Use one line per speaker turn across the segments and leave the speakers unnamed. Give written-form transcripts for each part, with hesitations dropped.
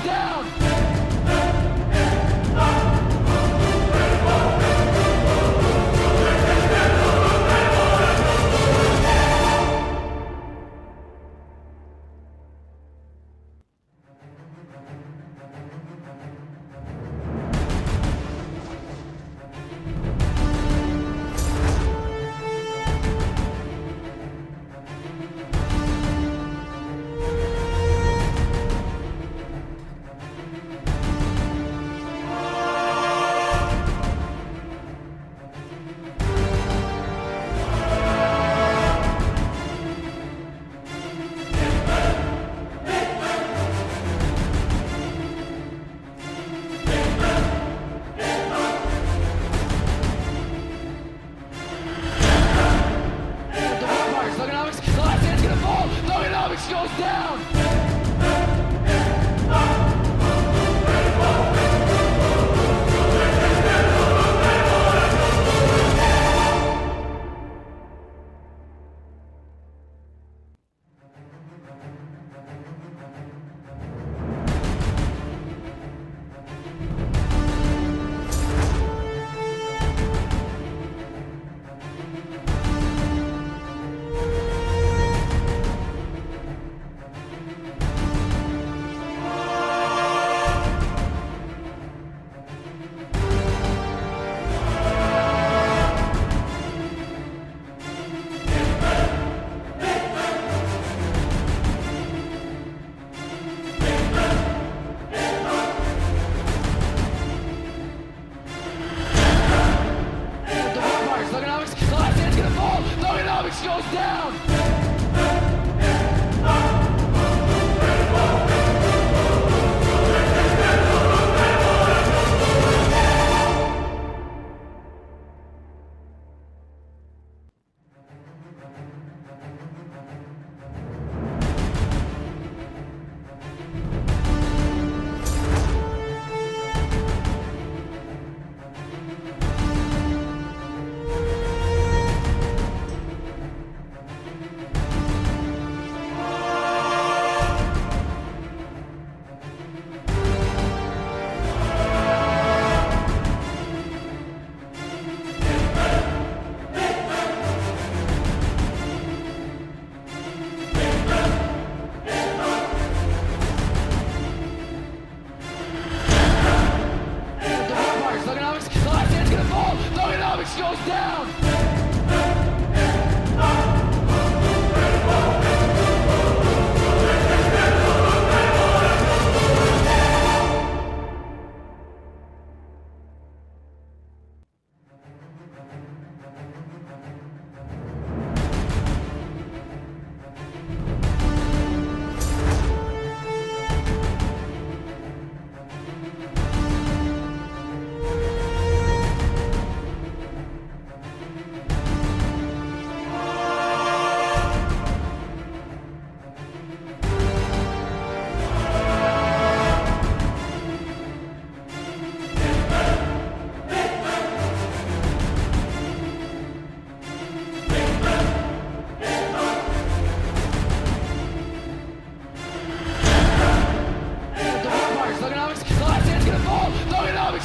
down! Goes down! Goes down! Goes down!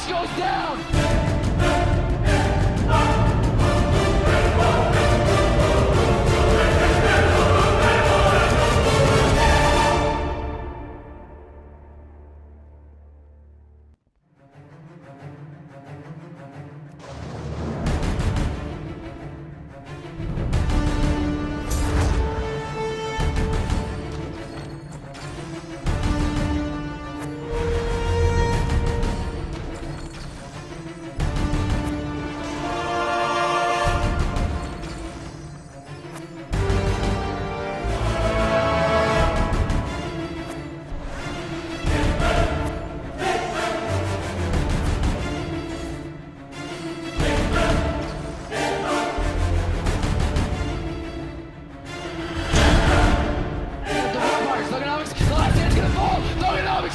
Goes down!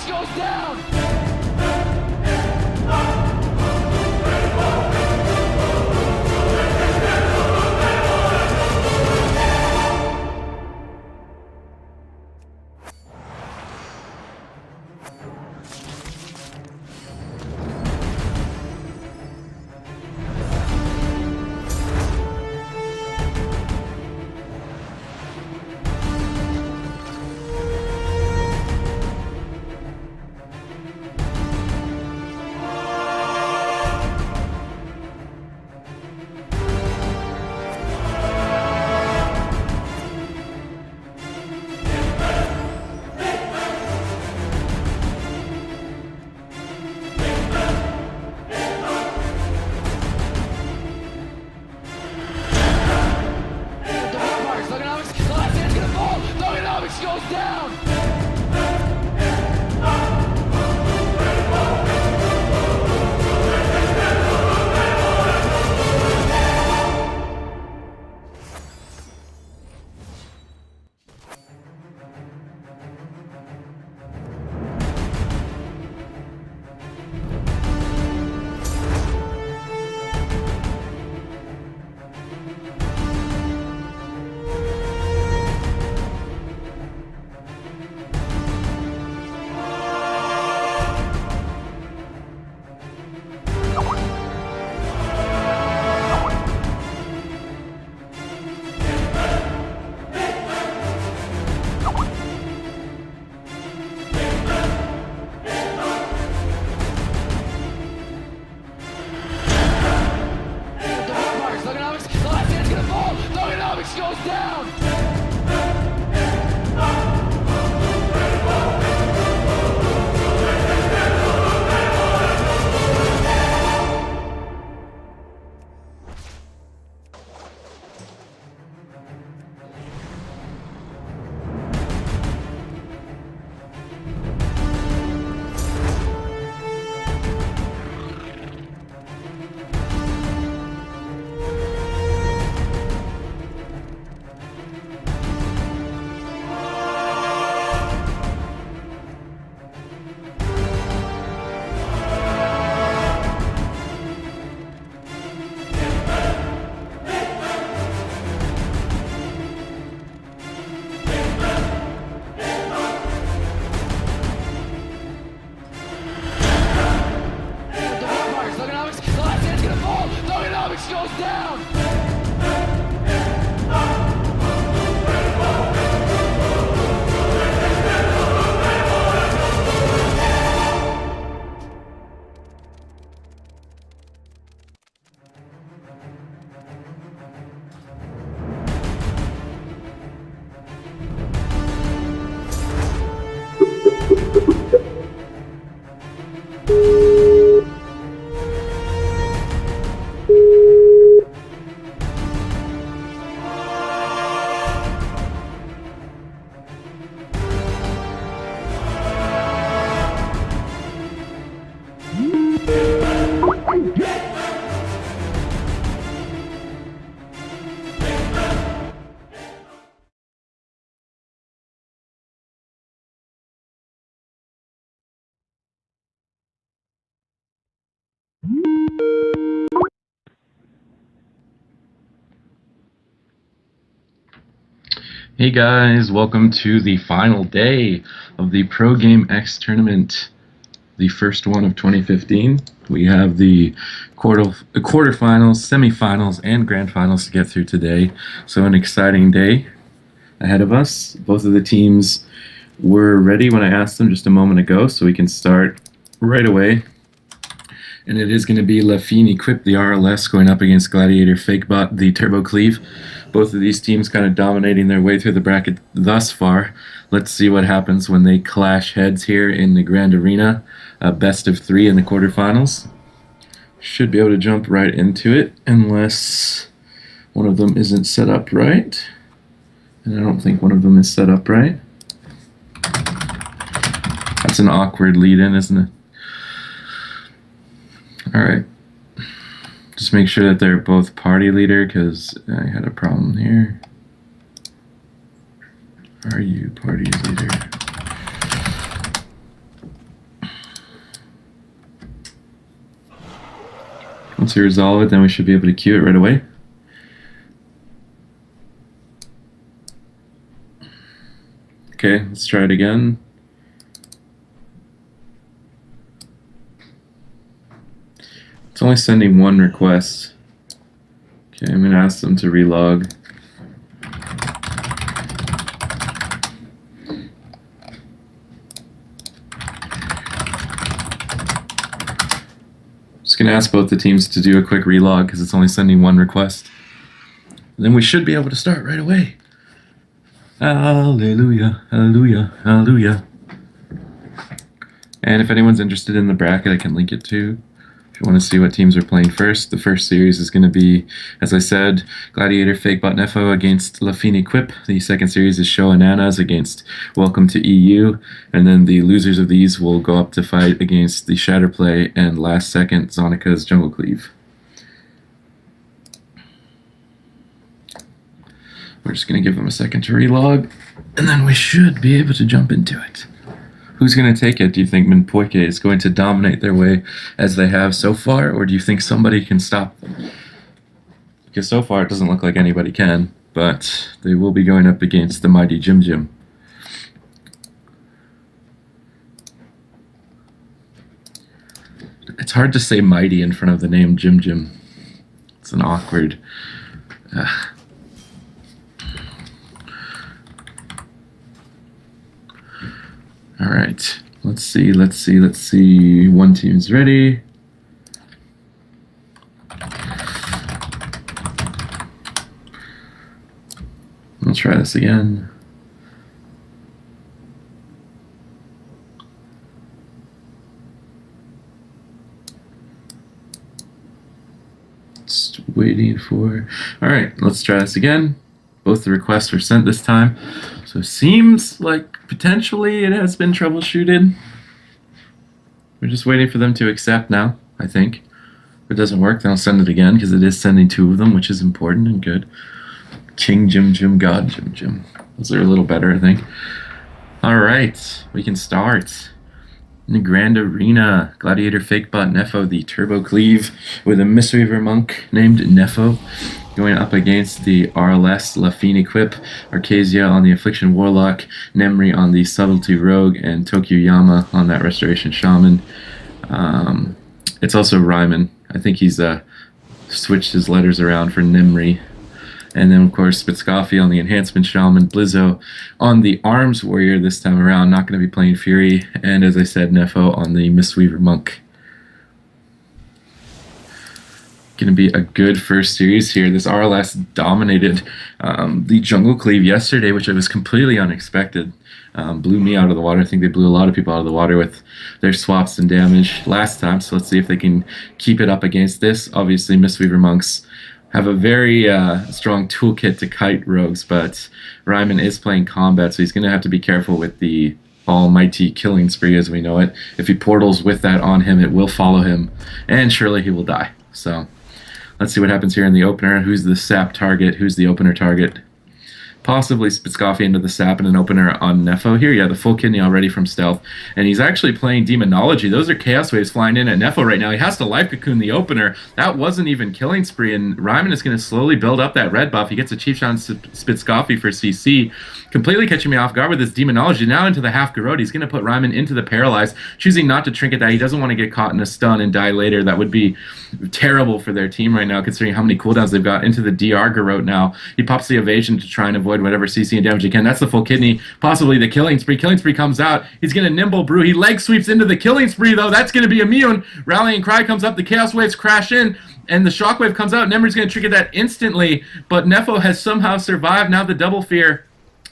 Goes down! down!
Hey guys, welcome to the final day of the ProGameX tournament, the first one of 2015. We have the quarterfinals, semifinals, and grand finals to get through today. So an exciting day ahead of us. Both of the teams were ready when I asked them just a moment ago, so we can start right away. And it is going to be Lafine Equip, the RLS, going up against Gladiator Fakebot, the Turbo Cleave. Both of these teams kind of dominating their way through the bracket thus far. Let's see what happens when they clash heads here in the Grand Arena. Best of 3 in the quarterfinals. Should be able to jump right into it unless one of them isn't set up right. And I don't think one of them is set up right. That's an awkward lead-in, isn't it? Alright. Just make sure that they're both party leader, because I had a problem here. Are you party leader? Once we resolve it, then we should be able to queue it right away. Okay, let's try it again. It's only sending one request. Okay, I'm going to ask them to relog. Just going to ask both the teams to do a quick relog because it's only sending one request. And then we should be able to start right away. Hallelujah, hallelujah, hallelujah. And if anyone's interested in the bracket, I can link it too. If you want to see what teams are playing first, the first series is going to be, as I said, Gladiator Fakebot Nefo against Lafine Equip. The second series is Show Ananas against Welcome to EU. And then the losers of these will go up to fight against the Shatter Play and last second Zonika's Jungle Cleave. We're just going to give them a second to relog, and then we should be able to jump into it. Who's going to take it? Do you think Minpoike is going to dominate their way as they have so far, or do you think somebody can stop them? Because so far it doesn't look like anybody can, but they will be going up against the mighty Jim Jim. It's hard to say mighty in front of the name Jim Jim. It's an awkward... All right, let's see. One team's ready. Let's try this again. Just waiting for... All right, let's try this again. Both the requests were sent this time. So it seems like potentially it has been troubleshooted. We're just waiting for them to accept now, I think. If it doesn't work, then I'll send it again, because it is sending 2 of them, which is important and good. King Jim Jim, God Jim Jim. Those are a little better, I think. Alright, we can start. In the Grand Arena, Gladiator Fakebot Nefo, the Turbo Cleave, with a Mistweaver Monk named Nefo, going up against the RLS Lafine Equip, Arcasia on the Affliction Warlock, Nemri on the Subtlety Rogue, and Tokuyama on that Restoration Shaman. It's also Ryman. I think he's switched his letters around for Nimri. And then, of course, Spitskoffy on the Enhancement Shaman, Blizzo on the Arms Warrior this time around, not going to be playing Fury, and as I said, Nefo on the Mistweaver Monk. Going to be a good first series here. This RLS dominated the Jungle Cleave yesterday, which was completely unexpected. Blew me out of the water. I think they blew a lot of people out of the water with their swaps and damage last time, so let's see if they can keep it up against this. Obviously, Mistweaver Monks have a very strong toolkit to kite rogues, but Ryman is playing combat, so he's going to have to be careful with the almighty killing spree as we know it. If he portals with that on him, it will follow him, and surely he will die. So let's see what happens here in the opener. Who's the sap target? Who's the opener target? Possibly Spitskoffy into the sap and an opener on Nefo here. Yeah, the full kidney already from stealth. And he's actually playing Demonology. Those are Chaos Waves flying in at Nefo right now. He has to Life Cocoon the opener. That wasn't even killing spree, and Ryman is going to slowly build up that red buff. He gets a Chief Shot Spitskoffy for CC. Completely catching me off guard with this Demonology. Now into the half Garrote. He's going to put Ryman into the Paralyze, choosing not to trinket that. He doesn't want to get caught in a stun and die later. That would be terrible for their team right now, considering how many cooldowns they've got. Into the DR Garrote now. He pops the evasion to try and avoid whatever CC and damage he can. That's the full kidney, possibly the killing spree. Killing spree comes out. He's going to nimble brew. He leg sweeps into the killing spree, though. That's going to be immune. Rallying Cry comes up. The Chaos Waves crash in, and the Shockwave comes out. Nemri's going to trigger that instantly, but Nefo has somehow survived. Now the double fear,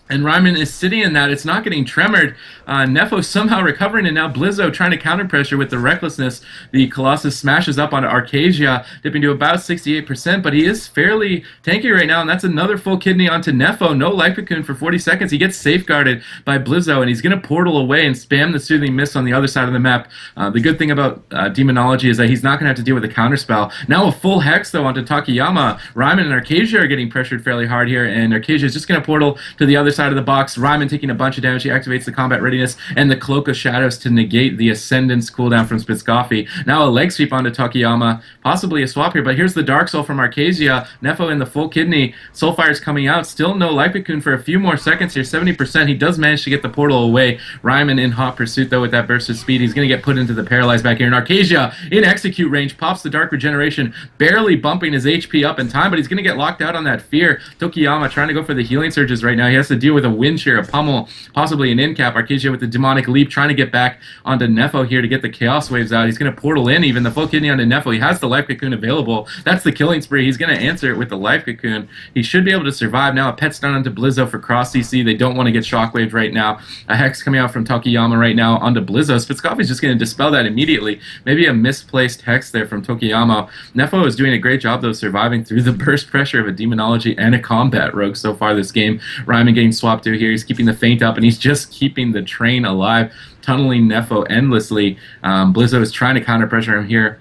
and Ryman is sitting in that. It's not getting tremored. Nefo somehow recovering, and now Blizzo trying to counter pressure with the recklessness. The Colossus smashes up onto Arcasia, dipping to about 68%, but he is fairly tanky right now, and that's another full kidney onto Nefo. No Life Cocoon for 40 seconds. He gets safeguarded by Blizzo, and he's going to portal away and spam the Soothing Mist on the other side of the map. The good thing about Demonology is that he's not going to have to deal with a counterspell. Now a full Hex, though, onto Takayama. Ryman and Arcasia are getting pressured fairly hard here, and Arcasia is just going to portal to the other side of the box. Ryman taking a bunch of damage. He activates the combat readiness and the Cloak of Shadows to negate the Ascendance cooldown from Spitskoffy. Now a leg sweep onto Takayama. Possibly a swap here, but here's the Dark Soul from Arcasia. Nefo in the full kidney. Soulfire's coming out. Still no Life Cocoon for a few more seconds here. 70%. He does manage to get the portal away. Ryman in hot pursuit, though, with that burst of speed. He's going to get put into the Paralyze back here. And Arcasia in execute range pops the Dark Regeneration, barely bumping his HP up in time, but he's going to get locked out on that fear. Tokiyama trying to go for the healing surges right now. He has to deal with a wind shear, a pummel, possibly an in cap. Arcasia with the demonic leap, trying to get back onto Nefo here to get the Chaos Waves out. He's going to portal in even the full kidney onto Nefo. He has the Life Cocoon available. That's the killing spree. He's going to answer it with the Life Cocoon. He should be able to survive. Now a pet stun onto Blizzo for cross CC. They don't want to get shockwaved right now. A Hex coming out from Tokiyama right now onto Blizzo. Spitskoffy's just going to dispel that immediately. Maybe a misplaced Hex there from Tokiyama. Nefo is doing a great job, though, surviving through the burst pressure of a Demonology and a combat rogue so far this game. Ryman getting swapped to here. He's keeping the feint up, and he's just keeping the train alive, tunneling Nefo endlessly. Blizzo is trying to counter pressure him here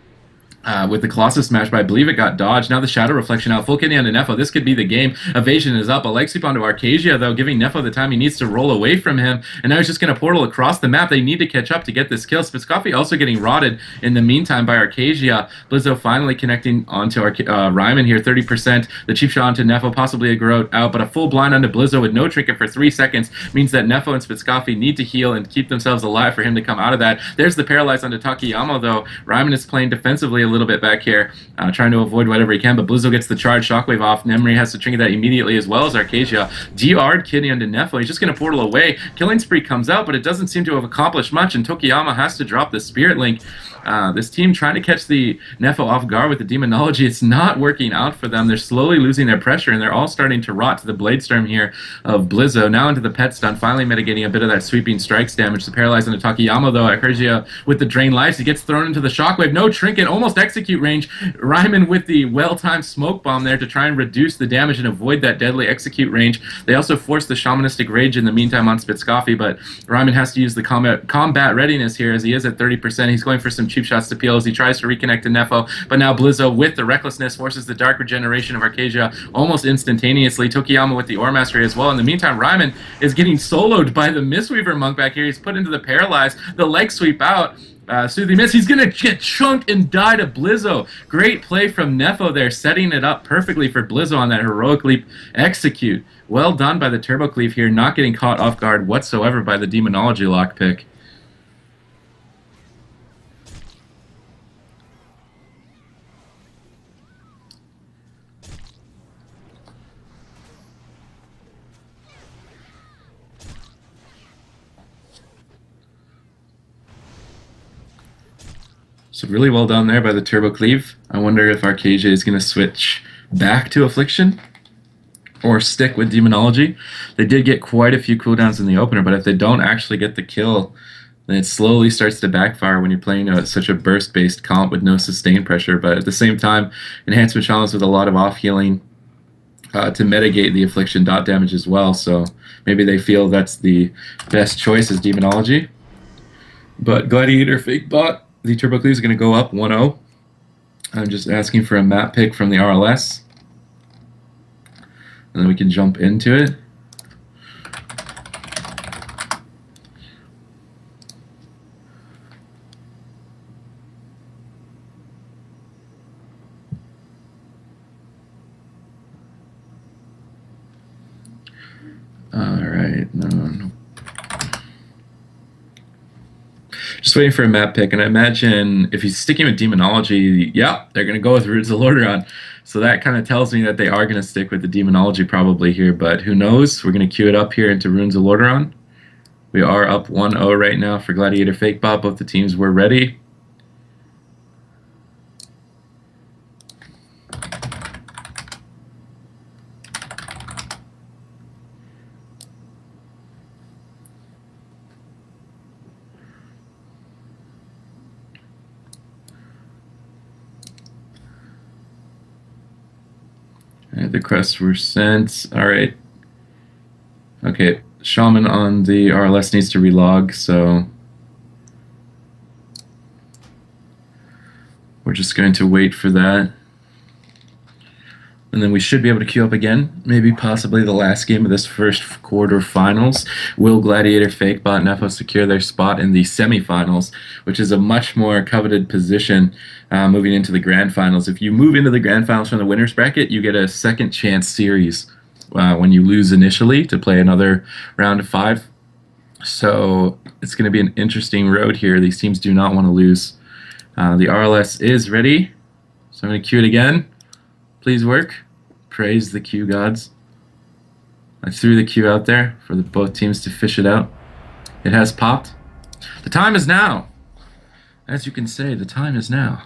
with the Colossus smash, but I believe it got dodged. Now the Shadow Reflection out. Full kidney onto Nefo. This could be the game. Evasion is up. A leg sweep onto Arcasia, though, giving Nefo the time he needs to roll away from him. And now he's just going to portal across the map. They need to catch up to get this kill. Spitskoffy also getting rotted in the meantime by Arcasia. Blizzo finally connecting onto Ryman here. 30%. The Chief Shot onto Nefo. Possibly a Garrote out, but a full blind onto Blizzo with no trinket for 3 seconds means that Nefo and Spitskoffy need to heal and keep themselves alive for him to come out of that. There's the Paralyze onto Takayama, though. Ryman is playing defensively a little bit back here, trying to avoid whatever he can, but Blizzo gets the charge shockwave off. Nemri has to trinket that immediately, as well as Arcasia. DR'd kidney onto Nefo. He's just going to portal away. Killing spree comes out, but it doesn't seem to have accomplished much, and Tokiyama has to drop the Spirit Link. This team trying to catch the Nefo off guard with the Demonology. It's not working out for them. They're slowly losing their pressure, and they're all starting to rot to the Blade Storm here of Blizzo. Now into the Pet Stun, finally mitigating a bit of that sweeping strikes damage. The Paralyze onto Takayama, though. Arcasia with the Drain Lives. He gets thrown into the Shockwave. No trinket, almost execute range. Ryman with the well-timed Smoke Bomb there to try and reduce the damage and avoid that deadly execute range. They also force the Shamanistic Rage in the meantime on Spitskoffy, but Ryman has to use the combat readiness here as he is at 30%. He's going for some cheap shots to peel as he tries to reconnect to Nefo, but now Blizzo with the Recklessness forces the Dark Regeneration of Arcasia almost instantaneously. Tokiyama with the Ore Mastery as well. In the meantime, Ryman is getting soloed by the Mistweaver Monk back here. He's put into the Paralyze, the leg sweep out. Soothing Mist. He's going to get chunked and die to Blizzo. Great play from Nefo there, setting it up perfectly for Blizzo on that heroic leap execute. Well done by the Turbo Cleave here, not getting caught off guard whatsoever by the Demonology lockpick. So really well done there by the Turbo Cleave. I wonder if Arcasia is going to switch back to Affliction or stick with Demonology. They did get quite a few cooldowns in the opener, but if they don't actually get the kill, then it slowly starts to backfire when you're playing such a burst-based comp with no sustained pressure. But at the same time, Enhancement Shamans with a lot of off-healing to mitigate the Affliction dot damage as well. So maybe they feel that's the best choice as Demonology. But Gladiator Fake Bot, the Turbo Cleave is going to go up 1-0. I'm just asking for a map pick from the RLS. And then we can jump into it. Alright, no. Just waiting for a map pick, and I imagine if he's sticking with Demonology, yeah, they're going to go with Runes of Lordaeron. So that kind of tells me that they are going to stick with the Demonology probably here, but who knows? We're going to queue it up here into Runes of Lordaeron. We are up 1-0 right now for Gladiator Fake Bot. Both the teams were ready. The quests were sent. Alright. Okay, Shaman on the RLS needs to relog, so we're just going to wait for that. And then we should be able to queue up again, maybe possibly the last game of this first quarterfinals. Will Gladiator Fake Bot and Nefo secure their spot in the semifinals, which is a much more coveted position moving into the grand finals. If you move into the grand finals from the winner's bracket, you get a second chance series when you lose initially to play another round of 5. So it's going to be an interesting road here. These teams do not want to lose. The RLS is ready, so I'm going to queue it again. Please work. Praise the queue gods. I threw the queue out there for both teams to fish it out. It has popped. The time is now. As you can say, the time is now.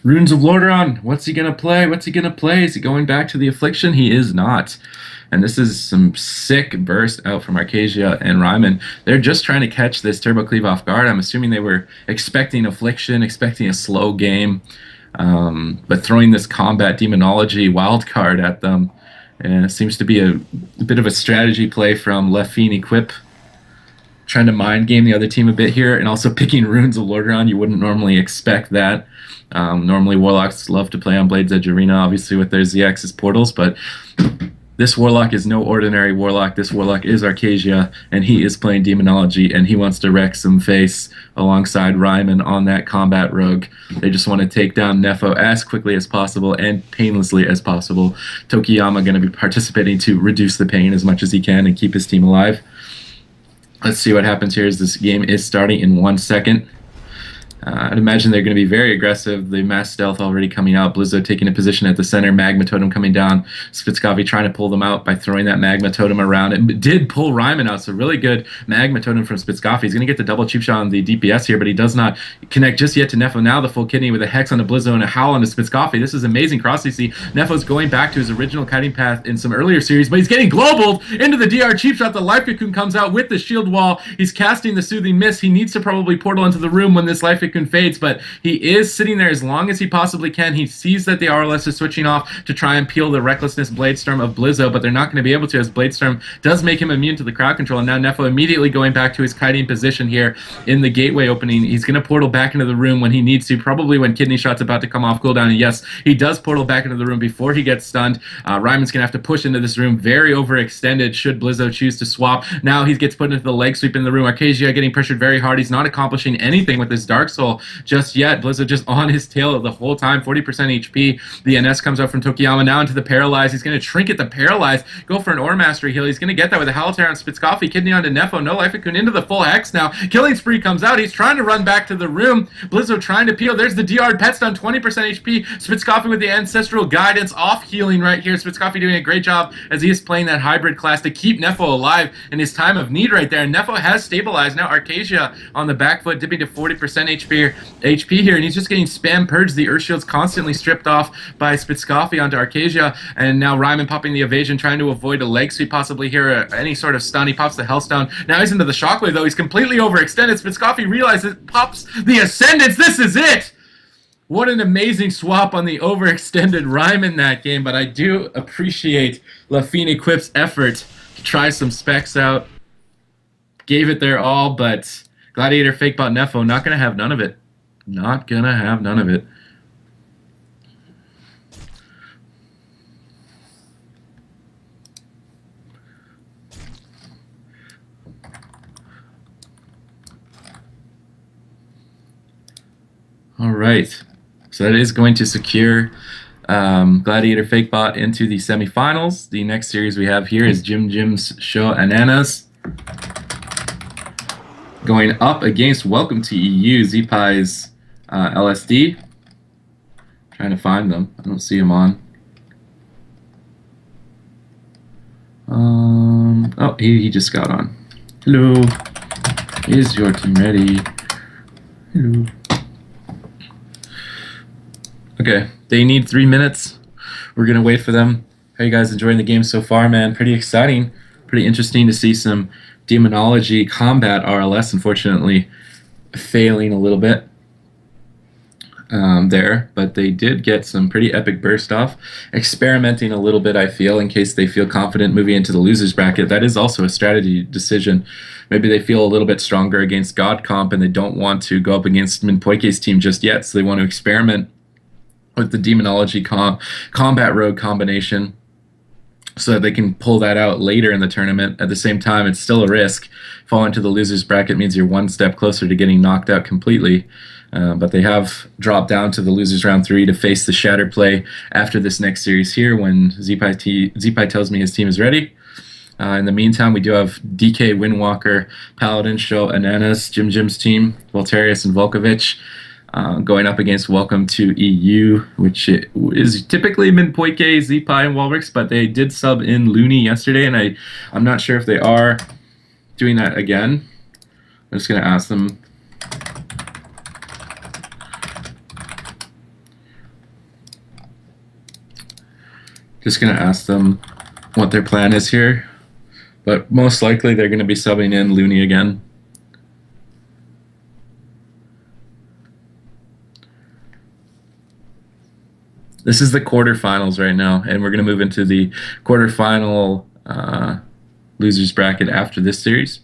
Runes of Lordaeron. What's he going to play? What's he going to play? Is he going back to the Affliction? He is not. And this is some sick burst out from Arcasia and Ryman. They're just trying to catch this Turbo Cleave off guard. I'm assuming they were expecting Affliction, expecting a slow game. But throwing this combat demonology wildcard at them, and it seems to be a bit of a strategy play from Left Fiend Equip, trying to mind game the other team a bit here, and also picking Runes of Lordaeron. You wouldn't normally expect that. Normally Warlocks love to play on Blade's Edge Arena, obviously with their ZX's portals, but this Warlock is no ordinary Warlock. This Warlock is Arcasia, and he is playing Demonology, and he wants to wreck some face alongside Ryman on that combat rogue. They just want to take down Nefo as quickly as possible and painlessly as possible. Tokiyama going to be participating to reduce the pain as much as he can and keep his team alive. Let's see what happens here as this game is starting in 1 second. I'd imagine they're going to be very aggressive. The mass stealth already coming out. Blizzo taking a position at the center. Magma Totem coming down. Spitskavi trying to pull them out by throwing that Magma Totem around. It did pull Ryman out, so really good Magma Totem from Spitskavi. He's going to get the double cheap shot on the DPS here, but he does not connect just yet to Nefo. Now the full kidney with a Hex on the Blizzo and a Howl on the Spitskavi. This is amazing cross CC. Nefo's going back to his original kiting path in some earlier series, but he's getting globaled into the DR cheap shot. The Life Cocoon comes out with the shield wall. He's casting the Soothing Mist. He needs to probably portal into the room when this Life Cocoon fades, but he is sitting there as long as he possibly can. He sees that the RLS is switching off to try and peel the Recklessness Bladestorm of Blizzo, but they're not going to be able to, as Bladestorm does make him immune to the crowd control. And now Nefo immediately going back to his kiting position here in the gateway opening. He's going to portal back into the room when he needs to, probably when Kidney Shot's about to come off cooldown. And yes, he does portal back into the room before he gets stunned. Ryman's going to have to push into this room, very overextended should Blizzo choose to swap. Now he gets put into the leg sweep in the room. Arcasia getting pressured very hard. He's not accomplishing anything with his Dark Soul just yet. Blizzo just on his tail the whole time, 40% HP. The NS comes out from Tokiyama now into the Paralyze. He's going to Trinket the Paralyze, go for an Ore Mastery heal. He's going to get that with a Halter on Spitskafi, Kidney onto Nefo. No Life Cocoon into the full Hex now. Killing Spree comes out. He's trying to run back to the room. Blizzo trying to peel. There's the DR. Pet stun, 20% HP. Spitskafi with the Ancestral Guidance off healing right here. Spitskafi doing a great job as he is playing that hybrid class to keep Nefo alive in his time of need right there. And Nefo has stabilized. Now Arcasia on the back foot, dipping to 40% HP. HP here, and he's just getting spam purged. The Earth Shield's constantly stripped off by Spitskoffy onto Arcasia, and now Ryman popping the evasion, trying to avoid a leg sweep possibly here, any sort of stun. He pops the Hellstone. Now he's into the Shockwave, though. He's completely overextended. Spitskoffy realizes, pops the Ascendance. This is it! What an amazing swap on the overextended Ryman that game, but I do appreciate Lafine Quip's effort to try some specs out. Gave it their all, but Gladiator Fakebot Nefo not going to have none of it. Not going to have none of it. All right. So that is going to secure Gladiator Fakebot into the semifinals. The next series we have here is Jim's show Ananas, going up against Welcome to EU, Zpai's LSD. Trying to find them. I don't see them on. Oh, he just got on. Hello. Is your team ready? Hello. Okay, they need 3 minutes. We're going to wait for them. How you guys enjoying the game so far, man? Pretty exciting. Pretty interesting to see some Demonology combat RLS, unfortunately, failing a little bit there. But they did get some pretty epic burst off. Experimenting a little bit, I feel, in case they feel confident moving into the losers bracket. That is also a strategy decision. Maybe they feel a little bit stronger against God Comp and they don't want to go up against Minpoike's team just yet, so they want to experiment with the Demonology Combat Rogue combination so that they can pull that out later in the tournament. At the same time, it's still a risk. Falling to the losers bracket means you're one step closer to getting knocked out completely. But they have dropped down to the losers round 3 to face the Shatter play after this next series here when Zpai tells me his team is ready. In the meantime, we do have DK, Windwalker, Paladin, Show, Ananas, Jim's team, Voltarius, and Volkovich. Going up against Welcome to EU, which is typically Minpoike, Zpai, and Walrix, but they did sub in Looney yesterday, and I'm not sure if they are doing that again. I'm just going to ask them. Just going to ask them what their plan is here, but most likely they're going to be subbing in Looney again. This is the quarterfinals right now, and we're going to move into the quarterfinal losers bracket after this series.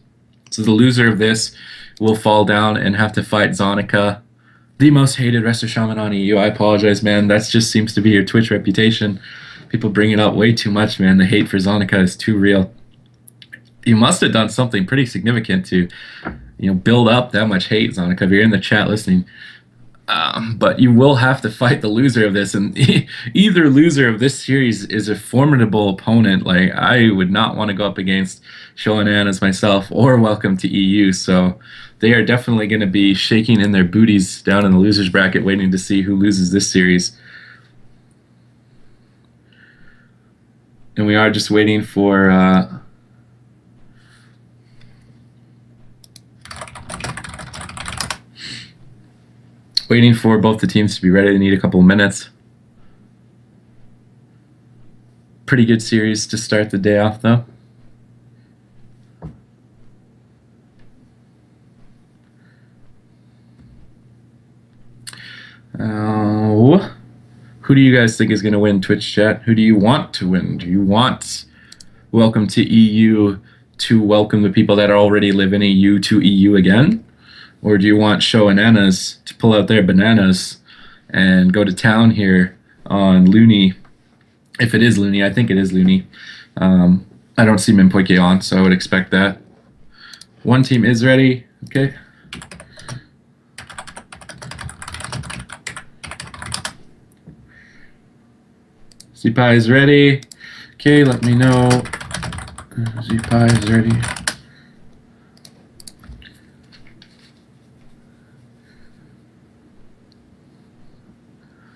So the loser of this will fall down and have to fight Zonica, the most hated Resto Shaman on EU. I apologize, man. That just seems to be your Twitch reputation. People bring it up way too much, man. The hate for Zonica is too real. You must have done something pretty significant to, build up that much hate, Zonica. If you're in the chat listening. But you will have to fight the loser of this, and either loser of this series is a formidable opponent. Like, I would not want to go up against Ananas myself or Welcome to EU, so they are definitely going to be shaking in their booties down in the losers bracket, waiting to see who loses this series. And we are just waiting for both the teams to be ready. They need a couple of minutes. Pretty good series to start the day off, though. Who do you guys think is going to win, Twitch chat? Who do you want to win? Do you want Welcome to EU to welcome the people that already live in EU to EU again? Or do you want Show Ananas to pull out their bananas and go to town here on Looney? If it is Looney, I think it is Looney. I don't see Minpoike on, so I would expect that. One team is ready. Okay. Zpai is ready. Okay, let me know. Zpai is ready.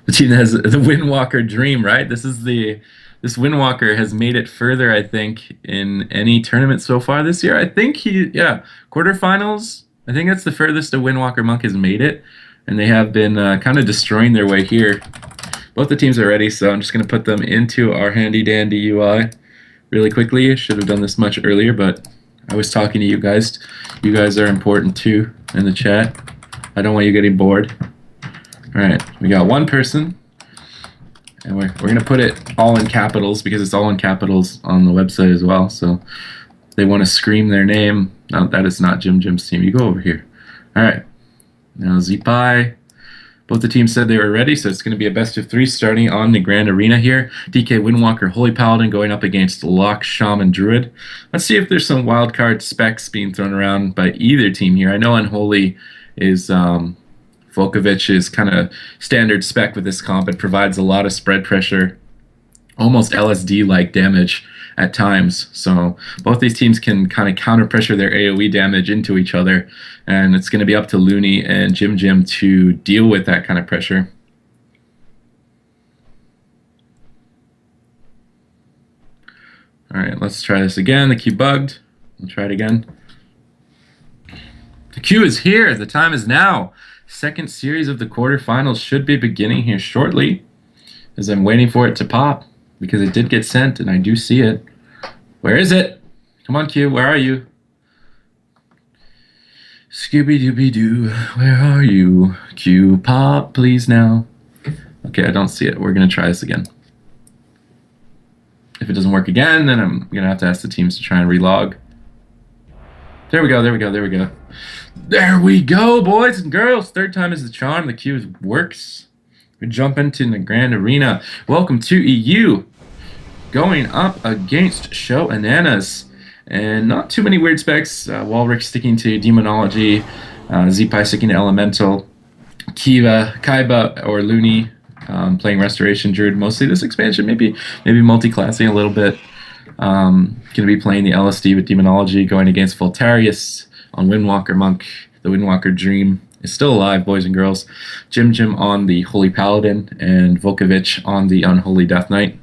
The team that has the Windwalker dream, right? This Windwalker has made it further, I think, in any tournament so far this year. I think quarterfinals, I think that's the furthest a Windwalker Monk has made it, and they have been kind of destroying their way here. Both the teams are ready, so I'm just going to put them into our handy-dandy UI really quickly. I should have done this much earlier, but I was talking to you guys. You guys are important too in the chat. I don't want you getting bored. All right, we got one person, and we're going to put it all in capitals because it's all in capitals on the website as well, so they want to scream their name. No, that is not Jim's team. You go over here. All right. Now Zipai. Both the teams said they were ready, so it's going to be a best of 3 starting on the Grand Arena here. DK Windwalker Holy Paladin going up against Lock Shaman Druid. Let's see if there's some wildcard specs being thrown around by either team here. I know Unholy is Volkovich's kind of standard spec with this comp. It provides a lot of spread pressure, almost LSD-like damage at times. So both these teams can kind of counter pressure their AoE damage into each other, and it's going to be up to Looney and Jim to deal with that kind of pressure. All right, let's try this again. The queue bugged. We'll try it again. The queue is here. The time is now. Second series of the quarterfinals should be beginning here shortly, as I'm waiting for it to pop, because it did get sent, and I do see it. Where is it? Come on, Q. Where are you? Scooby-Dooby-Doo, where are you? Q, pop, please now. Okay, I don't see it. We're going to try this again. If it doesn't work again, then I'm going to have to ask the teams to try and relog. There we go, there we go, there we go. There we go, boys and girls. Third time is the charm. The queue works. We jump into the Grand Arena. Welcome to EU. Going up against Show Ananas. And not too many weird specs. Walrick sticking to Demonology. Zipai sticking to Elemental. Kaiba or Looney playing Restoration Druid. Mostly this expansion. Maybe multi-classing a little bit. Going to be playing the LSD with Demonology. Going against Voltarius on Windwalker Monk. The Windwalker Dream is still alive, boys and girls. Jim on the Holy Paladin. And Volkovich on the Unholy Death Knight.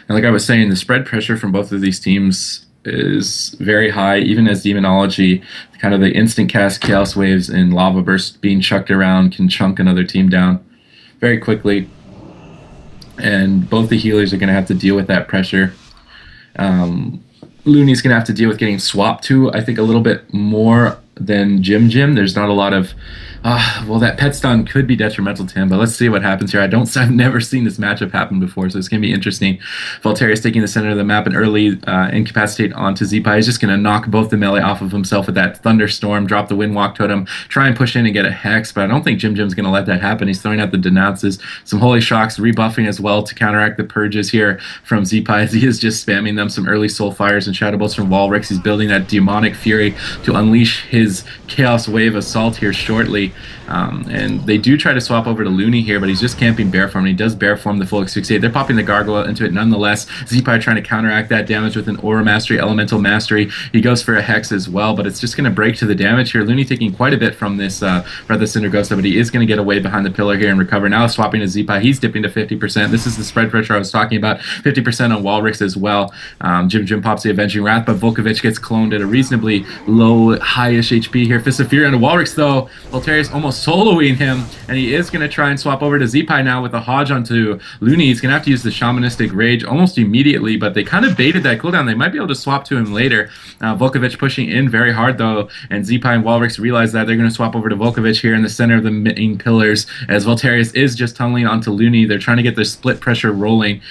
And like I was saying, the spread pressure from both of these teams is very high, even as Demonology, kind of the instant cast Chaos Waves and Lava Burst being chucked around can chunk another team down very quickly. And both the healers are going to have to deal with that pressure. Looney's going to have to deal with getting swapped to, I think, a little bit more than Jim. There's not a lot of... well, that pet stun could be detrimental to him, but let's see what happens here. I've never seen this matchup happen before, so it's going to be interesting. Voltarius taking the center of the map and early incapacitate onto Zipai. He's just going to knock both the melee off of himself with that Thunderstorm, drop the Windwalk Totem, try and push in and get a Hex, but I don't think Jim's going to let that happen. He's throwing out the Denounces, some Holy Shocks, rebuffing as well to counteract the Purges here from Zipai, as he is just spamming them. Some early Soul Fires and Shadow Bolts from Walrix. He's building that Demonic Fury to unleash his Chaos Wave Assault here shortly. And they do try to swap over to Looney here, but he's just camping Bear Form, and he does Bear Form the full asphyxiate. They're popping the Gargoyle into it nonetheless. Zipai trying to counteract that damage with an Aura Mastery, Elemental Mastery. He goes for a Hex as well, but it's just going to break to the damage here. Looney taking quite a bit from this Breath of Cinder Ghost, but he is going to get away behind the pillar here and recover. Now swapping to Zipai. He's dipping to 50%. This is the spread pressure I was talking about. 50% on Walrix as well. Jim pops the Avenging Wrath, but Volkovich gets cloned at a reasonably low, high-ish HP here. Fist of Fury onto Walrix, though. Voltarius almost soloing him, and he is going to try and swap over to Zipai now with a Hodge onto Looney. He's going to have to use the Shamanistic Rage almost immediately, but they kind of baited that cooldown. They might be able to swap to him later. Volkovich pushing in very hard, though, and Zipai and Walrix realize that they're going to swap over to Volkovich here in the center of the main pillars, as Voltarius is just tunneling onto Looney. They're trying to get their split pressure rolling.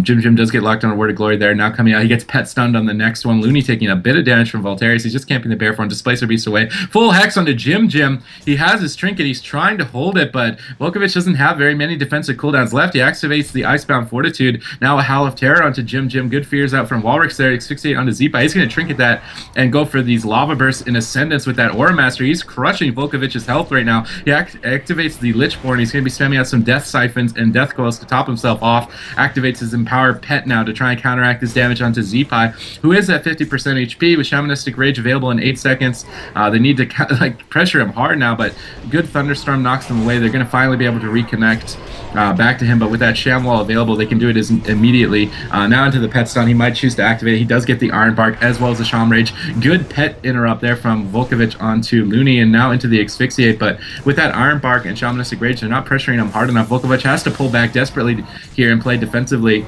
Jim does get locked on a Word of Glory there. Now coming out, he gets pet stunned on the next one. Looney taking a bit of damage from Voltarius. He's just camping the Bear Form, Displacer Beast away. Full Hex onto Jim. He has his trinket. He's trying to hold it, but Volkovich doesn't have very many defensive cooldowns left. He activates the Icebound Fortitude. Now a Howl of Terror onto Jim. Good fears out from Walrix there. Asphyxiate onto Zipai. He's going to trinket that and go for these Lava Bursts in Ascendance with that Aura Mastery. He's crushing Volkovich's health right now. He activates the Lichborn. He's going to be spamming out some Death Siphons and Death Coils to top himself off. Activates his Empowered Pet now to try and counteract his damage onto Zipai, who is at 50% HP with Shamanistic Rage available in 8 seconds. They need to like pressure him hard now, but good thunderstorm knocks them away. They're going to finally be able to reconnect back to him, but with that sham wall available, they can do it immediately. Now into the pet stun, he might choose to activate it. He does get the Iron Bark as well as the Shaman Rage. Good pet interrupt there from Volkovich onto Looney, and now into the Asphyxiate, but with that Iron Bark and Shamanistic Rage, they're not pressuring him hard enough. Volkovich has to pull back desperately here and play defensively.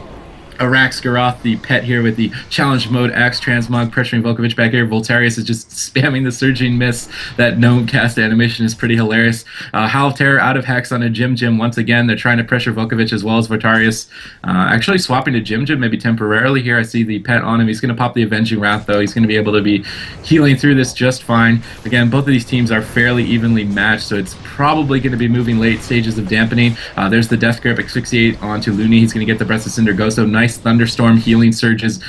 Araxgaroth, the pet here with the challenge mode axe transmog, pressuring Volkovich back here. Voltarius is just spamming the surging miss. That gnome cast animation is pretty hilarious. Howl of Terror out of Hex on a Jim once again. They're trying to pressure Volkovich as well as Voltarius. Actually swapping to Jim maybe temporarily here. I see the pet on him. He's going to pop the Avenging Wrath though. He's going to be able to be healing through this just fine. Again, both of these teams are fairly evenly matched, so it's probably going to be moving late stages of dampening. There's the Death Grip Asphyxiate onto Looney. He's going to get the Breath of Cinder Ghost. So nice thunderstorm healing surges.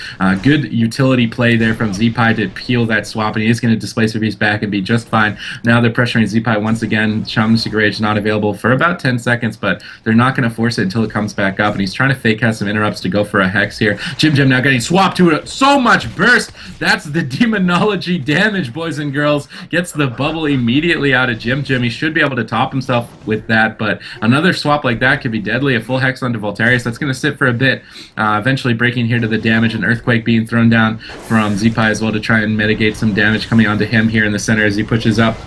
Good utility play there from Zeepai to peel that swap, and he is going to Displacer Beast back and be just fine. Now they're pressuring Zeepai once again. Shamanistic Rage not available for about 10 seconds, but they're not going to force it until it comes back up, and he's trying to fake cast some interrupts to go for a Hex here. Jim now getting swapped to it. So much burst. That's the demonology damage, boys and girls. Gets the bubble immediately out of Jim. He should be able to top himself with that, but another swap like that could be deadly. A full Hex onto Voltarius. That's going to sit for a bit. Eventually breaking here to the damage, and Earthquake being thrown down from Zeepai as well to try and mitigate some damage coming onto him here in the center as he pushes up.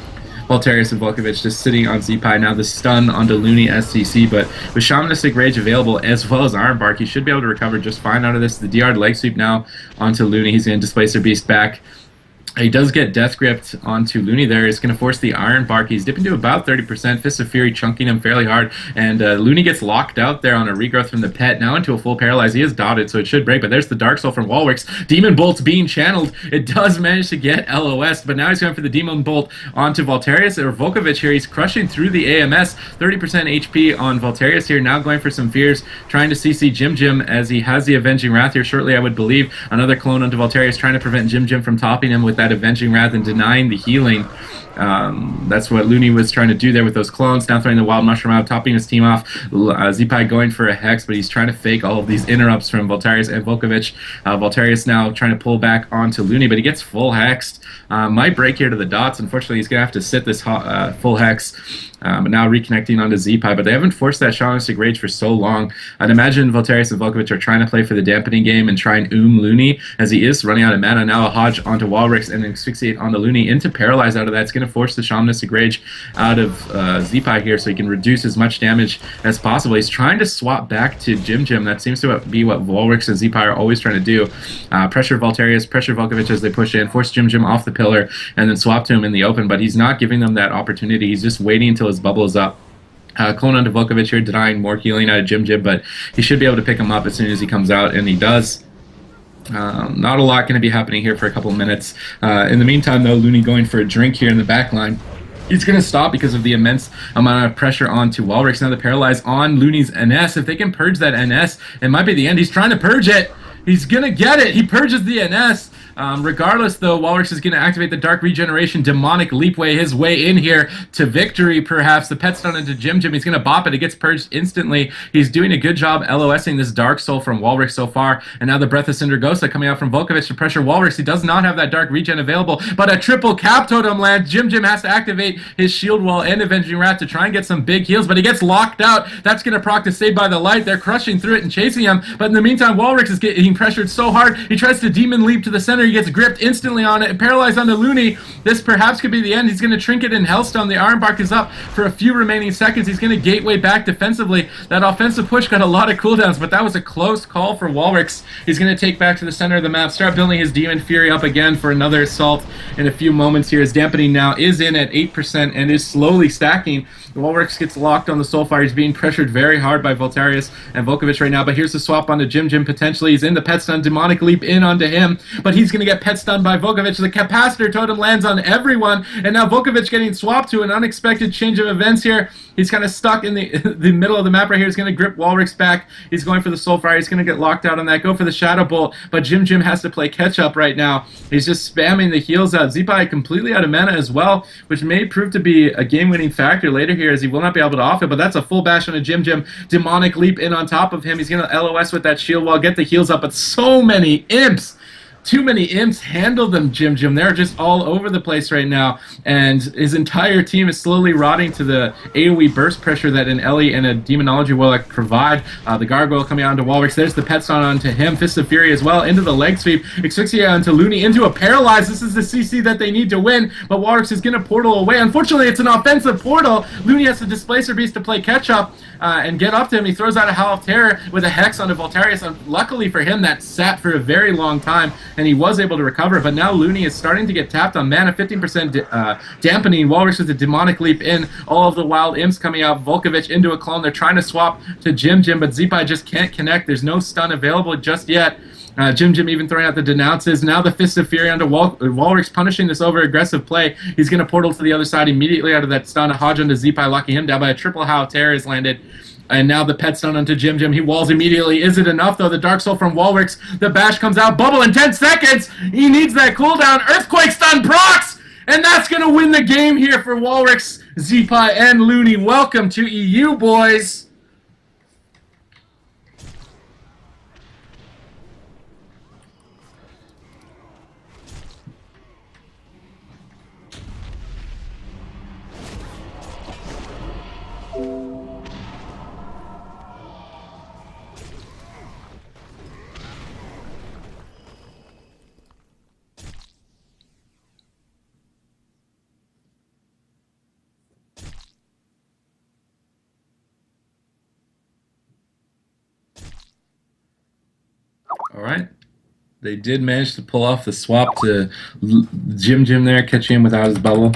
Voltarius and Volkovich just sitting on Zeepai. Now the stun onto Looney SCC, but with Shamanistic Rage available as well as Iron Bark, he should be able to recover just fine out of this. The DR leg sweep now onto Looney. He's going to Displacer Beast back. He does get Death Gripped onto Looney there. He's going to force the Iron Bark. He's dipping to about 30%. Fist of Fury chunking him fairly hard. And Looney gets locked out there on a regrowth from the pet. Now into a full paralyze. He is dotted, so it should break. But there's the Dark Soul from Walrix. Demon Bolt's being channeled. It does manage to get LOS, but now he's going for the Demon Bolt onto Voltarius or Volkovich here. He's crushing through the AMS. 30% HP on Voltarius here. Now going for some fears. Trying to CC Jim as he has the Avenging Wrath here shortly, I would believe. Another clone onto Voltarius, trying to prevent Jim from topping him with that Avenging Wrath and denying the healing. That's what Looney was trying to do there with those clones. Now throwing the Wild Mushroom out, topping his team off. Zeepai going for a Hex, but he's trying to fake all of these interrupts from Voltarius and Volkovich. Voltarius now trying to pull back onto Looney, but he gets full Hexed. Might break here to the dots. Unfortunately, he's going to have to sit this full Hex. But now reconnecting onto Zeepai, but they haven't forced that Shamanistic Rage for so long. I'd imagine Voltarius and Volkovich are trying to play for the dampening game and try and Looney as he is running out of mana. Now a Hodge onto Walrix and an Asphyxiate onto Looney into Paralyze out of that. It's going to force the Shamanistic Rage out of Zeepai here so he can reduce as much damage as possible. He's trying to swap back to Jim. That seems to be what Walrix and Zeepai are always trying to do. Pressure Voltarius, pressure Volkovich as they push in, force Jim off the pillar, and then swap to him in the open, but he's not giving them that opportunity. He's just waiting until his bubble is up. Clone onto Volkovich here, denying more healing out of Jim, but he should be able to pick him up as soon as he comes out, and he does. Not a lot going to be happening here for a couple of minutes. In the meantime, though, Looney going for a drink here in the back line. He's going to stop because of the immense amount of pressure onto Walrix. Now the Paralyze on Looney's NS. If they can purge that NS, it might be the end. He's trying to purge it. He's going to get it. He purges the NS. Regardless, though, Walrix is going to activate the Dark Regeneration Demonic Leapway his way in here to victory, perhaps. The pet's done into Jim. He's going to bop it. It gets purged instantly. He's doing a good job LOSing this Dark Soul from Walrix so far. And now the Breath of Cinder Ghost coming out from Volkovich to pressure Walrix. He does not have that Dark Regen available, but a triple Cap Totem lands. Jim has to activate his Shield Wall and Avenging Wrath to try and get some big heals, but he gets locked out. That's going to proc to Saved by the Light. They're crushing through it and chasing him, but in the meantime, Walrix is getting pressured so hard. He tries to Demon Leap to the center. He gets gripped instantly on it and paralyzed onto Looney. This perhaps could be the end. He's going to Trinket and Hellstone. The Iron Bark is up for a few remaining seconds. He's going to gateway back defensively. That offensive push got a lot of cooldowns, but that was a close call for Walrix. He's going to take back to the center of the map, start building his Demon Fury up again for another assault in a few moments here. His dampening now is in at 8% and is slowly stacking. Walrix gets locked on the Soulfire. He's being pressured very hard by Voltarius and Volkovich right now, but here's the swap onto Jim potentially. He's in the pet stun. Demonic Leap in onto him, but he's going to get pet stunned by Volkovich. The Capacitor Totem lands on everyone, and now Volkovich getting swapped to an unexpected change of events here. He's kind of stuck in the middle of the map right here. He's going to grip Walrix back. He's going for the Soulfire. He's going to get locked out on that. Go for the Shadow Bolt, but Jim has to play catch-up right now. He's just spamming the heals out. Zeepai completely out of mana as well, which may prove to be a game-winning factor later here as he will not be able to off it, but that's a full bash on a Jim. Demonic Leap in on top of him. He's going to LOS with that shield wall, get the heals up, but so many imps too many imps handle them, Jim Jim. They're just all over the place right now, and his entire team is slowly rotting to the AoE burst pressure that an Ellie and a Demonology Warlock provide. The Gargoyle coming out into Walrix. There's the Pet Stun onto him. Fist of Fury as well into the leg sweep. Asphyxia onto Looney into a Paralyze. This is the CC that they need to win, but Walrix is going to portal away. Unfortunately, it's an offensive portal. Looney has to Displacer Beast to play catch-up and get up to him. He throws out a Howl of Terror with a Hex onto Voltarius. Luckily for him, that sat for a very long time, and he was able to recover, but now Looney is starting to get tapped on mana. 15% dampening. Walrix with a Demonic Leap in. All of the Wild Imps coming out. Volkovich into a clone. They're trying to swap to Jim Jim, but Zeepai just can't connect. There's no stun available just yet. Jim Jim even throwing out the Denounces. Now the Fist of Fury onto Walrix, punishing this over-aggressive play. He's going to portal to the other side immediately out of that stun. A Hodge onto Zeepai, locking him down by a triple Howl of Terror is landed. And now the Pet Stun onto Jim Jim. He walls immediately. Is it enough, though? The Dark Soul from Walrix. The Bash comes out. Bubble in 10 seconds. He needs that cooldown. Earthquake Stun procs! And that's going to win the game here for Walrix, Zeepai, and Looney. Welcome to EU, boys. All right. They did manage to pull off the swap to Jim Jim there, catching him without his bubble.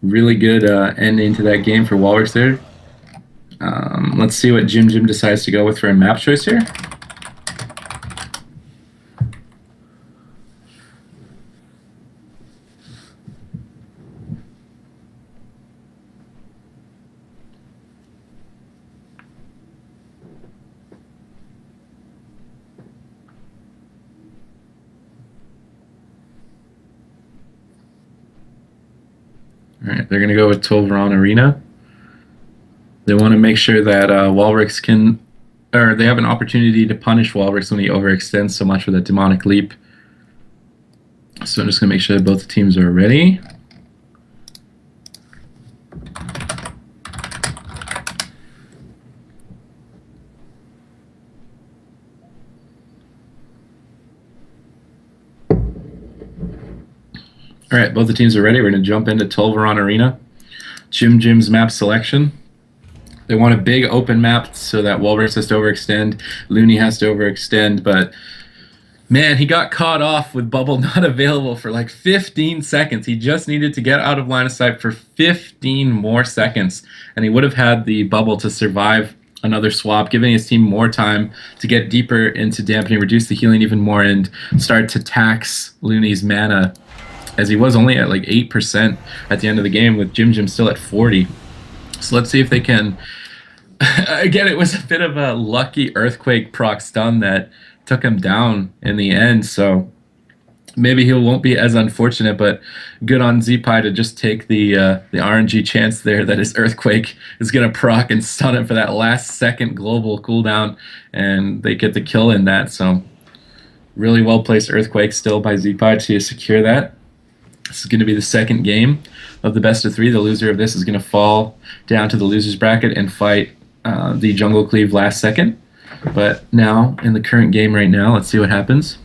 Really good ending to that game for Walrix there. Let's see what Jim Jim decides to go with for a map choice here. Alright, they're going to go with Tolvaron Arena. They want to make sure that Walrix can, or they have an opportunity to punish Walrix when he overextends so much with a Demonic Leap. So I'm just going to make sure that both teams are ready. All right, both the teams are ready. We're going to jump into Tolvaron Arena. Jim Jim's map selection. They want a big open map so that Walrix has to overextend, Looney has to overextend, but man, he got caught off with bubble not available for like 15 seconds. He just needed to get out of line of sight for 15 more seconds, and he would have had the bubble to survive another swap, giving his team more time to get deeper into dampening, reduce the healing even more, and start to tax Looney's mana, as he was only at like 8% at the end of the game, with Jim Jim still at 40. So let's see if they can. Again, it was a bit of a lucky Earthquake proc stun that took him down in the end, so maybe he won't be as unfortunate, but good on Zeepai to just take the RNG chance there that his Earthquake is going to proc and stun him for that last second global cooldown, and they get the kill in that. So really well-placed Earthquake still by Zeepai to secure that. This is going to be the second game of the best of three. The loser of this is going to fall down to the loser's bracket and fight the Jungle Cleave last second. But now, in the current game right now, let's see what happens.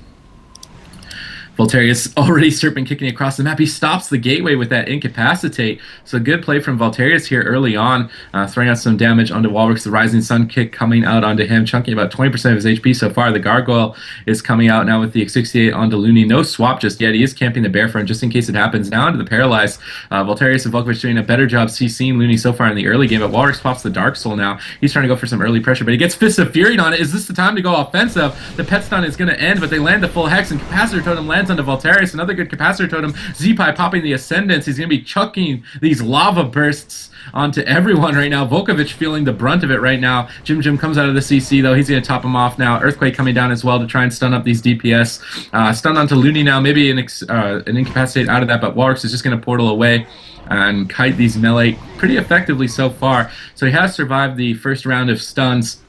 Voltarius already serpent kicking across the map. He stops the gateway with that Incapacitate. So good play from Voltarius here early on, throwing out some damage onto Walrix. The Rising Sun kick coming out onto him, chunking about 20% of his HP so far. The Gargoyle is coming out now with the Asphyxiate onto Looney. No swap just yet. He is camping the Bear Front just in case it happens. Now into the Paralyze. Voltarius and Volkovich doing a better job CCing Looney so far in the early game, but Walrix pops the Dark Soul now. He's trying to go for some early pressure, but he gets Fist of Fury on it. Is this the time to go offensive? The Pet Stun is going to end, but they land the full Hex, and Capacitor Totem lands onto Voltarius. Another good Capacitor Totem. Zeepai popping the Ascendance. He's going to be chucking these lava bursts onto everyone right now. Volkovich feeling the brunt of it right now. Jim Jim comes out of the CC, though. He's going to top him off now. Earthquake coming down as well to try and stun up these DPS. Stun onto Looney now. Maybe an Incapacitate out of that, but Walrix is just going to portal away and kite these melee pretty effectively so far. So he has survived the first round of stuns.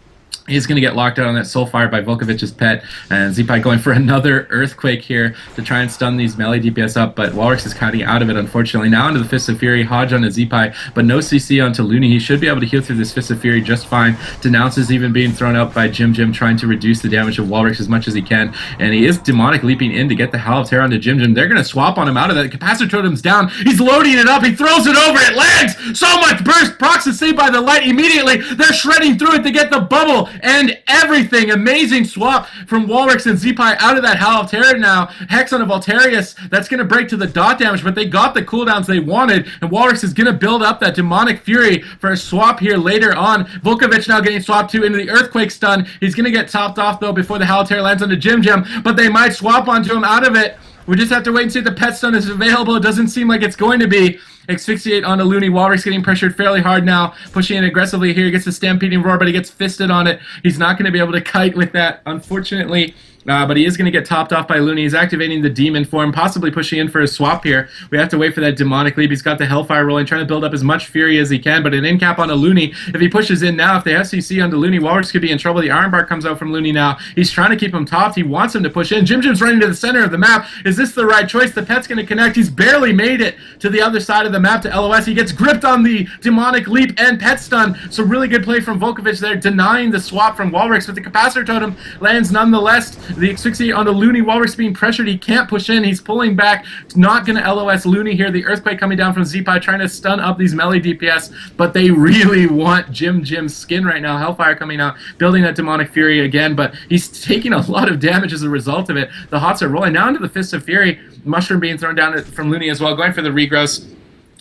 He's going to get locked out on that Soulfire by Volkovic's pet, and Zeepai going for another Earthquake here to try and stun these melee DPS up, but Walrix is cutting out of it, unfortunately. Now into the Fist of Fury, Hodge onto Zeepai, but no CC onto Looney. He should be able to heal through this Fist of Fury just fine. Denounce is even being thrown out by Jim trying to reduce the damage of Walrix as much as he can, and he is Demonic leaping in to get the Howl of Terror onto Jim. They're going to swap on him out of that. Capacitor Totem's down. He's loading it up. He throws it over. It lands. So much burst. Procs is saved by the light immediately. They're shredding through it to get the bubble and everything. Amazing swap from Walrix and Zeepai out of that Howl of Terror now. Hex on a Voltarius. That's going to break to the dot damage, but they got the cooldowns they wanted, and Walrix is going to build up that Demonic Fury for a swap here later on. Volkovich now getting swapped to into the Earthquake stun. He's going to get topped off, though, before the Howl of Terror lands onto Jim, but they might swap onto him out of it. We just have to wait and see if the pet stun is available. It doesn't seem like it's going to be. Asphyxiate onto Looney. Walrix getting pressured fairly hard now. Pushing in aggressively here. He gets the Stampeding Roar, but he gets fisted on it. He's not going to be able to kite with that, unfortunately. But he is going to get topped off by Looney. He's activating the Demon form, possibly pushing in for a swap here. We have to wait for that Demonic Leap. He's got the Hellfire rolling, trying to build up as much Fury as he can, but an in-cap on a Looney. If he pushes in now, if they have CC onto Looney, Walrix could be in trouble. The Iron Bark comes out from Looney now. He's trying to keep him topped. He wants him to push in. Jim's running to the center of the map. Is this the right choice? The pet's going to connect. He's barely made it to the other side of the map to LOS. He gets gripped on the Demonic Leap and pet stun. So really good play from Volkovich there, denying the swap from Walrix, but the Capacitor Totem lands nonetheless. The Asphyxiate onto Looney. Walrix being pressured. He can't push in. He's pulling back. Not going to LOS Looney here. The Earthquake coming down from Zeepai, trying to stun up these melee DPS, but they really want Jim's skin right now. Hellfire coming out, building that Demonic Fury again, but he's taking a lot of damage as a result of it. The Hots are rolling now into the Fist of Fury. Mushroom being thrown down from Looney as well, going for the regross.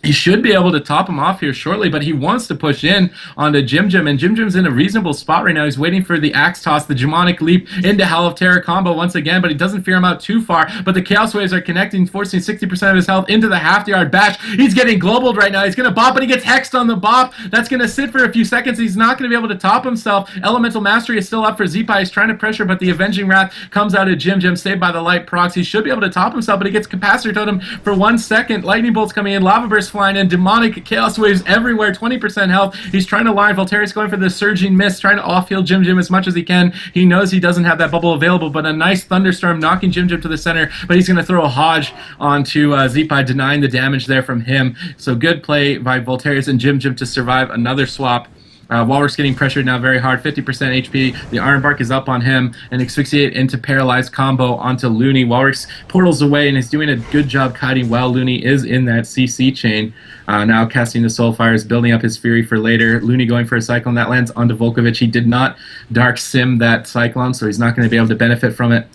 He should be able to top him off here shortly, but he wants to push in onto Jim, and Jim's in a reasonable spot right now. He's waiting for the Axe Toss, the Demonic Leap into Howl of Terror combo once again, but he doesn't fear him out too far. But the Chaos Waves are connecting, forcing 60% of his health into the half-yard bash. He's getting globaled right now. He's going to bop, but he gets hexed on the bop. That's going to sit for a few seconds. He's not going to be able to top himself. Elemental Mastery is still up for Zeepai. He's trying to pressure, but the Avenging Wrath comes out of Jim, saved by the Light procs. He should be able to top himself, but he gets Capacitor Totem for 1 second. Lightning Bolts coming in, Lava Burst flying in, Demonic Chaos Waves everywhere, 20% health. He's trying to line. Voltarius going for the Surging Mist, trying to off-heal Jim as much as he can. He knows he doesn't have that bubble available, but a nice Thunderstorm knocking Jim to the center, but he's going to throw a Hodge onto Zeepai, denying the damage there from him. So good play by Voltarius and Jim to survive another swap. Walrus getting pressured now very hard, 50% HP. The Iron Bark is up on him, and Asphyxiate into Paralyzed combo onto Looney. Walrus portals away and is doing a good job kiting while Looney is in that CC chain. Now casting the Soulfires, building up his Fury for later. Looney going for a Cyclone. That lands onto Volkovich. He did not Dark Sim that Cyclone, so he's not going to be able to benefit from it.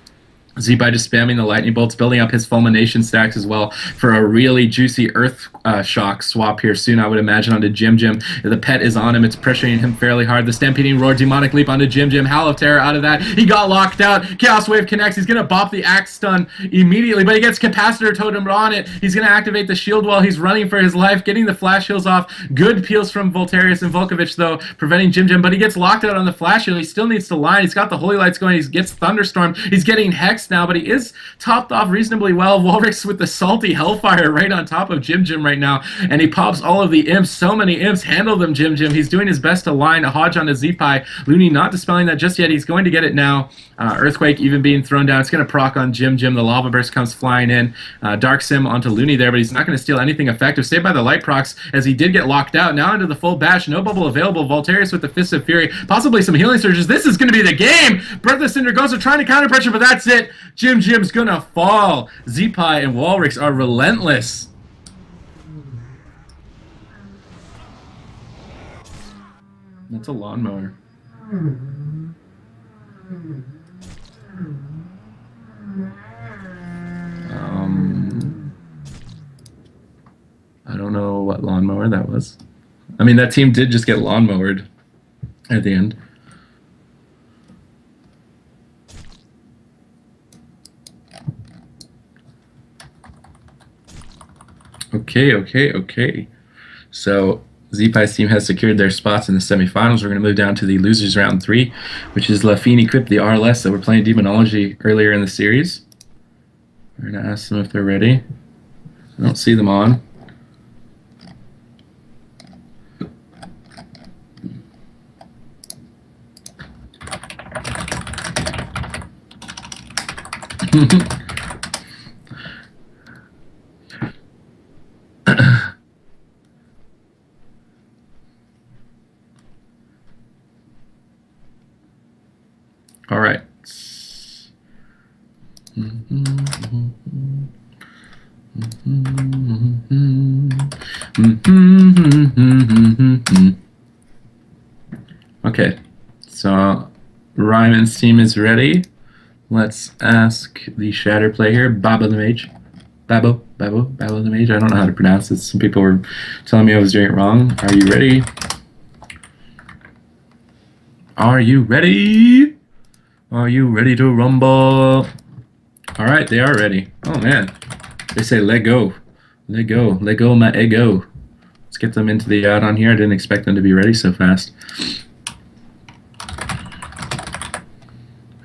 Zeepai just spamming the Lightning Bolts, building up his Fulmination stacks as well for a really juicy Earth Shock swap here soon, I would imagine, onto Jim. The pet is on him. It's pressuring him fairly hard. The Stampeding Roar, Demonic Leap onto Jim. Howl of Terror out of that. He got locked out. Chaos Wave connects. He's going to bop the Axe Stun immediately, but he gets Capacitor Totem on it. He's going to activate the Shield Wall. He's running for his life, getting the Flash Heals off. Good peels from Voltarius and Volkovich, though, preventing Jim, but he gets locked out on the Flash Heal. He still needs to line. He's got the Holy Lights going. He gets Thunderstorm. He's getting Hexed now, but he is topped off reasonably well. Walrix with the salty Hellfire right on top of Jim right now, and he pops all of the imps. So many imps. Handle them, Jim. He's doing his best to line a Hodge onto Zeepai. Looney not dispelling that just yet. He's going to get it now. Earthquake even being thrown down. It's going to proc on Jim. The Lava Burst comes flying in. Dark Sim onto Looney there, but he's not going to steal anything effective. Saved by the Light procs as he did get locked out. Now into the full bash. No bubble available. Voltarius with the Fist of Fury. Possibly some healing surges. This is going to be the game. Breath of Cinder goes. They're trying to counter pressure, but that's it. Jim's going to fall. Zeepai and Walrix are relentless. That's a lawnmower. I don't know what lawnmower that was. I mean, that team did just get lawnmowered at the end. Okay. So Zeepai's team has secured their spots in the semifinals. We're going to move down to the losers round 3, which is Lafine Crypt, the RLS that were playing Demonology earlier in the series. We're going to ask them if they're ready. I don't see them on. All right. Okay, so Ryman's team is ready. Let's ask the Shatter player, Babo the Mage. Babo the Mage. I don't know how to pronounce it. Some people were telling me I was doing it wrong. Are you ready? Are you ready? Are you ready to rumble? All right, they are ready. Oh man, they say let go, let go, let go my ego. Let's get them into the add-on here. I didn't expect them to be ready so fast.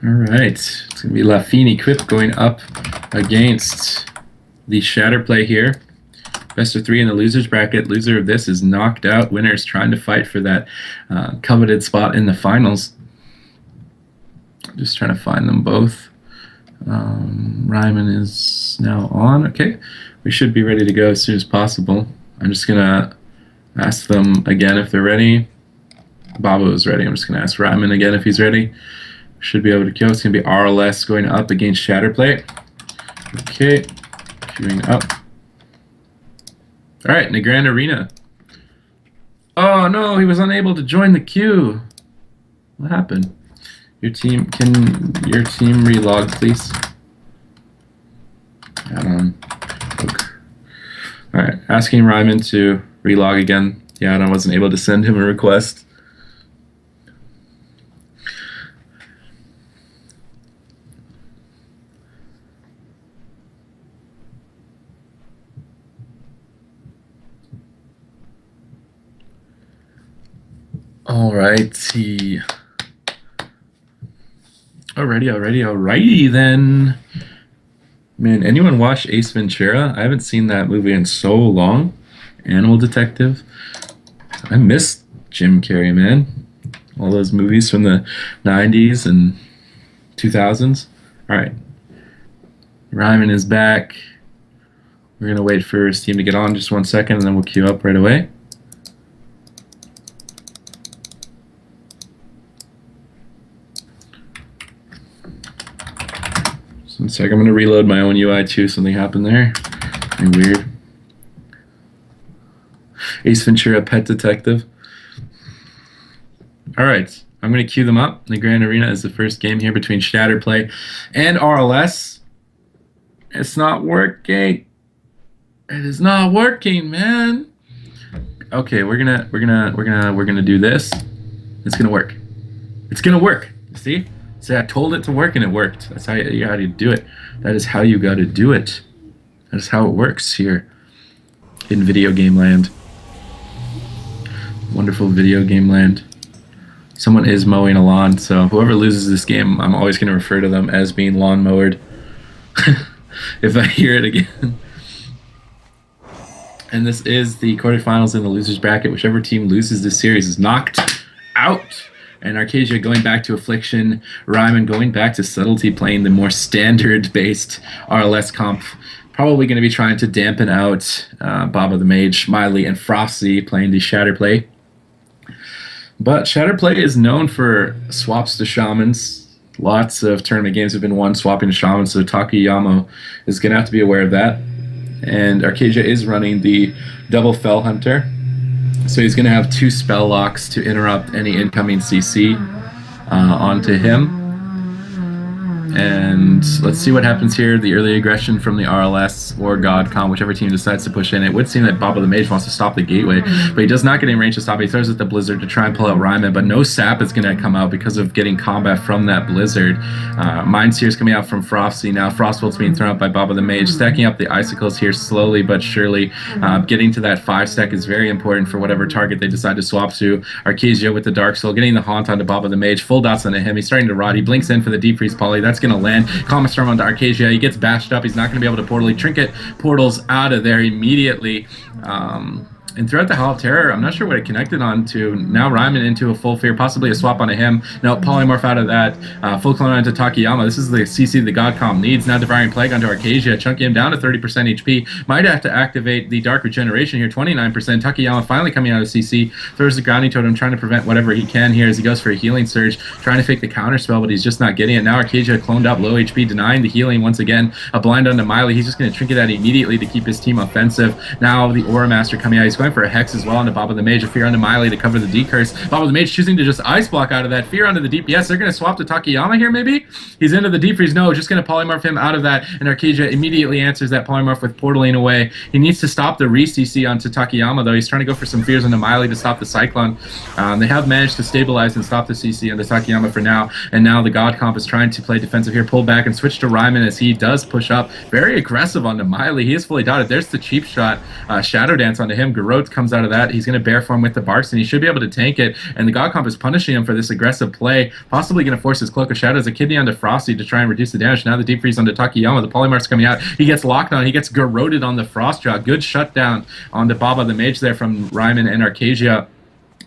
All right, it's gonna be Lafini Quip going up against the Shatter play here. Best of 3 in the losers bracket. Loser of this is knocked out. Winner is trying to fight for that coveted spot in the finals. Just trying to find them both. Ryman is now on. Okay, we should be ready to go as soon as possible. I'm just gonna ask them again if they're ready. Babo is ready. I'm just gonna ask Ryman again if he's ready. Should be able to kill. It's gonna be RLS going up against Shatter play. Okay, queuing up. All right, Negrand Arena. Oh no, he was unable to join the queue. What happened? Your team, can your team relog, please? Add on. Okay. All right, asking Ryman to relog again. Yeah, I wasn't able to send him a request. Alrighty. Alrighty then. Man, anyone watch Ace Ventura? I haven't seen that movie in so long. Animal Detective. I miss Jim Carrey, man. All those movies from the 90s and 2000s. Alright. Ryman is back. We're going to wait for his team to get on just 1 second, and then we'll queue up right away. Just 1 second. I'm going to reload my own UI too. Something happened there. Something weird. Ace Ventura, Pet Detective. Alright. I'm going to queue them up. The Grand Arena is the first game here between Shatter Play and RLS. It's not working. It is not working, man. Okay, we're gonna do this. It's gonna work. It's gonna work. See? See, I told it to work and it worked. That's how you gotta do it. That is how you gotta do it. That is how it works here in video game land. Wonderful video game land. Someone is mowing a lawn, so whoever loses this game, I'm always gonna refer to them as being lawn mowed. If I hear it again. And this is the quarterfinals in the losers bracket. Whichever team loses this series is knocked out. And Arcadia going back to Affliction. Ryman going back to Subtlety, playing the more standard-based RLS comp. Probably going to be trying to dampen out Baba the Mage, Miley, and Frosty playing the Shatter play. But Shatter play is known for swaps to Shamans. Lots of tournament games have been won swapping to Shamans, so Takayama is going to have to be aware of that. And Arcadia is running the double Fell Hunter, so he's going to have 2 spell locks to interrupt any incoming CC onto him. And let's see what happens here. The early aggression from the RLS or God comp, whichever team decides to push in. It would seem that Baba the Mage wants to stop the gateway, but he does not get in range to stop it. He throws at the Blizzard to try and pull out Ryman, but no sap is going to come out because of getting combat from that Blizzard. Mind Seer's coming out from Frosty now. Frostbolt's being thrown up by Baba the Mage, stacking up the Icicles here slowly but surely. Getting to that 5 stack is very important for whatever target they decide to swap to. Arcadia with the Dark Soul, getting the Haunt onto Baba the Mage. Full dots onto him. He's starting to rot. He blinks in for the Deep Freeze Poly. That's going to land. Common Storm onto Arcadia. He gets bashed up. He's not going to be able to portally trinket portals out of there immediately. And throughout the Hall of Terror, I'm not sure what it connected on to. Now Ryman into a full fear, possibly a swap onto him. No, polymorph out of that. Full clone onto Takayama. This is the CC the God Comp needs. Now Devouring Plague onto Arcasia, chunking him down to 30% HP. Might have to activate the Dark Regeneration here, 29%. Takayama finally coming out of CC. Throws the Grounding Totem, trying to prevent whatever he can here as he goes for a Healing Surge. Trying to fake the counter spell, but he's just not getting it. Now Arcasia cloned up, low HP, denying the healing once again. A blind onto Miley. He's just going to trinket that immediately to keep his team offensive. Now the Aura Master coming out. He's going for a Hex as well onto Baba the Mage. A Fear onto Miley to cover the D-Curse. Baba the Mage choosing to just Ice Block out of that. Fear onto the DPS. They're going to swap to Takayama here, maybe? He's into the Deep Freeze. No, just going to polymorph him out of that. And Arcasia immediately answers that polymorph with Portaling away. He needs to stop the re-CC onto Takayama, though. He's trying to go for some Fears onto Miley to stop the Cyclone. They have managed to stabilize and stop the CC onto Takayama for now. And now the God Comp is trying to play defensive here. Pull back and switch to Ryman as he does push up. Very aggressive onto Miley. He is fully dotted. There's the cheap shot. Shadow Dance onto him. Garrote comes out of that. He's going to bear form with the Barks, and he should be able to tank it. And the God Comp is punishing him for this aggressive play. Possibly going to force his Cloak of Shadows. A Kidney onto Frosty to try and reduce the damage. Now the Deep Freeze onto Takayama. The Polymorph's coming out. He gets locked on. He gets garroted on the Frostjaw. Good shutdown on the Baba the Mage there from Ryman and Arcasia.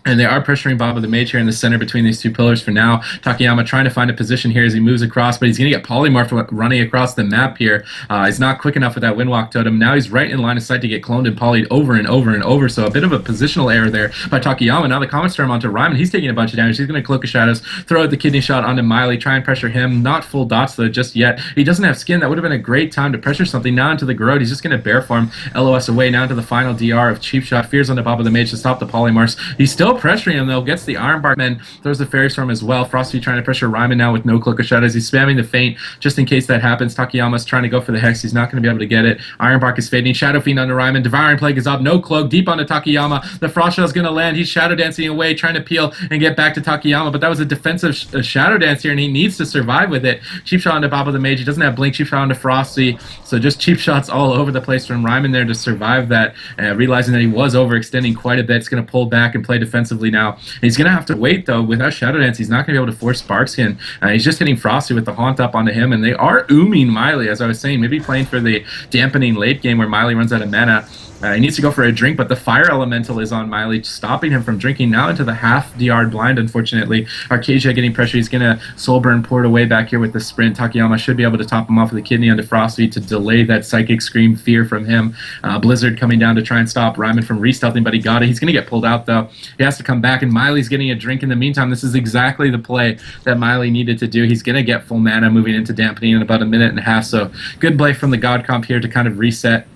And they are pressuring Baba the Mage here in the center between these two pillars for now. Takayama trying to find a position here as he moves across, but he's going to get polymorphed running across the map here. He's not quick enough with that Windwalk Totem. Now he's right in line of sight to get cloned and polyed over and over and over. So a bit of a positional error there by Takayama. Now the Comet Storm onto Ryman. He's taking a bunch of damage. He's going to Cloak of Shadows, throw out the Kidney Shot onto Miley, try and pressure him. Not full dots though just yet. He doesn't have skin. That would have been a great time to pressure something. Now into the Garrote. He's just going to bear form LOS away. Now into the final DR of Cheap Shot. Fears onto Baba the Mage to stop the polymorphs. He's still pressuring him though. Gets the Ironbark, then throws the Fairy Storm as well. Frosty trying to pressure Ryman now with no Cloak of Shadows. He's spamming the Feint just in case that happens. Takayama's trying to go for the Hex. He's not going to be able to get it. Ironbark is fading. Shadow Fiend onto Ryman. Devouring Plague is up. No Cloak. Deep onto Takayama. The Frost Shell's going to land. He's Shadow Dancing away, trying to peel and get back to Takayama, but that was a defensive Shadow Dance here, and he needs to survive with it. Cheap Shot onto Baba the Mage. He doesn't have Blink. Cheap Shot onto Frosty. So just cheap shots all over the place from Ryman there to survive that. Realizing that he was overextending quite a bit. It's going to pull back and play defensively now. And he's going to have to wait, though. Without Shadow Dance, he's not going to be able to force Sparkskin. He's just hitting Frosty with the Haunt up onto him, and they are ooming Miley, as I was saying. Maybe playing for the dampening late game where Miley runs out of mana. He needs to go for a drink, but the Fire Elemental is on Miley, stopping him from drinking. Now into the half DR blind, unfortunately. Arcasia getting pressure. He's going to Soul Burn Port away back here with the sprint. Takayama should be able to top him off with a Kidney onto Frosty to delay that Psychic Scream Fear from him. Blizzard coming down to try and stop Ryman from re-stealthing, but he got it. He's going to get pulled out, though. He has to come back, and Miley's getting a drink in the meantime. This is exactly the play that Miley needed to do. He's going to get full mana moving into dampening in about a minute and a half, so good play from the God Comp here to kind of reset.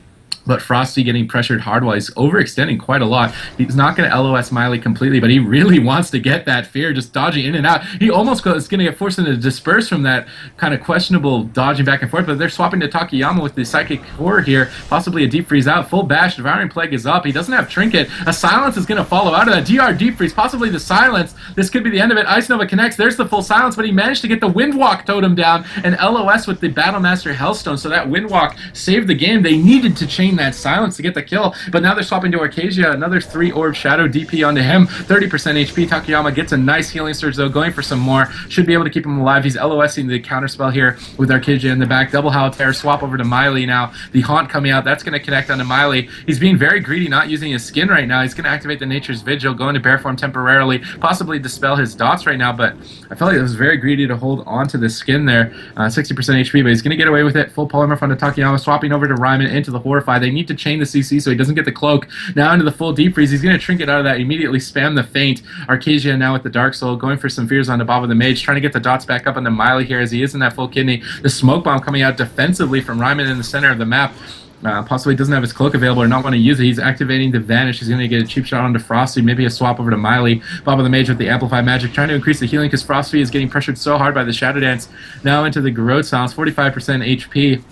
But Frosty getting pressured hard while he's overextending quite a lot. He's not going to LOS Miley completely, but he really wants to get that Fear, just dodging in and out. He almost is going to get forced into disperse from that kind of questionable dodging back and forth, but they're swapping to Takayama with the Psychic Core here, possibly a Deep Freeze out. Full Bash, Devouring Plague is up. He doesn't have Trinket. A Silence is going to follow out of that. DR Deep Freeze, possibly the Silence. This could be the end of it. Ice Nova connects. There's the full Silence, but he managed to get the Windwalk Totem down and LOS with the Battlemaster Hellstone, so that Windwalk saved the game. They needed to chain that Silence to get the kill, but now they're swapping to Arcasia. Another 3-orb Shadow DP onto him. 30% HP. Takayama gets a nice healing surge, though, going for some more. Should be able to keep him alive. He's LOSing the counterspell here with Arcasia in the back. Double Howl Terror. Swap over to Miley now. The Haunt coming out. That's going to connect onto Miley. He's being very greedy, not using his skin right now. He's going to activate the Nature's Vigil, go into bear form temporarily, possibly dispel his dots right now, but I felt like it was very greedy to hold on to the skin there. 60% HP, but he's going to get away with it. Full polymorph onto Takayama, swapping over to Ryman into the Horrify. They need to chain the CC so he doesn't get the Cloak. Now into the full Deep Freeze. He's going to Trinket out of that, immediately spam the Feint. Arcasia now with the Dark Soul, going for some Fears onto Baba the Mage, trying to get the dots back up onto Miley here as he is in that full Kidney. The Smoke Bomb coming out defensively from Ryman in the center of the map. Possibly doesn't have his Cloak available or not want to use it. He's activating the Vanish. He's going to get a cheap shot onto Frosty, maybe a swap over to Miley. Baba the Mage with the Amplified Magic, trying to increase the healing because Frosty is getting pressured so hard by the Shadow Dance. Now into the Garrote Silence, 45% HP.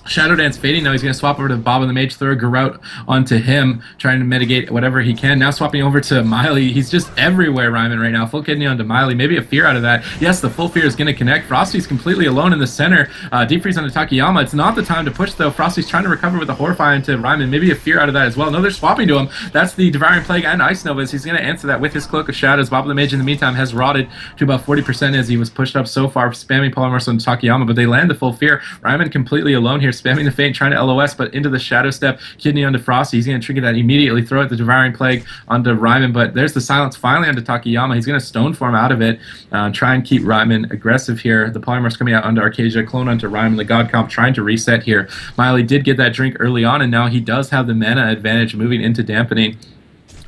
Shadow Dance fading now. He's going to swap over to Baba the Mage, throw a Garrote onto him, trying to mitigate whatever he can. Now swapping over to Miley. He's just everywhere, Ryman, right now. Full Kidney onto Miley. Maybe a Fear out of that. Yes, the full Fear is going to connect. Frosty's completely alone in the center. Deep Freeze onto Takayama. It's not the time to push, though. Frosty's trying to recover with a Horrify into Ryman. Maybe a Fear out of that as well. No, they're swapping to him. That's the Devouring Plague and Ice Novas. He's going to answer that with his Cloak of Shadows. Baba the Mage, in the meantime, has rotted to about 40% as he was pushed up so far, spamming polymorphs on Takayama, but they land the full Fear. Ryman completely alone here. spamming the feint, trying to LOS, but into the Shadow Step. Kidney onto Frosty. He's going to trinket that immediately, throw it the Devouring Plague onto Ryman, but there's the silence finally onto Takayama. He's going to Stone Form out of it, try and keep Ryman aggressive here. The Polymorph's coming out onto Arcasia, clone onto Ryman. The God Comp trying to reset here. Miley did get that drink early on, and now he does have the mana advantage moving into dampening.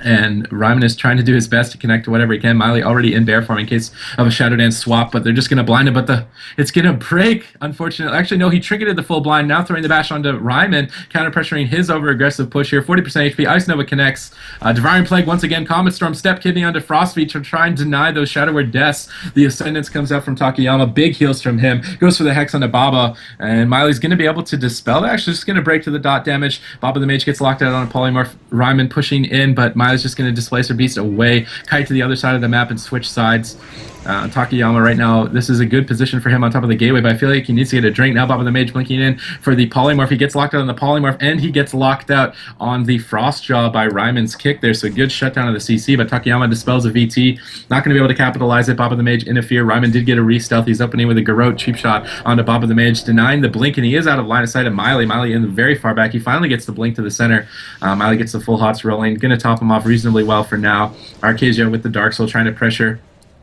And Ryman is trying to do his best to connect to whatever he can. Miley already in bear form in case of a Shadow Dance swap, but they're just going to blind him. But it's going to break, unfortunately. Actually, no, he trinketed the full blind. Now throwing the bash onto Ryman, counter-pressuring his over-aggressive push here. 40% HP. Ice Nova connects. Devouring Plague once again. Comet Storm, Step Kidney onto Frostfeet to try and deny those Shadow Word deaths. The Ascendance comes out from Takayama. Big heals from him. Goes for the Hex onto Baba. And Miley's going to be able to dispel that. Actually, just going to break to the dot damage. Baba the Mage gets locked out on a Polymorph. Ryman pushing in, but Miley's just going to displace her beast away, kite to the other side of the map and switch sides. Takayama right now, this is a good position for him on top of the gateway, but I feel like he needs to get a drink. Now Baba the Mage blinking in for the Polymorph. He gets locked out on the Polymorph, and he gets locked out on the Frostjaw by Ryman's kick there, so good shutdown of the CC, but Takayama dispels a VT. Not going to be able to capitalize it. Baba the Mage interfere. Ryman did get a re-stealth. He's opening with a Garrote cheap shot onto Baba the Mage, denying the blink, and he is out of line of sight of Miley. Miley in very far back. He finally gets the blink to the center. Miley gets the full hots rolling. Going to top him off reasonably well for now. Arcasia with the Dark Soul trying to pressure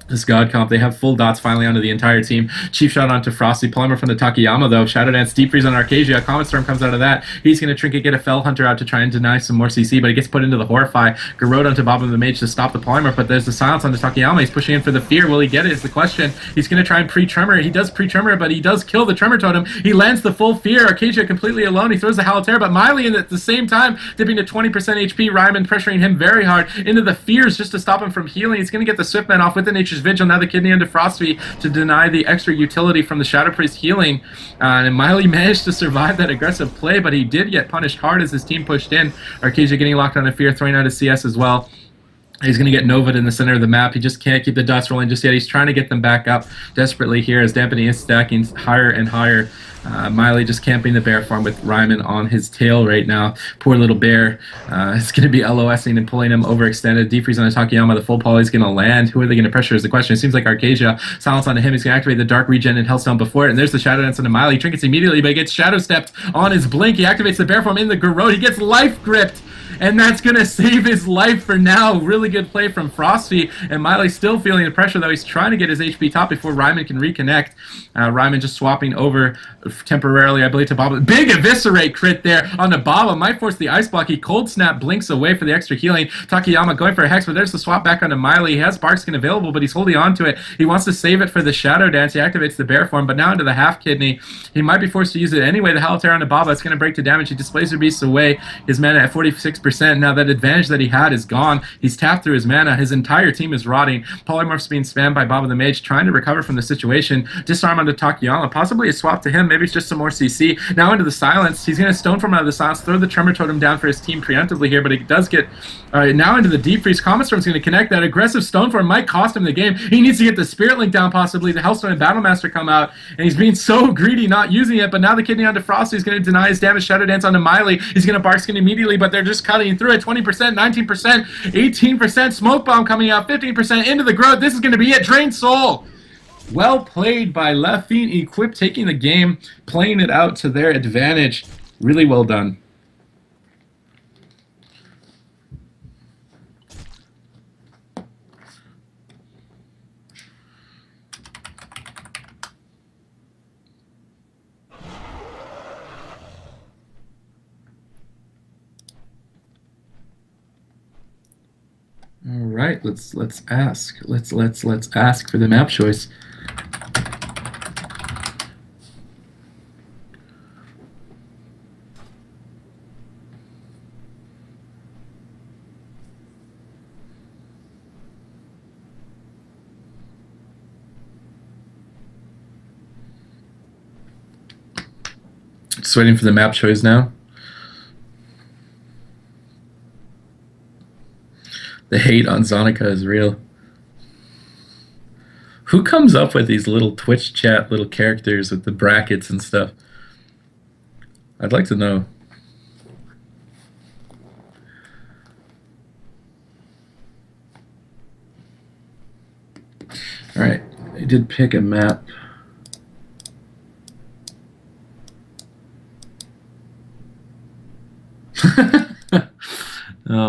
this God Comp. They have full dots finally onto the entire team. Chief shot onto Frosty. Polymorph from the Takayama, though. Shadow Dance, Deep Freeze on Arcasia. Comet Storm comes out of that. He's going to trinket, get a Fell Hunter out to try and deny some more CC, but he gets put into the Horrify. Garrote onto Baba the Mage to stop the Polymorph, but there's the silence on the Takayama. He's pushing in for the Fear. Will he get it is the question. He's going to try and pre-Tremor. He does pre-Tremor, but he does kill the Tremor Totem. He lands the full Fear. Arcasia completely alone. He throws the Howl of Terror, but Miley at the same time dipping to 20% HP. Ryman pressuring him very hard into the Fears just to stop him from healing. He's going to get the Swiftman off with the Nature's Vigil. Now the Kidney into Frostfeet to deny the extra utility from the Shadow Priest healing. And Miley managed to survive that aggressive play, but he did get punished hard as his team pushed in. Arcasia getting locked on a Fear, throwing out his CS as well. He's going to get Nova'd in the center of the map. He just can't keep the dots rolling just yet. He's trying to get them back up desperately here as Dampening is stacking higher and higher. Miley just camping the bear farm with Ryman on his tail right now. Poor little bear. It's going to be LOSing and pulling him overextended. Defreeze on Takayama. The full poly is going to land. Who are they going to pressure is the question. It seems like Arcasia. Silence onto him. He's going to activate the Dark Regen and Hellstone before it. And there's the Shadow Dance onto Miley. He trinkets immediately, but he gets Shadow Stepped on his blink. He activates the bear farm in the Garrote. He gets Life Gripped. And that's going to save his life for now. Really good play from Frosty. And Miley's still feeling the pressure, though. He's trying to get his HP top before Ryman can reconnect. Ryman just swapping over temporarily, I believe, to Baba. Big Eviscerate crit there on the Baba. Might force the Ice Block. He Cold Snap, blinks away for the extra healing. Takayama going for a Hex, but there's the swap back onto Miley. He has Bark Skin available, but he's holding on to it. He wants to save it for the Shadow Dance. He activates the Bear Form, but now into the Half Kidney. He might be forced to use it anyway. The Howl of Terror onto Baba. It's going to break to damage. He displays the Beast away. His mana at 46%. Now that advantage that he had is gone. He's tapped through his mana. His entire team is rotting. Polymorph's being spammed by Baba the Mage, trying to recover from the situation. Disarm onto Takayama. Possibly a swap to him. Maybe it's just some more CC. Now into the Silence. He's going to Stone Form out of the Silence, throw the Tremor Totem down for his team preemptively here, but he does get... now into the Deep Freeze. Comet Storm's going to connect. That aggressive Stone Form might cost him the game. He needs to get the Spirit Link down possibly. The Hellstone and Battlemaster come out, and he's being so greedy not using it, but now the Kidney onto Frosty is going to deny his damage. Shadow Dance onto Miley. He's going to Bark Skin immediately, but they're just cutting through it. 20%, 19%, 18%. Smoke Bomb coming out. 15% into the Growth. This is going to be it. Drain Soul. Well played by Left Feet Equip, taking the game, playing it out to their advantage. Really well done. All right, let's ask. Let's ask for the map choice. Just waiting for the map choice now. The hate on Zonica is real. Who comes up with these little Twitch chat little characters with the brackets and stuff? I'd like to know. Alright, I did pick a map.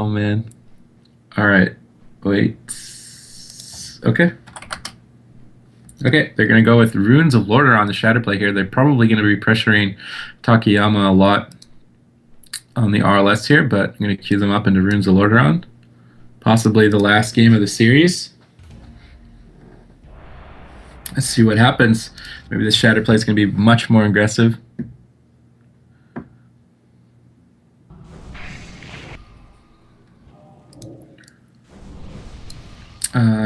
man. Alright. Wait. Okay. Okay, they're going to go with Runes of Lordaeron on the Shatter play here. They're probably going to be pressuring Takayama a lot on the RLS here, but I'm going to queue them up into Runes of Lordaeron. Possibly the last game of the series. Let's see what happens. Maybe the Shatter play is going to be much more aggressive.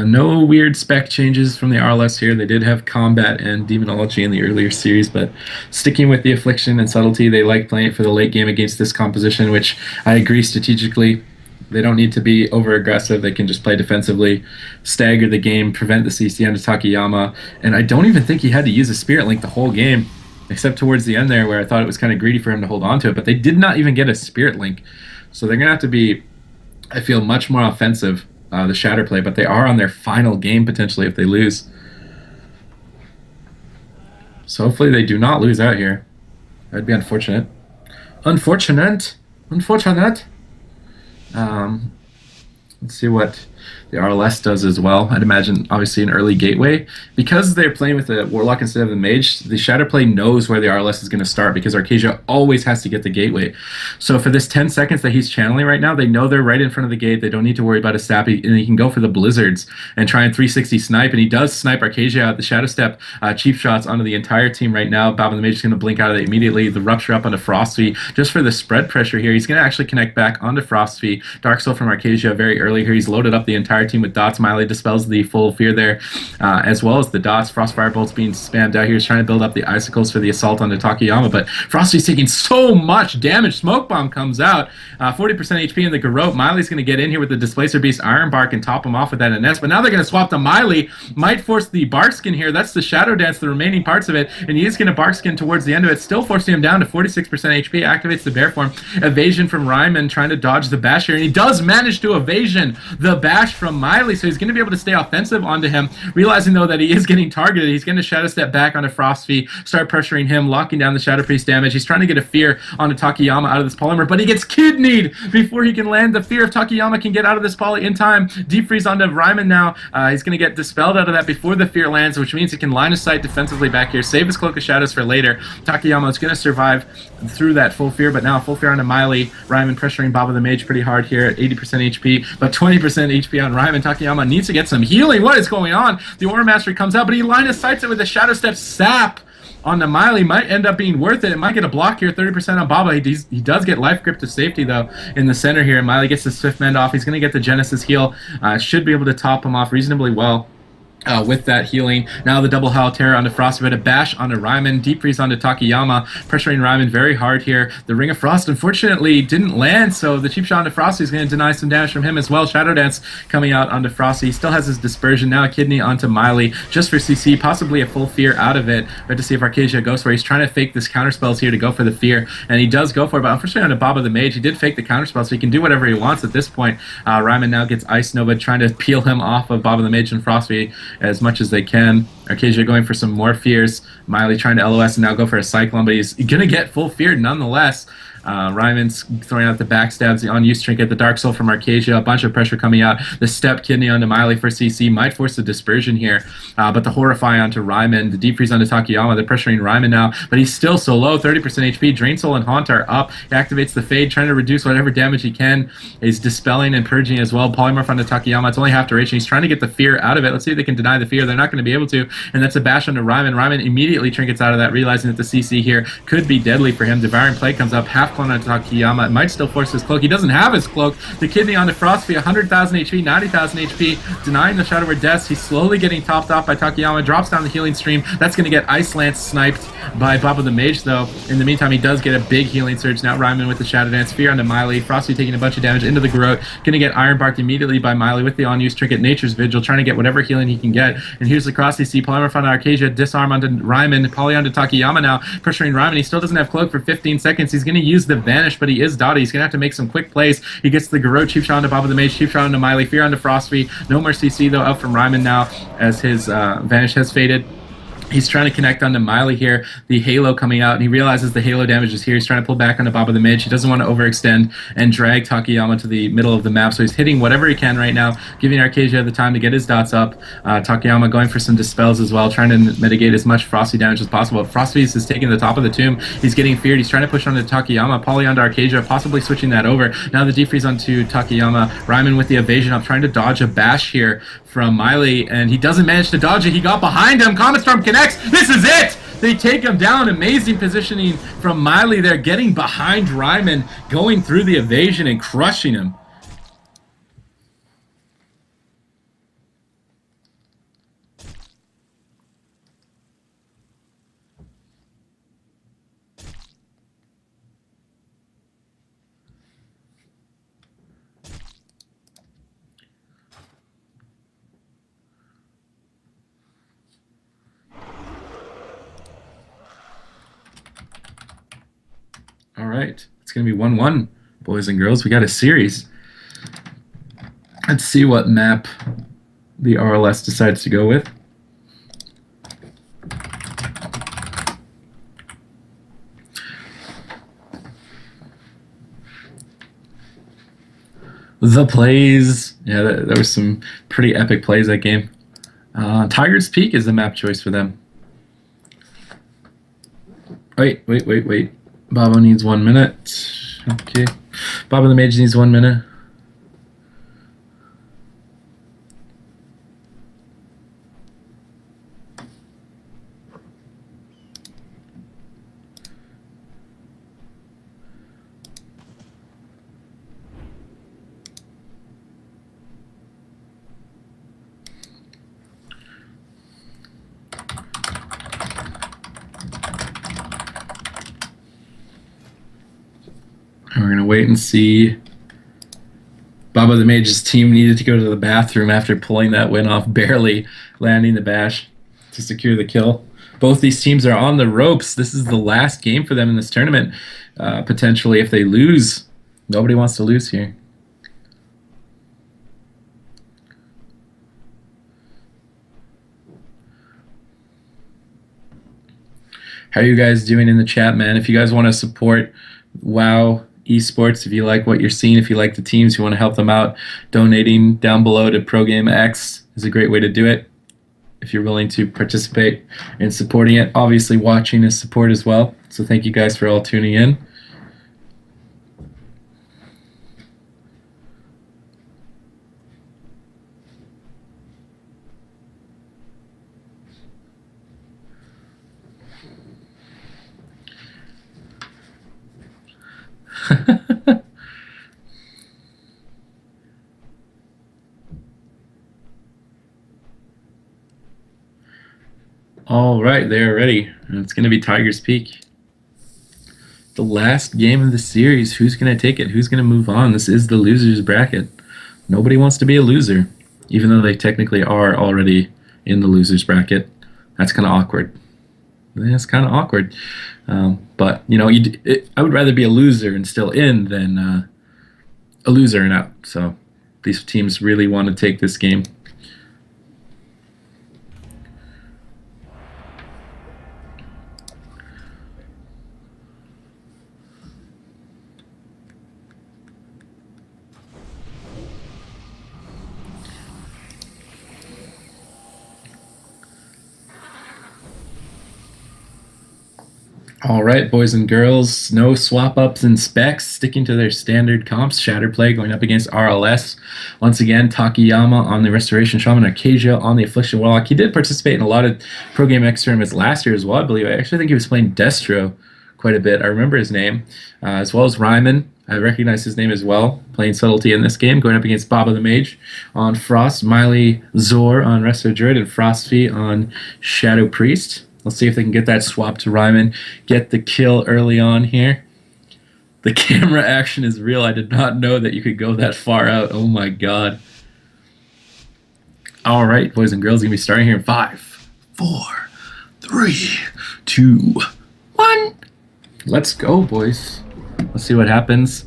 No weird spec changes from the RLS here. They did have Combat and Demonology in the earlier series, but sticking with the Affliction and Subtlety, they like playing it for the late game against this composition, which I agree strategically. They don't need to be over-aggressive. They can just play defensively, stagger the game, prevent the CC onto Takayama, and I don't even think he had to use a Spirit Link the whole game, except towards the end there where I thought it was kind of greedy for him to hold on to it, but they did not even get a Spirit Link. So they're going to have to be, I feel, much more offensive, the Shatter play, but they are on their final game potentially if they lose. So hopefully they do not lose out here. That'd be unfortunate. Unfortunate. Let's see what the RLS does as well. I'd imagine obviously an early gateway. Because they're playing with the Warlock instead of the Mage, the Shatter play knows where the RLS is going to start because Arcasia always has to get the gateway. So for this 10 seconds that he's channeling right now, they know they're right in front of the gate. They don't need to worry about a sap, and he can go for the Blizzards and try and 360 snipe, and he does snipe Arcasia out the Shadow Step cheap shots onto the entire team right now. Bob and the Mage is going to blink out of it immediately. The Rupture up onto Frosty just for the spread pressure here. He's going to actually connect back onto Frosty. Dark Soul from Arcasia very early here. He's loaded up the entire team with dots. Miley dispels the full fear there, as well as the dots. Frostfire bolts being spammed out here. He's trying to build up the icicles for the assault onto Takayama, but Frosty's taking so much damage. Smoke Bomb comes out, 40% HP in the Garrote. Miley's going to get in here with the Displacer Beast Iron Bark and top him off with that Ananas, but now they're going to swap to Miley. Might force the Barkskin here. That's the Shadow Dance, the remaining parts of it, and he is going to Barkskin towards the end of it, still forcing him down to 46% HP. Activates the Bear Form. Evasion from Ryman, trying to dodge the bash here, and he does manage to evasion the bash from Miley, so he's going to be able to stay offensive onto him, realizing though that he is getting targeted. He's going to Shadow Step back onto Frosty, start pressuring him, locking down the Shadow Priest damage. He's trying to get a fear onto Takayama out of this polymer, but he gets kidneyed before he can land the fear. If Takayama can get out of this poly in time, Deep Freeze onto Ryman now. He's going to get dispelled out of that before the fear lands, which means he can line of sight defensively back here, save his Cloak of Shadows for later. Takayama is going to survive through that full fear, but now full fear onto Miley. Ryman pressuring Baba the Mage pretty hard here at 80% HP, but 20% HP on Ryman. Takayama needs to get some healing. What is going on? The Aura Mastery comes out, but he line of sights it with a Shadow Step sap on the Miley. Might end up being worth it. It might get a block here, 30% on Baba. He does get Life Grip to safety, though, in the center here. Miley gets the Swift Mend off. He's going to get the Genesis heal. Should be able to top him off reasonably well. With that healing. Now the double Howl Terror onto Frost, but a bash onto Ryman, Deep Freeze onto Takayama, pressuring Ryman very hard here. The Ring of Frost unfortunately didn't land, so the cheap shot onto Frosty is going to deny some damage from him as well. Shadow Dance coming out onto Frosty. He still has his Dispersion. Now a Kidney onto Miley, just for CC, possibly a full fear out of it. But to see if Arcasia goes for it. He's trying to fake this counter spells here to go for the fear, and he does go for it, but unfortunately onto Baba the Mage, he did fake the counter spell, so he can do whatever he wants at this point. Ryman now gets Ice Nova, trying to peel him off of Baba the Mage and Frosty as much as they can. Arcasia going for some more fears. Miley trying to LOS and now go for a Cyclone, but he's going to get full fear nonetheless. Ryman's throwing out the backstabs, the unused trinket, the Dark Soul from Arcasia, a bunch of pressure coming out. The Step Kidney onto Miley for CC might force the Dispersion here, but the Horrify onto Ryman, the Deep Freeze onto Takayama. They're pressuring Ryman now, but he's still so low, 30% HP. Drain Soul and Haunt are up. He activates the Fade, trying to reduce whatever damage he can. He's dispelling and purging as well. Polymorph onto Takayama. It's only half duration. He's trying to get the fear out of it. Let's see if they can deny the fear. They're not going to be able to, and that's a bash onto Ryman. Ryman immediately trinkets out of that, realizing that the CC here could be deadly for him. Devouring Plague comes up, half clone onto Takayama. It might still force his cloak. He doesn't have his cloak. The Kidney onto Frostby, 100,000 HP, 90,000 HP, denying the Shadow Word Deaths. He's slowly getting topped off by Takayama, drops down the healing stream. That's going to get Ice Lance sniped by Baba the Mage, though. In the meantime, he does get a big healing surge. Now Ryman with the Shadow Dance, fear onto Miley. Frosty taking a bunch of damage into the Garrote. Going to get Iron Barked immediately by Miley with the unused trinket, Nature's Vigil, trying to get whatever healing he can get. And here's the cross CC, Polymorph onto Arcasia, disarm onto Ryman, Poly onto Takayama now, pressuring Ryman. He still doesn't have cloak for 15 seconds. He's going to use the Vanish, but he is dotted. He's going to have to make some quick plays. He gets the Garrote, cheap shot onto Baba the Mage, cheap shot onto Miley, fear onto Frostby. No more CC though, up from Ryman now as his Vanish has faded. He's trying to connect onto Miley here. The Halo coming out, and he realizes the Halo damage is here. He's trying to pull back onto Baba the Mage. He doesn't want to overextend and drag Takayama to the middle of the map, so he's hitting whatever he can right now, giving Arcadia the time to get his dots up. Takayama going for some dispels as well, trying to mitigate as much Frosty damage as possible. Frostbeast is taking the top of the tomb. He's getting feared. He's trying to push onto Takayama. Poly onto Arcadia, possibly switching that over. Now the defreeze onto Takayama. Ryman with the evasion up, trying to dodge a bash here from Miley, and he doesn't manage to dodge it. He got behind him. Comet Storm connects. This is it! They take him down. Amazing positioning from Miley there, getting behind Ryman, going through the evasion and crushing him. All right, it's going to be 1-1, boys and girls. We got a series. Let's see what map the RLS decides to go with. The plays. Yeah, there was some pretty epic plays that game. Tiger's Peak is the map choice for them. Wait. Baba needs 1 minute. Okay. Baba the Mage needs 1 minute. We're going to wait and see. Baba the Mage's team needed to go to the bathroom after pulling that win off, barely landing the bash to secure the kill. Both these teams are on the ropes. This is the last game for them in this tournament. Potentially, if they lose, nobody wants to lose here. How are you guys doing in the chat, man? If you guys want to support WoW esports, if you like what you're seeing, if you like the teams, you want to help them out, donating down below to ProGameX is a great way to do it. If you're willing to participate in supporting it, obviously watching is support as well. So thank you guys for all tuning in. All right, they're ready. It's going to be Tiger's Peak. The last game of the series. Who's going to take it? Who's going to move on? This is the losers bracket. Nobody wants to be a loser, even though they technically are already in the losers bracket. That's kind of awkward. It's kind of awkward. But, you know, I would rather be a loser and still in than a loser and out. So these teams really want to take this game. All right, boys and girls, no swap ups and specs, sticking to their standard comps. Shatter play going up against RLS. Once again, Takayama on the Restoration Shaman, Arcadia on the Affliction Warlock. He did participate in a lot of ProGameX tournaments last year as well, I believe. I actually think he was playing Destro quite a bit. I remember his name, as well as Ryman. I recognize his name as well, playing Subtlety in this game, going up against Baba the Mage on Frost, Miley Zor on Resto Druid, and Frostfeet on Shadow Priest. Let's see if they can get that swap to Ryman, get the kill early on here. The camera action is real. I did not know that you could go that far out. Oh my god. All right, boys and girls, going to be starting here in 5, 4, 3, 2, 1. Let's go, boys. Let's see what happens.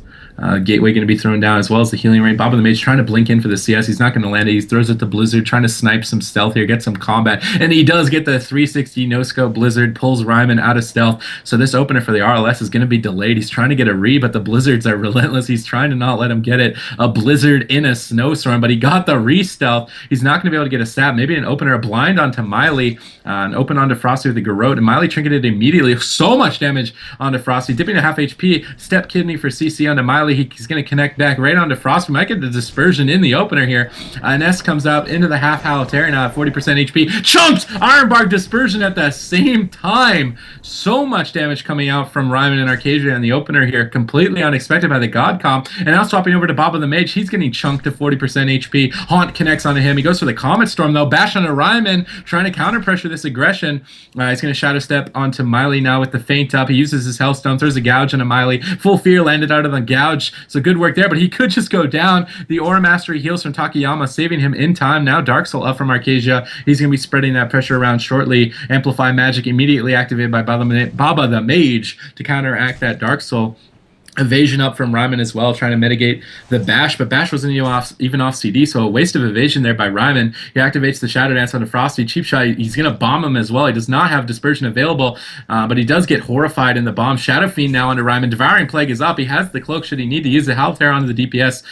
Gateway going to be thrown down as well as the healing ring. Bob of the Mage trying to blink in for the CS. He's not going to land it. He throws it to Blizzard, trying to snipe some stealth here, get some combat. And he does get the 360 no-scope. Blizzard pulls Ryman out of stealth. So this opener for the RLS is going to be delayed. He's trying to get a re, but the Blizzards are relentless. He's trying to not let him get it. A Blizzard in a snowstorm, but he got the re-stealth. He's not going to be able to get a stab. Maybe an opener, a blind onto Miley, an open onto Frosty with the Garrote, and Miley trinketed immediately. So much damage onto Frosty, dipping to half HP. Step Kidney for CC onto Miley. He's going to connect back right onto Frosty. Might get the dispersion in the opener here. Ness comes out into the half Howl Terror now at 40% HP. Chunked Ironbark dispersion at the same time. So much damage coming out from Ryman and Arcadia in the opener here. Completely unexpected by the God Comp. And now swapping over to Bob of the Mage. He's getting chunked to 40% HP. Haunt connects onto him. He goes for the Comet Storm though. Bash onto Ryman, trying to counter pressure this aggression. He's going to Shadow Step onto Miley now with the feint up. He uses his Hellstone, throws a gouge onto Miley. Full Fear landed out of the gouge. So good work there, but he could just go down. The Aura Mastery heals from Takayama, saving him in time. Now Dark Soul up from Arcadia. He's going to be spreading that pressure around shortly. Amplify Magic immediately activated by Baba the Mage to counteract that Dark Soul. Evasion up from Ryman as well, trying to mitigate the Bash, but Bash wasn't even off CD, so a waste of evasion there by Ryman. He activates the Shadow Dance onto Frosty. Cheap Shot, he's going to bomb him as well. He does not have Dispersion available, but he does get Horrified in the bomb. Shadow Fiend now onto Ryman. Devouring Plague is up. He has the Cloak should he need to use the Howl Terror onto the DPS.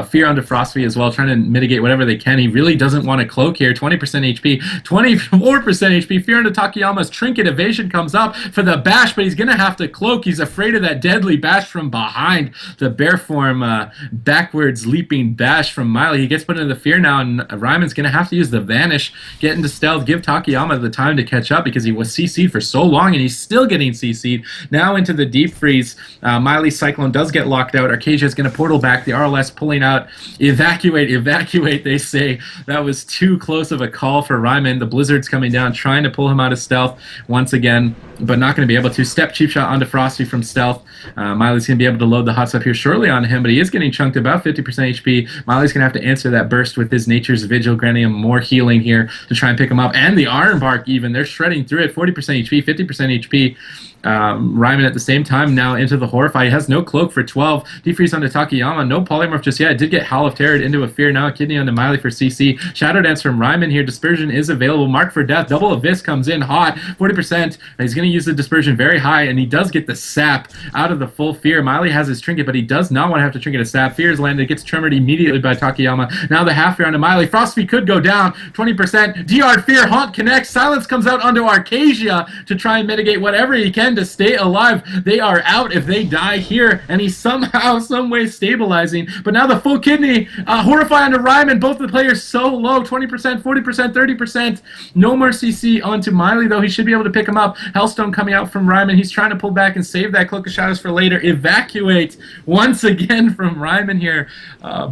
Fear onto Frosty as well, trying to mitigate whatever they can. He really doesn't want to Cloak here. 20% HP, 24% HP. Fear onto Takayama's Trinket. Evasion comes up for the Bash, but he's going to have to Cloak. He's afraid of that deadly Bash from behind. The bear form backwards leaping Bash from Miley. He gets put into the Fear now, and Ryman's going to have to use the Vanish, get into stealth, give Takayama the time to catch up because he was CC'd for so long and he's still getting CC'd. Now into the Deep Freeze. Miley's Cyclone does get locked out. Arcadia is going to portal back. The RLS pulling out. Evacuate, they say. That was too close of a call for Ryman. The Blizzard's coming down, trying to pull him out of stealth once again, but not going to be able to. Step Cheap Shot onto Frosty from stealth. Miley's going to be able to load the hot stuff here shortly on him, but he is getting chunked about 50% HP. Miley's going to have to answer that burst with his Nature's Vigil, granting him more healing here to try and pick him up. And the Ironbark even. They're shredding through it. 40% HP, 50% HP. Ryman at the same time now into the Horrify. He has no Cloak for 12. Defreeze onto Takayama. No Polymorph just yet. It did get Howl of Terror into a Fear. Now a Kidney onto Miley for CC. Shadow Dance from Ryman here. Dispersion is available. Mark for Death. Double Abyss comes in hot. 40%. He's going to use the Dispersion very high, and he does get the Sap out of the full Fear. Miley has his Trinket, but he does not want to have to Trinket a Sap. Fear is landed. Gets Tremored immediately by Takayama. Now the half Fear onto Miley. Frostfeet could go down. 20%. DR Fear. Haunt connects. Silence comes out onto Arcadia to try and mitigate whatever he can to stay alive. They are out if they die here, and he's somehow, some way stabilizing. But now the full Kidney, Horrify onto Ryman. Both the players so low, 20%, 40%, 30%. No more CC onto Miley, though. He should be able to pick him up. Hellstone coming out from Ryman. He's trying to pull back and save that Cloak of Shadows for later. Evacuate once again from Ryman here.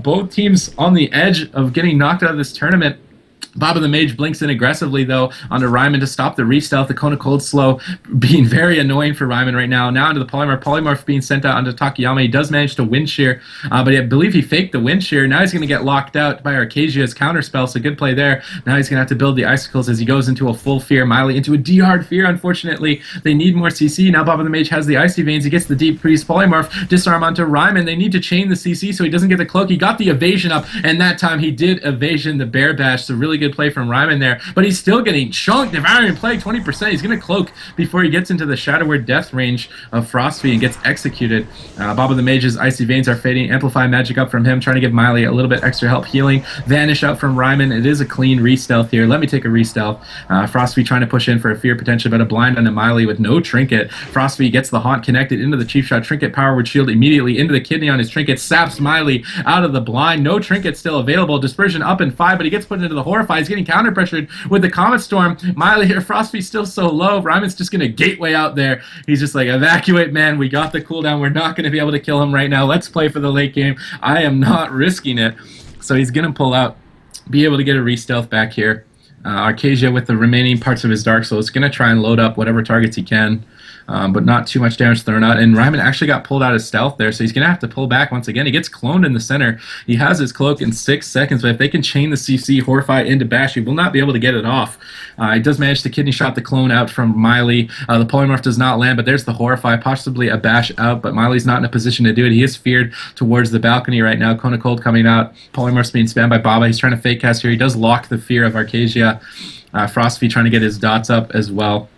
Both teams on the edge of getting knocked out of this tournament. Bob of the Mage blinks in aggressively, though, onto Ryman to stop the re-stealth. The Kona Cold Slow being very annoying for Ryman right now. Now into the Polymorph. Polymorph being sent out onto Takayama. He does manage to Wind Shear, but I believe he faked the Wind Shear. Now he's going to get locked out by Arcasia's Counterspell, so good play there. Now he's going to have to build the Icicles as he goes into a full Fear. Miley into a D-Hard Fear, unfortunately. They need more CC. Now Bob of the Mage has the Icy Veins. He gets the Deep Freeze. Polymorph. Disarm onto Ryman. They need to chain the CC so he doesn't get the Cloak. He got the Evasion up, and that time he did Evasion the Bear Bash, so really good play from Ryman there, but he's still getting chunked. Devouring Plague, 20%. He's going to Cloak before he gets into the Shadow Word Death range of Frostfeet and gets executed. Bob of the Mage's Icy Veins are fading. Amplify Magic up from him, trying to give Miley a little bit extra help healing. Vanish up from Ryman. It is a clean re-stealth here. Let me take a re-stealth. Frostfeet trying to push in for a Fear potential, but a blind onto Miley with no Trinket. Frostfeet gets the Haunt connected into the Chief Shot. Trinket Power Word Shield immediately into the Kidney on his Trinket. Saps Miley out of the blind. No Trinket still available. Dispersion up in 5, but he gets put into the Horrify. He's getting counter pressured with the Comet Storm. Miley here, Frostfeet's still so low. Ryman's just going to Gateway out there. He's just like, evacuate, man. We got the cooldown. We're not going to be able to kill him right now. Let's play for the late game. I am not risking it. So he's going to pull out, be able to get a re-stealth back here. Arcadia with the remaining parts of his Dark Soul is going to try and load up whatever targets he can. but not too much damage thrown out. And Ryman actually got pulled out of stealth there, so he's going to have to pull back once again. He gets cloned in the center. He has his cloak in 6 seconds, but if they can chain the CC Horrify into Bash, he will not be able to get it off. He does manage to kidney shot the clone out from Miley. The Polymorph does not land, but there's the Horrify, possibly a Bash out, but Miley's not in a position to do it. He is feared towards the balcony right now. Kona Cold coming out. Polymorph's being spammed by Baba. He's trying to fake cast here. He does lock the fear of Arcasia. Frostfee trying to get his dots up as well.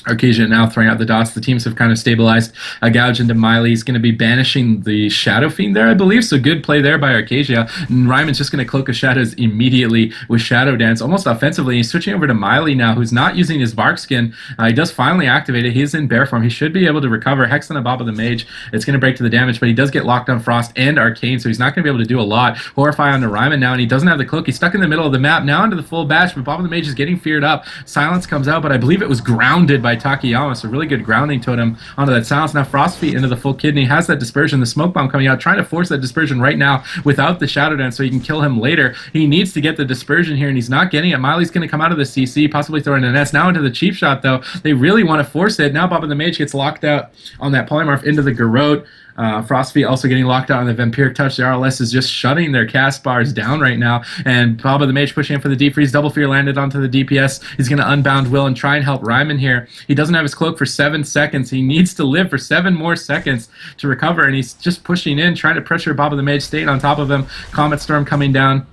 Arcasia now throwing out the dots. The teams have kind of stabilized. A gouge into Miley. He's going to be banishing the Shadow Fiend there, I believe. So good play there by Arcasia. And Ryman's just going to Cloak of Shadows immediately with Shadow Dance, almost offensively. He's switching over to Miley now, who's not using his Bark Skin. He does finally activate it. He's in bear form. He should be able to recover. Hex on the Baba the Mage. It's going to break to the damage, but he does get locked on Frost and Arcane, so he's not going to be able to do a lot. Horrify onto Ryman now, and he doesn't have the cloak. He's stuck in the middle of the map. Now into the full bash, but Baba the Mage is getting feared up. Silence comes out, but I believe it was grounded by Takayama, so really good grounding totem onto that silence. Now Frostfeet into the full kidney, has that dispersion, the smoke bomb coming out, trying to force that dispersion right now without the Shadow Dance so he can kill him later. He needs to get the dispersion here, and he's not getting it. Miley's going to come out of the CC, possibly throwing an S. Now into the cheap shot, though. They really want to force it. Now Baba the Mage gets locked out on that Polymorph into the Garrote. Frostfeet also getting locked out on the Vampiric Touch. The RLS is just shutting their cast bars down right now. And Baba the Mage pushing in for the Deep Freeze. Double Fear landed onto the DPS. He's going to Unbound Will and try and help Ryman here. He doesn't have his cloak for 7 seconds. He needs to live for 7 more seconds to recover. And he's just pushing in, trying to pressure Baba the Mage, staying on top of him. Comet Storm coming down.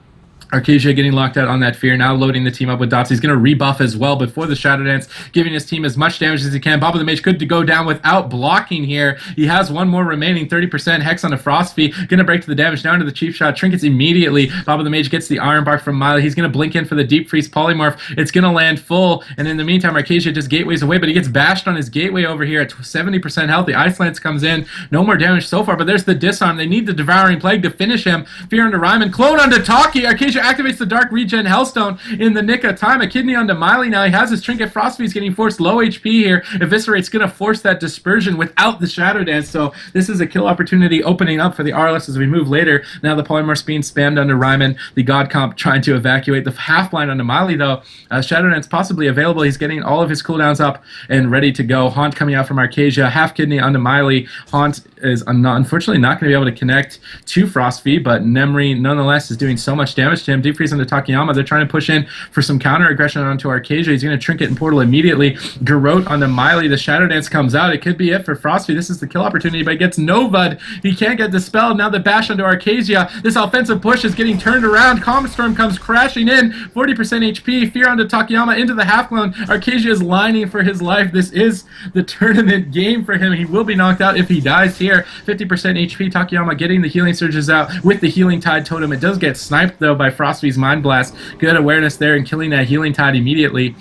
Arcasia getting locked out on that fear, now loading the team up with dots. He's going to rebuff as well before the Shadow Dance, giving his team as much damage as he can. Baba the Mage good to go down without blocking here. He has one more remaining, 30% Hex on the Frostfeet. Going to break to the damage, down to the cheap shot. Trinkets immediately. Baba the Mage gets the Iron Bark from Miley. He's going to blink in for the Deep Freeze Polymorph. It's going to land full, and in the meantime, Arcasia just gateways away, but he gets bashed on his gateway over here at 70% health. The Ice Lance comes in. No more damage so far, but there's the Disarm. They need the Devouring Plague to finish him. Fear onto Ryman. Clone onto Taki. Arcasia activates the Dark Regen Hellstone in the nick of time. A kidney onto Miley now. He has his Trinket. Frostfeet's getting forced low HP here. Eviscerate's going to force that dispersion without the Shadow Dance, so this is a kill opportunity opening up for the RLS as we move later. Now the Polymorph's being spammed onto Ryman. The God Comp trying to evacuate. The half blind onto Miley, though. Shadow Dance possibly available. He's getting all of his cooldowns up and ready to go. Haunt coming out from Arcasia. Half kidney onto Miley. Haunt is unfortunately not going to be able to connect to Frostfeet, but Nemri nonetheless is doing so much damage to him. Deep Freeze onto Takayama. They're trying to push in for some counter aggression onto Arcasia. He's going to Trinket and Portal immediately. Garrote onto Miley. The Shadow Dance comes out. It could be it for Frostfeet. This is the kill opportunity, but he gets Nova'd. He can't get dispelled. Now the bash onto Arcasia. This offensive push is getting turned around. Comet Storm comes crashing in. 40% HP. Fear onto Takayama into the half clone. Arcasia is lining for his life. This is the tournament game for him. He will be knocked out if he dies here. 50% HP. Takayama getting the healing surges out with the Healing Tide totem. It does get sniped though by Frostfeet's Mind Blast. Good awareness there and killing that Healing Tide immediately.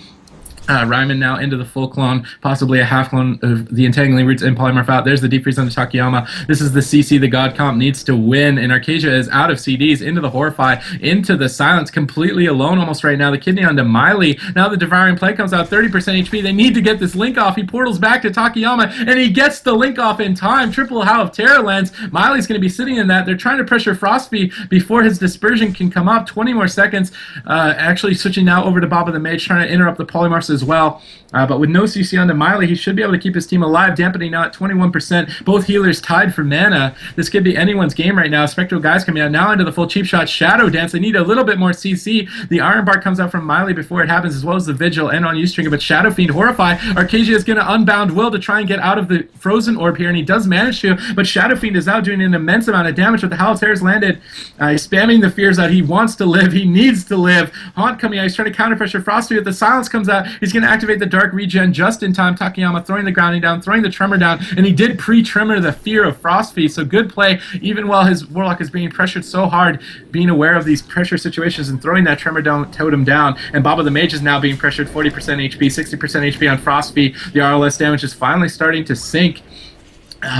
Ryman now into the full clone, possibly a half clone of the Entangling Roots and Polymorph out. There's the Deep Freeze on the Takayama. This is the CC the God Comp needs to win, and Arcasia is out of CDs, into the Horrify, into the Silence, completely alone almost right now. The kidney onto Miley. Now the Devouring Plague comes out, 30% HP. They need to get this link off. He portals back to Takayama, and he gets the link off in time. Triple How of Terror lands. Miley's going to be sitting in that. They're trying to pressure Frostfeet before his dispersion can come up. 20 more seconds. Actually switching now over to Baba the Mage, trying to interrupt the Polymorphs as well. But with no CC onto Miley, he should be able to keep his team alive, dampening now at 21%. Both healers tied for mana. This could be anyone's game right now. Spectral Guys coming out now into the full cheap shot. Shadow Dance. They need a little bit more CC. The Iron Bark comes out from Miley before it happens, as well as the Vigil and on Ustrinker. But Shadow Fiend Horrify. Arcasia is going to Unbound Will to try and get out of the Frozen Orb here, and he does manage to. But Shadow Fiend is now doing an immense amount of damage with the Howl of Terror's landed. He's spamming the fears out. He wants to live. He needs to live. Haunt coming out. He's trying to counter pressure Frostfeet. The Silence comes out. He's going to activate the Dark Regen just in time. Takayama throwing the grounding down, throwing the Tremor down, and he did pre-tremor the fear of Frostfeet, so good play, even while his Warlock is being pressured so hard, being aware of these pressure situations and throwing that Tremor totem down, and Baba the Mage is now being pressured, 40% HP, 60% HP on Frostfeet. The RLS damage is finally starting to sink.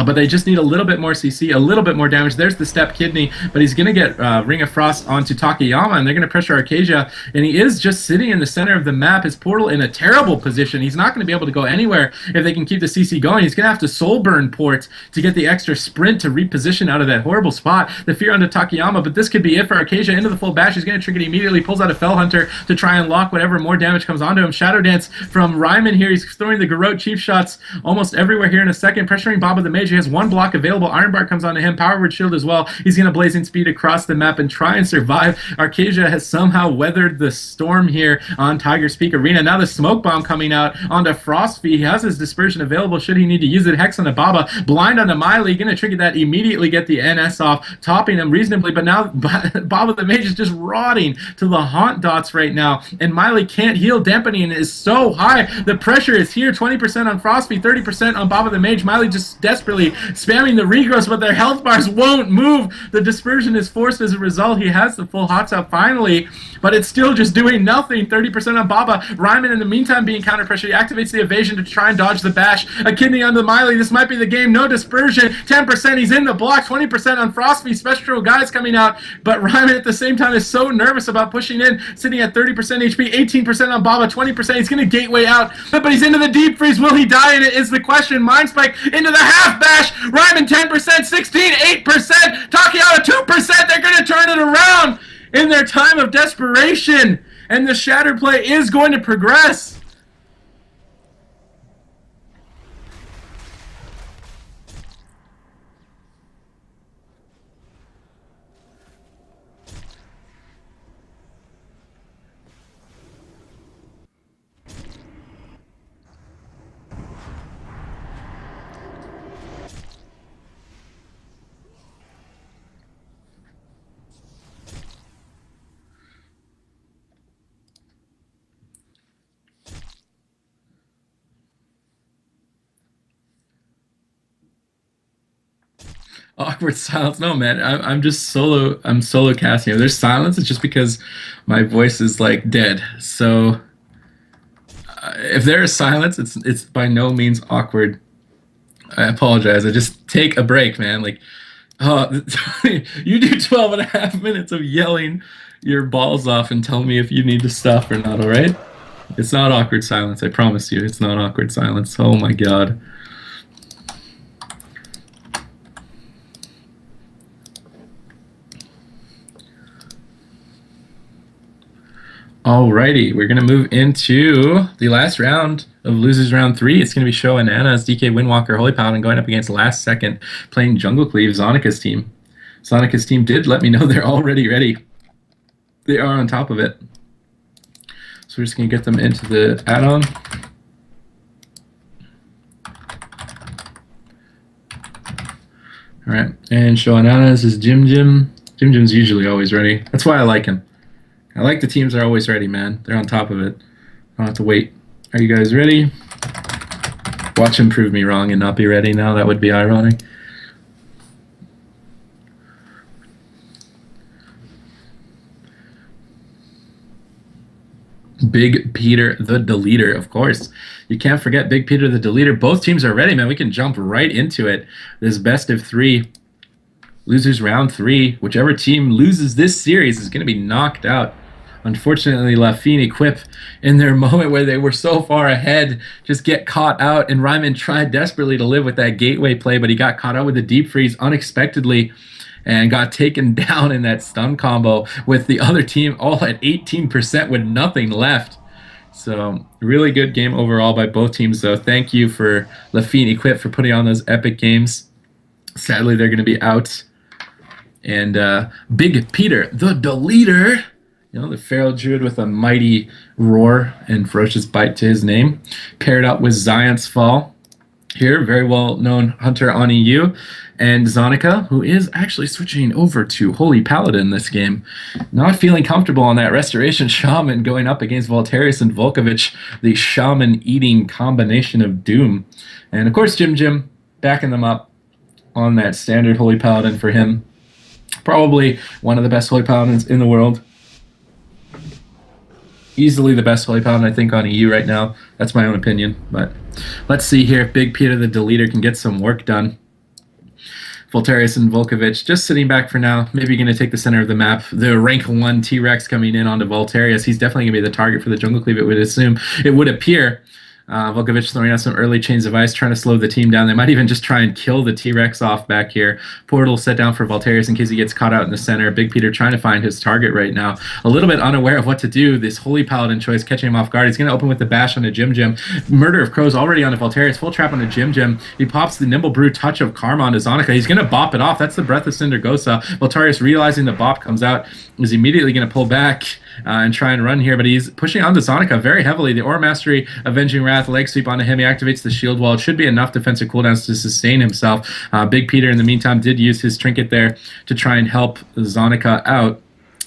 But they just need a little bit more CC, a little bit more damage. There's the Step Kidney, but he's going to get Ring of Frost onto Takayama, and they're going to pressure Arcadia, and he is just sitting in the center of the map. His portal in a terrible position. He's not going to be able to go anywhere if they can keep the CC going. He's going to have to Soul Burn port to get the extra sprint to reposition out of that horrible spot. The fear onto Takayama, but this could be it for Arcadia. Into the full bash. He's going to trigger it immediately, pulls out a Fell Hunter to try and lock whatever more damage comes onto him. Shadow Dance from Ryman here. He's throwing the Garrote Chief shots almost everywhere here in a second, pressuring Baba the Mage. He has one block available. Iron Bar comes onto him. Power Word Shield as well. He's going to Blazing Speed across the map and try and survive. Arcadia has somehow weathered the storm here on Tiger's Peak Arena. Now the Smoke Bomb coming out onto Frostfee. He has his Dispersion available should he need to use it. Hex onto Baba. Blind onto Miley. Going to trigger that immediately, get the NS off, topping him reasonably, but now Baba the Mage is just rotting to the Haunt Dots right now, and Miley can't heal. Dampening is so high. The pressure is here. 20% on Frostfee, 30% on Baba the Mage. Miley just desperately spamming the regrowths, but their health bars won't move. The Dispersion is forced as a result. He has the full hot tub finally, but it's still just doing nothing. 30% on Baba. Ryman in the meantime being counter pressure. He activates the evasion to try and dodge the bash. A kidney on the Miley. This might be the game. No Dispersion. 10%. He's in the block. 20% on Frostfee. Spectral guys coming out, but Ryman at the same time is so nervous about pushing in, sitting at 30% HP. 18% on Baba. 20%. He's going to gateway out, but he's into the deep freeze. Will he die in it is the question. Mind Spike into the half bash. Ryman 10%, 16, 8%, Takayama 2%. They're going to turn it around in their time of desperation, and the Shatter play is going to progress. Awkward silence. No, man. I'm just solo. I'm solo casting. If there's silence, it's just because my voice is like dead. So if there is silence, it's by no means awkward. I apologize. I just take a break, man. Like, oh, you do 12 and a half minutes of yelling your balls off and tell me if you need to stop or not. All right? It's not awkward silence. I promise you, it's not awkward silence. Oh my god. Alrighty, we're going to move into the last round of Losers Round 3. It's going to be Show Ananas, DK Windwalker, Holy Paladin going up against Last Second, playing Jungle Cleave, Zonika's team. Zonika's team did let me know they're already ready. They are on top of it. So we're just going to get them into the add-on. Alright, and Show Ananas is Jim Jim. Jim Jim's usually always ready. That's why I like him. I like the teams that are always ready, man. They're on top of it. I don't have to wait. Are you guys ready? Watch him prove me wrong and not be ready now. That would be ironic. Big Peter the Deleter, of course. You can't forget Big Peter the Deleter. Both teams are ready, man. We can jump right into it. This best of 3. Losers Round 3. Whichever team loses this series is going to be knocked out. Unfortunately, Lafine Equip, in their moment where they were so far ahead, just get caught out, and Ryman tried desperately to live with that gateway play, but he got caught out with a deep freeze unexpectedly and got taken down in that stun combo with the other team all at 18% with nothing left. So, really good game overall by both teams, though. Thank you for Lafine Equip for putting on those epic games. Sadly, they're going to be out. And Big Peter the Deleter, you know, the Feral Druid with a mighty roar and ferocious bite to his name, paired up with Zion's Fall. Here, very well-known hunter on EU, and Zonika, who is actually switching over to Holy Paladin this game. Not feeling comfortable on that Restoration Shaman going up against Voltarius and Volkovich, the Shaman-eating combination of doom. And, of course, Jim Jim backing them up on that standard Holy Paladin for him. Probably one of the best Holy Paladins in the world. Easily the best Holy Paladin, I think, on EU right now. That's my own opinion. But let's see here if Big Peter the Deleter can get some work done. Voltarius and Volkovich just sitting back for now. Maybe going to take the center of the map. The rank 1 T-Rex coming in onto Voltarius. He's definitely going to be the target for the jungle cleave, it would assume. It would appear. Volkovich throwing out some early chains of ice, trying to slow the team down. They might even just try and kill the T-Rex off back here. Portal set down for Voltarius in case he gets caught out in the center. Big Peter trying to find his target right now. A little bit unaware of what to do. This Holy Paladin choice catching him off guard. He's going to open with the bash on a Jim Jim. Murder of Crows already on a Voltarius. Full trap on a Jim Jim. He pops the Nimble Brew touch of Karma on Zonica. He's going to bop it off. That's the Breath of Cinder Gosa. Voltarius realizing the bop comes out is immediately going to pull back and try and run here, but he's pushing onto Zonica very heavily. The Aura Mastery, Avenging Wrath, leg sweep onto him. He activates the shield wall. It should be enough defensive cooldowns to sustain himself. Big Peter, in the meantime, did use his trinket there to try and help Zonica out.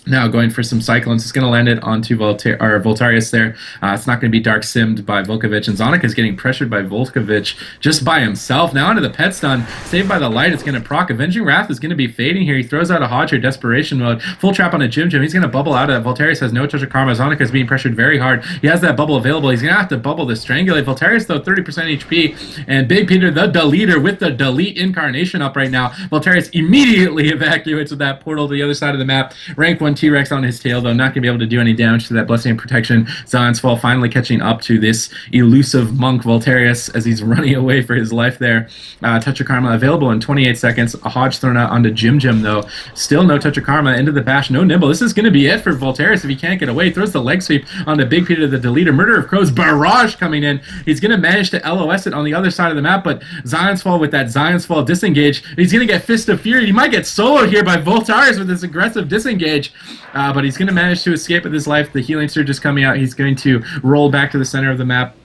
Now going for some Cyclones. It's going to land it onto Voltarius there. It's not going to be Dark Simmed by Volkovich. And Zonica is getting pressured by Volkovich just by himself. Now onto the pet stun. Saved by the light. It's going to proc. Avenging Wrath is going to be fading here. He throws out a Hodge or Desperation Mode. Full trap on a Jim Jim. He's going to bubble out of it. Voltarius has no touch of Karma. Zonica is being pressured very hard. He has that bubble available. He's going to have to bubble the Strangulate. Voltarius, though, 30% HP. And Big Peter, the Deleter, with the Delete Incarnation up right now. Voltarius immediately evacuates with that portal to the other side of the map. Rank 1 T-Rex on his tail, though, not going to be able to do any damage to that Blessing and Protection. Zion's Fall finally catching up to this elusive monk Voltarius as he's running away for his life there. Touch of Karma available in 28 seconds. A Hodge thrown out onto Jim Jim, though. Still no Touch of Karma. Into the bash. No Nimble. This is going to be it for Voltarius if he can't get away. Throws the leg sweep onto Big Peter, the Deleter. Murder of Crows. Barrage coming in. He's going to manage to LOS it on the other side of the map, but Zion's Fall with that Zion's Fall disengage. He's going to get Fist of Fury. He might get soloed here by Voltarius with this aggressive disengage. But he's going to manage to escape with his life. The healing surge is coming out. He's going to roll back to the center of the map,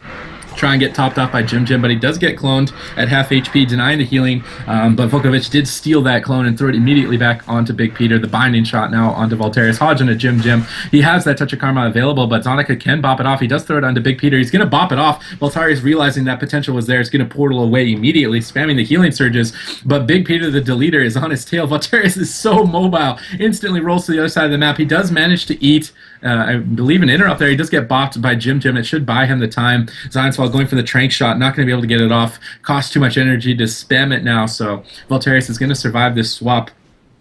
try and get topped off by Jim Jim, but he does get cloned at half HP, denying the healing. But Volkovich did steal that clone and throw it immediately back onto Big Peter. The binding shot now onto Voltarius. Hodge into Jim Jim. He has that Touch of Karma available, but Zonica can bop it off. He does throw it onto Big Peter. He's going to bop it off. Voltarius, realizing that potential was there, is going to portal away immediately, spamming the healing surges. But Big Peter, the Deleter, is on his tail. Voltarius is so mobile. Instantly rolls to the other side of the map. He does manage to eat, I believe, an interrupt there. He does get bopped by Jim Jim. It should buy him the time. Zion's Fall going for the Trank shot. Not going to be able to get it off. Costs too much energy to spam it now, so Voltarius is going to survive this swap.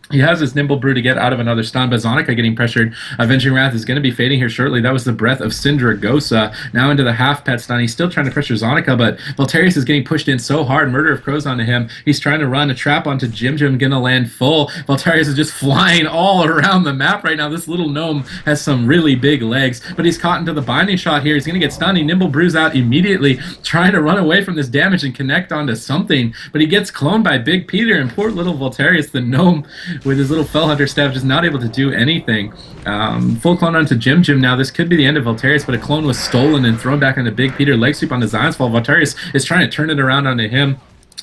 He has his Nimble Brew to get out of another stun, but Zonica getting pressured. Avenging Wrath is going to be fading here shortly. That was the Breath of Syndragosa. Now into the half pet stun. He's still trying to pressure Zonica, but Voltarius is getting pushed in so hard. Murder of Crows onto him. He's trying to run a trap onto Jim Jim, going to land full. Voltarius is just flying all around the map right now. This little gnome has some really big legs, but he's caught into the binding shot here. He's going to get stunned. He Nimble Brews out immediately, trying to run away from this damage and connect onto something, but he gets cloned by Big Peter, and poor little Voltarius, the gnome, with his little Fell Hunter staff, just not able to do anything. Full clone onto Jim Jim now. This could be the end of Voltarius, but a clone was stolen and thrown back onto Big Peter. Leg sweep onto Zion's Fall. Voltarius is trying to turn it around onto him.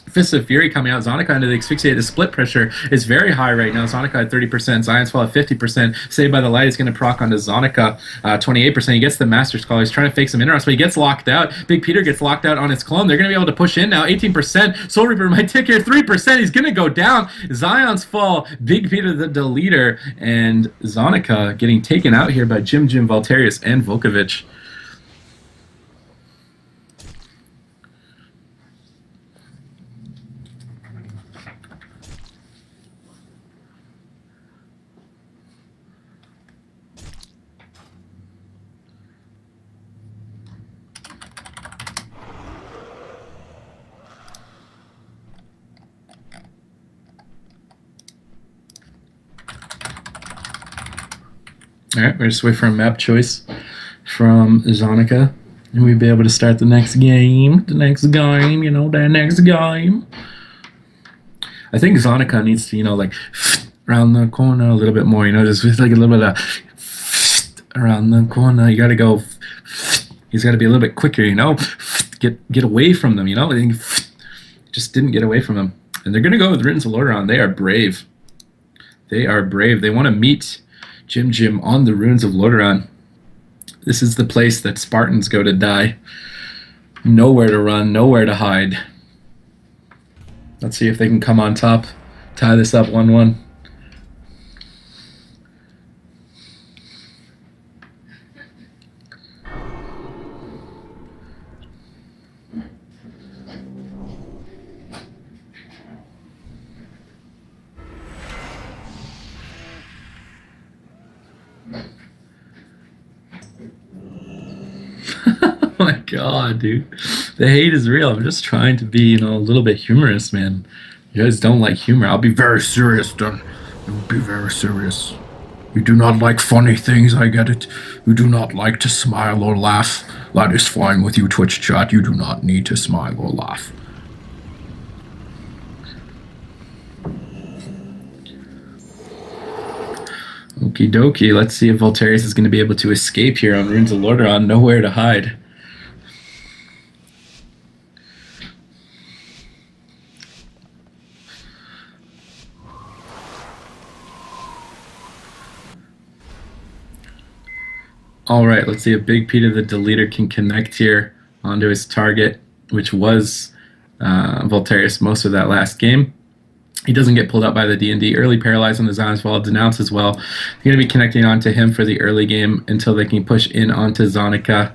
Fist of Fury coming out. Zonica into the Asphyxiate. The split pressure is very high right now. Zonica at 30%. Zion's Fall at 50%. Saved by the Light is going to proc onto Zonica. 28%. He gets the Master's Call. He's trying to fake some interrupts, but he gets locked out. Big Peter gets locked out on his clone. They're going to be able to push in now. 18%. Soul Reaper might tick here. 3%. He's going to go down. Zion's Fall. Big Peter the Deleter. And Zonica getting taken out here by Jim Jim, Voltarius, and Volkovich. Alright, we're just wait for a map choice from Zonica, and we'll be able to start the next game. The next game. I think Zonica needs to, like, around the corner a little bit more, just with like a little bit of around the corner. You gotta go. He's gotta be a little bit quicker, Get away from them, Just didn't get away from them. And they're gonna go with Ritten's Lordaeron. They are brave. They are brave. They want to meet Jim Jim on the ruins of Lordaeron. This is the place that Spartans go to die. Nowhere to run, nowhere to hide. Let's see if they can come on top, tie this up 1-1. Oh my god, dude. The hate is real. I'm just trying to be, a little bit humorous, man. You guys don't like humor. I'll be very serious, then. You'll be very serious. You do not like funny things, I get it. You do not like to smile or laugh. That is fine with you, Twitch chat. You do not need to smile or laugh. Okie dokie. Let's see if Voltarius is going to be able to escape here on Runes of Lordaeron. Nowhere to hide. All right, let's see if Big Peter the Deleter can connect here onto his target, which was Voltarius most of that last game. He doesn't get pulled out by the D&D. Early paralyzed on the Zion's Fall. Denounce as well. You're going to be connecting onto him for the early game until they can push in onto Zonica.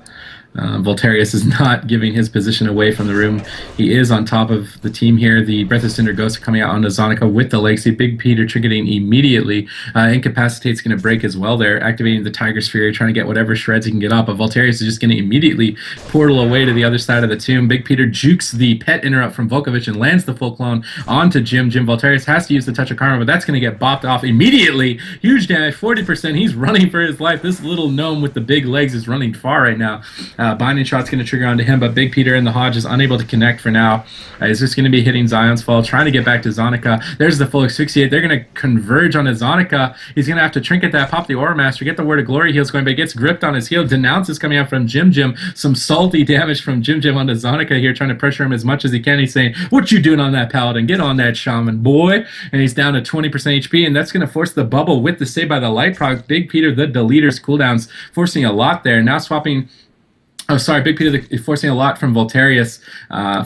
Voltarius is not giving his position away from the room. He is on top of the team here. The Breath of Cinder Ghosts are coming out onto Zonica with the Legacy. Big Peter triggering immediately. Incapacitate's going to break as well there, activating the Tiger's Fury, trying to get whatever shreds he can get up. But Voltarius is just going to immediately portal away to the other side of the tomb. Big Peter jukes the pet interrupt from Volkovich and lands the full clone onto Jim. Voltarius has to use the Touch of Karma, but that's going to get bopped off immediately. Huge damage, 40%. He's running for his life. This little gnome with the big legs is running far right now. Binding Shot's going to trigger onto him, but Big Peter and the Hodge is unable to connect for now. He's just going to be hitting Zion's Fall, trying to get back to Zonica. There's the full asphyxiate. They're going to converge onto Zonica. He's going to have to trinket that, pop the Aura Master, get the Word of Glory heals going, but he gets gripped on his heel. Denounce is coming out from Jim. Some salty damage from Jim onto Zonica here, trying to pressure him as much as he can. He's saying, "What you doing on that Paladin? Get on that Shaman, boy." And he's down to 20% HP, and that's going to force the bubble with the Save by the Light proc. Big Peter, the Deleter's cooldowns, forcing a lot there. Now swapping... Oh, sorry, Big Peter forcing a lot from Voltarius.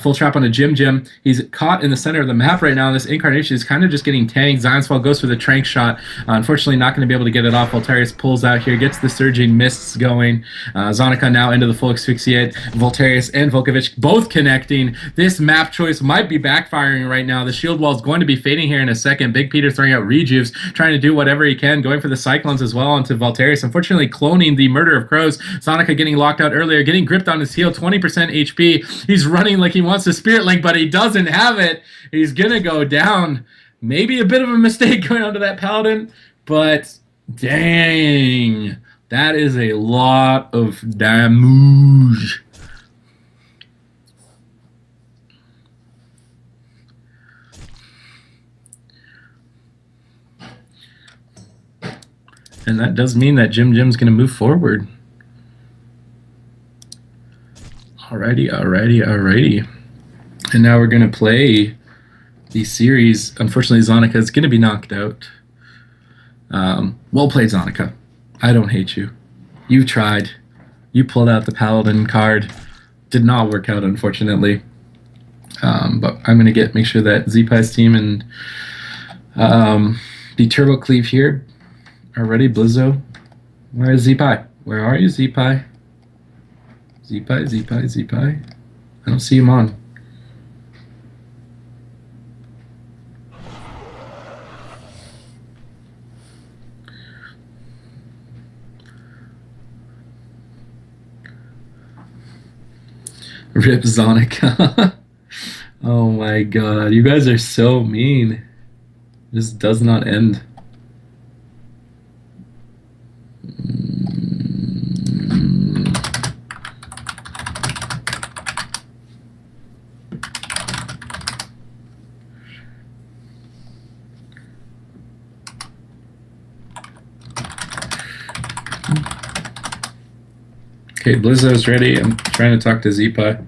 Full trap onto Jim. He's caught in the center of the map right now, and this Incarnation is kind of just getting tanked. Zion's Fall goes for the Trank shot. Unfortunately, not going to be able to get it off. Voltarius pulls out here, gets the Surging Mists going. Zonica now into the full asphyxiate. Voltarius and Volkovich both connecting. This map choice might be backfiring right now. The shield wall is going to be fading here in a second. Big Peter throwing out rejuves, trying to do whatever he can, going for the Cyclones as well onto Voltarius. Unfortunately, cloning the Murder of Crows. Zonica getting locked out earlier, getting gripped on his heel, 20% HP. He's running like he wants a Spirit Link, but he doesn't have it. He's gonna go down. Maybe a bit of a mistake going onto that Paladin, but dang, that is a lot of damage. And that does mean that Jim's gonna move forward. Alrighty. And now we're going to play the series. Unfortunately, Zonica is going to be knocked out. Well played, Zonica. I don't hate you. You tried. You pulled out the Paladin card. Did not work out, unfortunately. But I'm going to make sure that Z-Pie's team and the Turbo Cleave here are ready. Blizzo. Where is Z-Pie? Where are you, Z-Pie? Z-Pie. I don't see him on. Rip Zonica. Oh my god. You guys are so mean. This does not end. Okay, Blizzo's ready. I'm trying to talk to Z-Pie.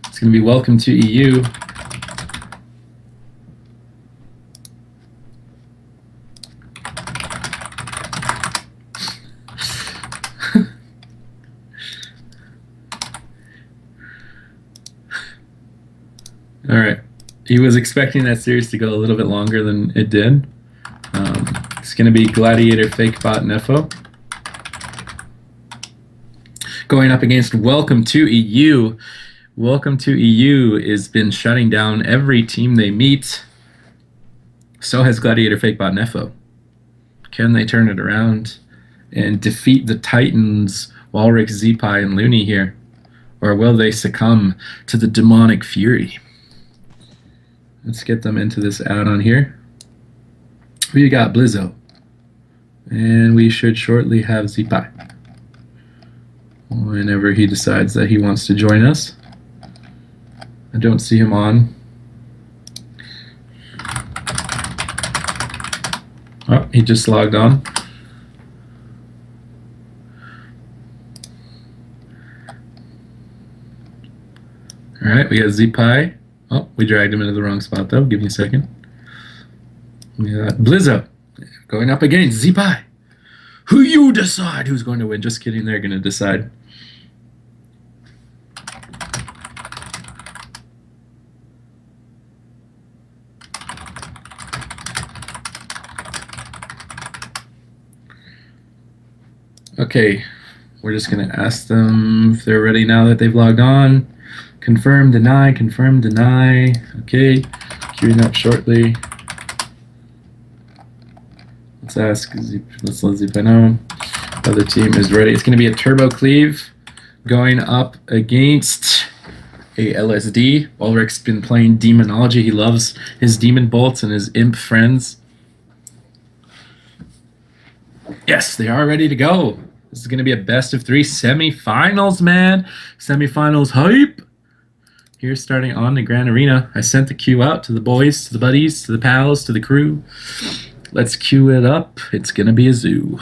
It's going to be welcome to EU. Alright. He was expecting that series to go a little bit longer than it did. It's going to be Gladiator, Fakebot, and Nefo. Going up against Welcome to EU. Welcome to EU has been shutting down every team they meet. So has Gladiator, Fakebot, Nefo. Can they turn it around? and defeat the Titans, Walrix, Zeepai, and Looney here? Or will they succumb to the demonic fury? Let's get them into this add-on here. We got Blizzo. And we should shortly have Zeepai, whenever he decides that he wants to join us. I don't see him on. Oh, he just logged on. Alright, we got Zeepai. Oh, we dragged him into the wrong spot though. Give me a second. We got Blizzo going up against Zeepai. Who you decide who's going to win. Just kidding, they're going to decide. Okay, we're just going to ask them if they're ready now that they've logged on. Confirm, deny, confirm, deny. Okay, queuing up shortly. Let's ask, let's let Zeepai know. Other team is ready. It's going to be a turbo cleave going up against a LSD. Ulrich's been playing demonology. He loves his demon bolts and his imp friends. Yes, they are ready to go. This is going to be a best of 3 semifinals, man. Semifinals hype. Here, starting on the Grand Arena. I sent the queue out to the boys, to the buddies, to the pals, to the crew. Let's queue it up. It's going to be a zoo.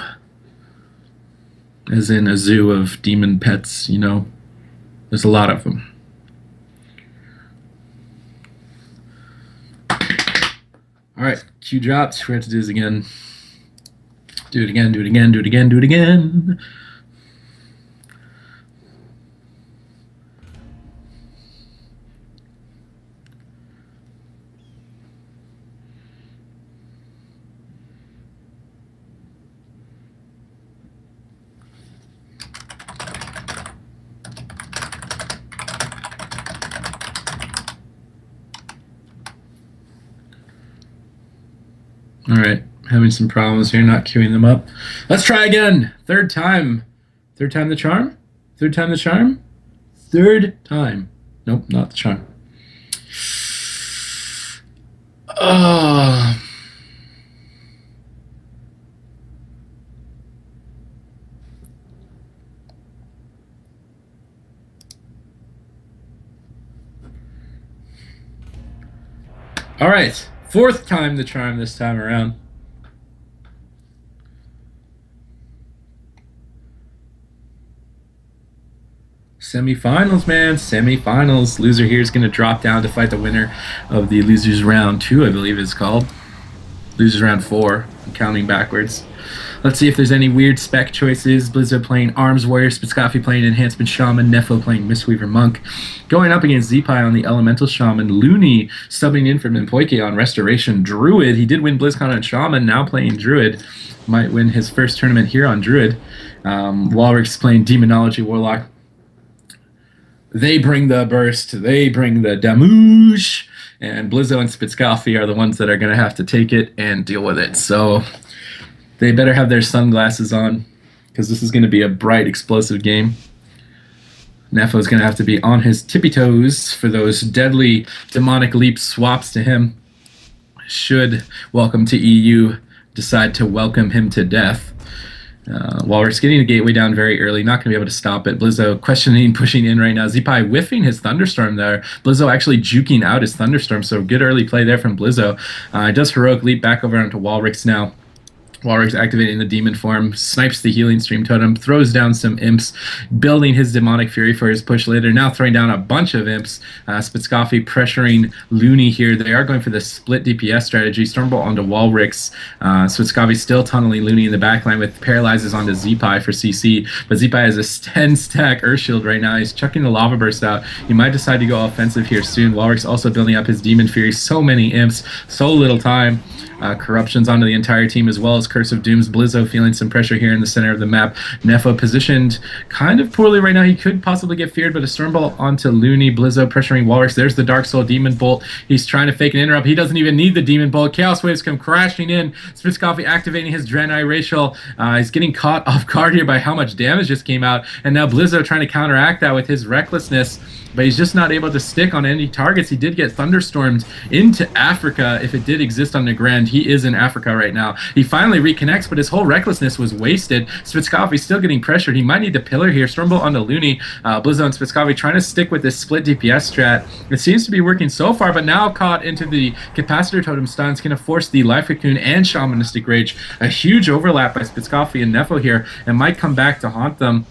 As in a zoo of demon pets, you know. There's a lot of them. Alright, queue dropped. We have to do this again. Do it again, do it again, do it again, do it again. All right, having some problems here, not queuing them up. Let's try again. Third time. Third time the charm? Third time the charm? Third time. Nope, not the charm. All right. Fourth time the charm this time around. Semifinals, man. Semifinals. Loser here is going to drop down to fight the winner of the Losers Round 2, I believe it's called. Losers Round 4. I'm counting backwards. Let's see if there's any weird spec choices. Blizzo playing Arms Warrior, Spitskafi playing Enhancement Shaman, Nefo playing Mistweaver Monk. Going up against Zeepai on the Elemental Shaman, Looney subbing in for Mimpoike on Restoration Druid. He did win BlizzCon on Shaman, now playing Druid. Might win his first tournament here on Druid. Walrix playing Demonology Warlock. They bring the burst, they bring the damage, and Blizzo and Spitskafi are the ones that are going to have to take it and deal with it. So they better have their sunglasses on, because this is going to be a bright, explosive game. Nefo's going to have to be on his tippy toes for those deadly demonic leap swaps to him. Should Welcome to EU decide to welcome him to death. Walrus getting the gateway down very early, not going to be able to stop it. Blizzo questioning, pushing in right now. Zeepai whiffing his Thunderstorm there. Blizzo actually juking out his Thunderstorm, so good early play there from Blizzo. Does Heroic Leap back over onto Walrix now. Walrix activating the demon form, snipes the healing stream totem, throws down some imps, building his demonic fury for his push later. Now throwing down a bunch of imps. Spitskafi pressuring Looney here. They are going for the split DPS strategy. Stormbolt onto Walrix. Spitskafi still tunneling Looney in the backline with paralyzes onto Zeepai for CC. But Zeepai has a 10 stack Earthshield right now. He's chucking the Lava Burst out. He might decide to go offensive here soon. Walrix also building up his demon fury. So many imps, so little time. corruptions onto the entire team, as well as Curse of Dooms. Blizzo feeling some pressure here in the center of the map. Nefo positioned kind of poorly right now. He could possibly get feared, but a Stormbolt onto Looney. Blizzo pressuring Walrus. There's the Dark Soul Demon Bolt. He's trying to fake an interrupt. He doesn't even need the Demon Bolt. Chaos Waves come crashing in. Spitzcoffee activating his Draenei Racial. He's getting caught off guard here by how much damage just came out, and now Blizzo trying to counteract that with his recklessness, but he's just not able to stick on any targets. He did get thunderstormed into Africa. If it did exist on the Grand, he is in Africa right now. He finally reconnects, but his whole recklessness was wasted. Spitzcoffee still getting pressured. He might need to pillar here. Stormbolt onto Looney. Blizzo and Spitzcoffee trying to stick with this split DPS strat. It seems to be working so far, but now caught into the Capacitor Totem stun. It's going to force the Life Cocoon and Shamanistic Rage. A huge overlap by Spitzcoffee and Nefo here, and might come back to haunt them.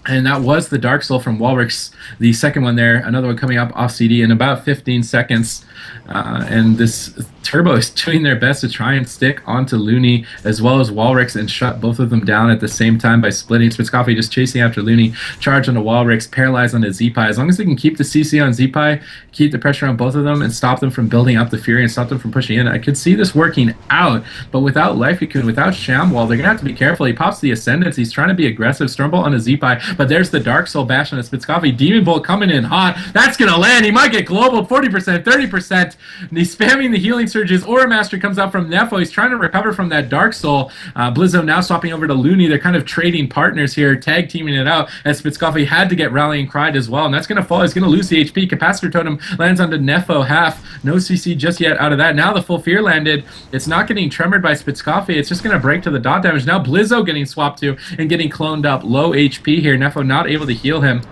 And that was the Dark Soul from Walrix, the second one there. Another one coming up off CD in about 15 seconds. And this Turbo is doing their best to try and stick onto Looney as well as Walrix and shut both of them down at the same time by splitting. Spitzcoffee just chasing after Looney, charge onto Walrix, paralyze onto Zeepai. As long as they can keep the CC on Zeepai, keep the pressure on both of them, and stop them from building up the Fury and stop them from pushing in, I could see this working out. But without Life Cocoon, without Shamwall, they're going to have to be careful. He pops the Ascendance. He's trying to be aggressive. Stormbolt onto Zeepai, but there's the Dark Soul bash on Spitzcoffee. Demon Bolt coming in hot. That's going to land. He might get global 40%, 30%. And he's spamming the healing surges. Aura Master comes up from Nefo. He's trying to recover from that Dark Soul. Blizzo now swapping over to Looney. They're kind of trading partners here, tag teaming it out, as Spitzcoffee had to get Rallying Cried as well. And that's going to fall. He's going to lose the HP. Capacitor Totem lands onto Nefo half. No CC just yet out of that. Now the full Fear landed. It's not getting tremored by Spitzcoffee. It's just going to break to the dot damage. Now Blizzo getting swapped to and getting cloned up. Low HP here. Nefo not able to heal him.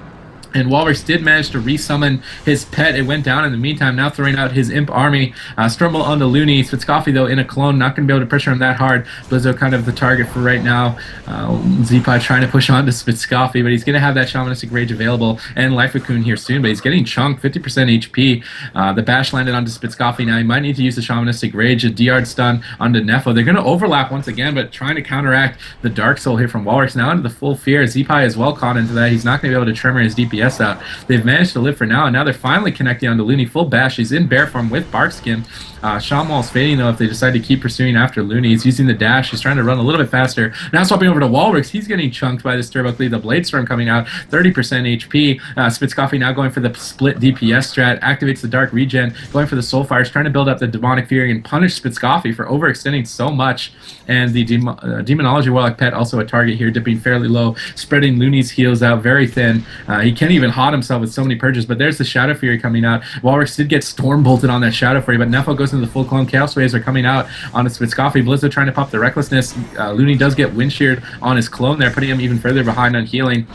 And Walrus did manage to resummon his pet. It went down in the meantime, now throwing out his Imp army. Stormbolt onto Looney. Spitzcoffee, though, in a clone. Not going to be able to pressure him that hard. Blizzo kind of the target for right now. Zeepai trying to push on to Spitzcoffee, but he's going to have that Shamanistic Rage available. And Life Cocoon here soon, but he's getting chunked, 50% HP. The bash landed onto Spitzcoffee now. He might need to use the Shamanistic Rage. A D-Yard stun onto Nefo. They're going to overlap once again, but trying to counteract the Dark Soul here from Walrus. Now into the full Fear. Zeepai is well caught into that. He's not going to be able to tremor his DPS out. They've managed to live for now, and now they're finally connecting onto Looney. Full bash. He's in bear form with Barkskin. Shamwall's fading, though, if they decide to keep pursuing after Looney. He's using the dash. He's trying to run a little bit faster. Now swapping over to Walrix. He's getting chunked by this Turbo Cleave. The Blade Storm coming out, 30% HP. Spitzcoffee now going for the split DPS strat. Activates the Dark Regen. Going for the Soulfires. Trying to build up the Demonic Fury and punish Spitzcoffee for overextending so much. And the Demonology Warlock pet also a target here, dipping fairly low. Spreading Looney's heals out very thin. He can't even hot himself with so many purges, but there's the Shadow Fury coming out. Walrix did get Storm Bolted on that Shadow Fury, but Nefo goes into the full clone. Chaos Waves are coming out on his Spitzcoffee. Blizzo trying to pop the Recklessness. Looney does get Wind Sheared on his clone there, putting him even further behind on healing.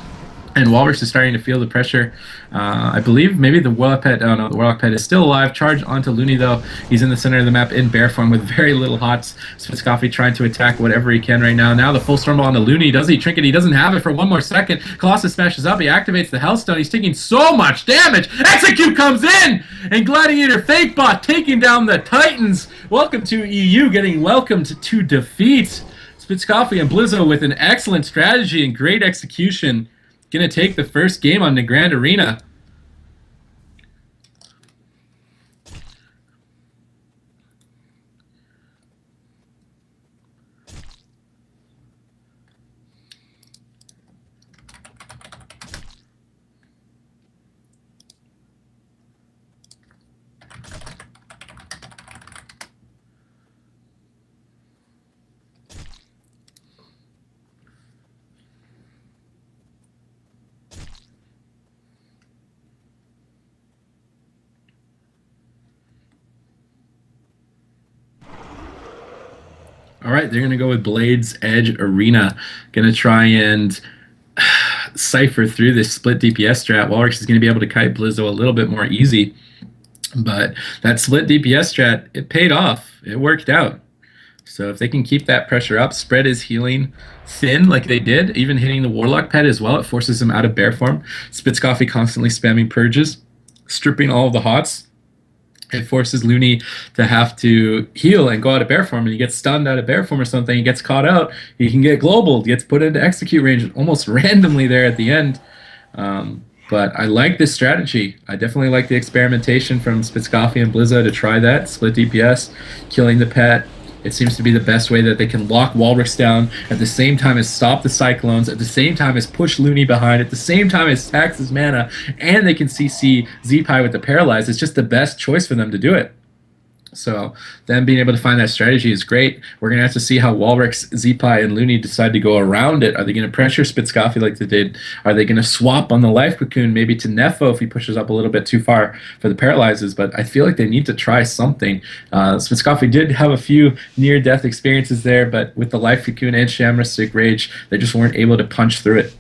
And Walrus is starting to feel the pressure. I believe maybe the Warlock Pet, oh no, the Warlock Pet is still alive. Charged onto Looney, though. He's in the center of the map in bear form with very little hots. Spitzcoffee trying to attack whatever he can right now. Now the full Stormbolt onto Looney. Does he Trinket? He doesn't have it for one more second. Colossus smashes up. He activates the Hellstone. He's taking so much damage. Execute comes in! And Gladiator Fakebot taking down the Titans. Welcome to EU, getting welcomed to defeat. Spitzcoffee and Blizzo with an excellent strategy and great execution. Gonna take the first game on the Grand Arena. All right, they're going to go with Blade's Edge Arena. Going to try and cipher through this split DPS strat. Walrix is going to be able to kite Blizzo a little bit more easy. But that split DPS strat, it paid off. It worked out. So if they can keep that pressure up, spread his healing thin like they did, even hitting the Warlock pet as well, it forces him out of bear form. Spitzcoffee constantly spamming purges, stripping all of the hots. It forces Looney to have to heal and go out of bear form, and he gets stunned out of bear form or something. He gets caught out. He can get global. Gets put into execute range almost randomly there at the end. But I like this strategy. I definitely like the experimentation from Spitzcoffee and Blizzo to try that. Split DPS, killing the pet,
It seems to be the best way that they can lock Walrus down at the same time as stop the Cyclones, at the same time as push Looney behind, at the same time as tax his mana, and they can CC Z-Pi with the Paralyze. It's just the best choice for them to do it. So them being able to find that strategy is great. We're going to have to see how Walrix, Z-Pi, and Looney decide to go around it. Are they going to pressure Spitscoffy like they did? Are they going to swap on the Life Cocoon maybe to Nefo if he pushes up a little bit too far for the Paralyzes? But I feel like they need to try something. Spitscoffy did have a few near-death experiences there, but with the Life Cocoon and Shamrastic Rage, they just weren't able to punch through it.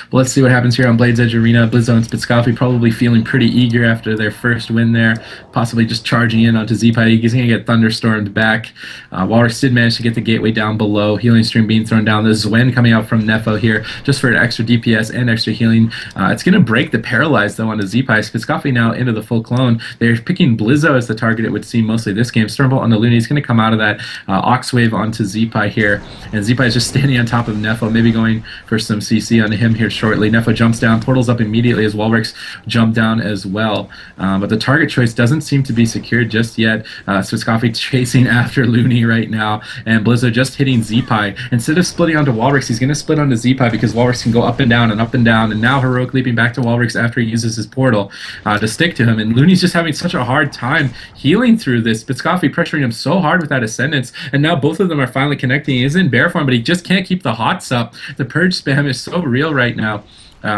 But let's see what happens here on Blades Edge Arena. Blizzo and Spitscoffy probably feeling pretty eager after their first win there, possibly just charging in onto Z-Pi. He's going to get thunderstormed back. Walrus did manage to get the gateway down below. Healing Stream being thrown down. There's Zwen coming out from Nefo here just for extra DPS and extra healing. It's going to break the Paralyze, though, onto Z-Pi. Spitscoffy now into the full clone. They're picking Blizzo as the target, it would seem, mostly this game. Stormbolt on the Looney. He's going to come out of that Oxwave onto Z-Pi here. And Z-Pi is just standing on top of Nefo, maybe going for some CC onto him here shortly. Nefo jumps down, portals up immediately as Walrix jump down as well. But the target choice doesn't seem to be secured just yet. Spitscoffy chasing after Looney right now, and Blizzo just hitting Z-Pi. Instead of splitting onto Walrix, he's going to split onto Z-Pi because Walrix can go up and down, and now Heroic leaping back to Walrix after he uses his portal to stick to him. And Looney's just having such a hard time healing through this. Spitscoffy pressuring him so hard with that Ascendance, and now both of them are finally connecting. He is in bear form, but he just can't keep the hots up. The Purge spam is so real right now.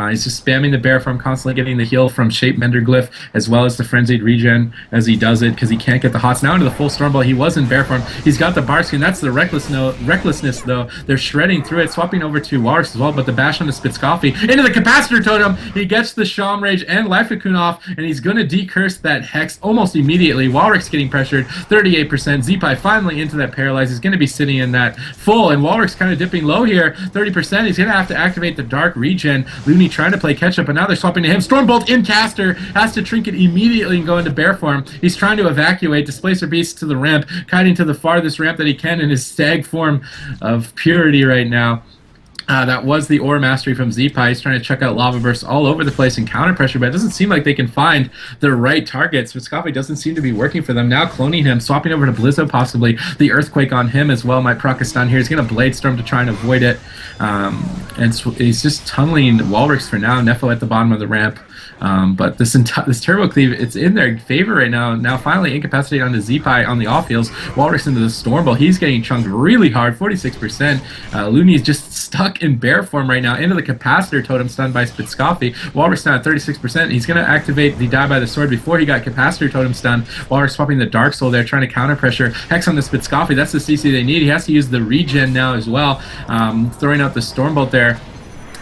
He's just spamming the bear farm, constantly getting the heal from Shape Mender Glyph, as well as the Frenzied Regen as he does it, because he can't get the hots. Now into the full Stormbolt. He was in bear farm. He's got the bar skin. That's the recklessness, though. They're shredding through it, swapping over to Walrus as well, but the bash on the Spitscoffy. Into the Capacitor Totem. He gets the Sham Rage and Life Cocoon off, and he's going to decurse that Hex almost immediately. Walrix getting pressured, 38%. Z-Pi finally into that Paralyze. He's going to be sitting in that full, and Walrix kind of dipping low here, 30%. He's going to have to activate the Dark Regen. Looney trying to play catch up, but now they're swapping to him. Stormbolt in caster, has to trinket immediately and go into bear form. He's trying to evacuate, Displacer Beast to the ramp, kiting to the farthest ramp that he can in his stag form of purity right now. That was the Aura Mastery from Z-Pi. He's trying to check out Lava Bursts all over the place and counter pressure, but it doesn't seem like they can find the right targets. Spitscoffy doesn't seem to be working for them. Now cloning him, swapping over to Blizzo possibly. The Earthquake on him as well might proc a stun here. He's going to Blade Storm to try and avoid it. And so he's just tunneling Walrix for now. Nefo at the bottom of the ramp. But this Turbo Cleave, it's in their favor right now. Now finally incapacitated onto Z-Pi on the off-heals. Walrix into the Stormbolt. He's getting chunked really hard, 46%. Looney is just stuck in bear form right now. Into the Capacitor Totem, stunned by Spitscoffy. Walrix now at 36%. He's going to activate the Die by the Sword before he got Capacitor Totem stunned. Walrix swapping the Dark Soul there, trying to counter pressure. Hex on the Spitscoffy. That's the CC they need. He has to use the regen now as well. Throwing out the Stormbolt there.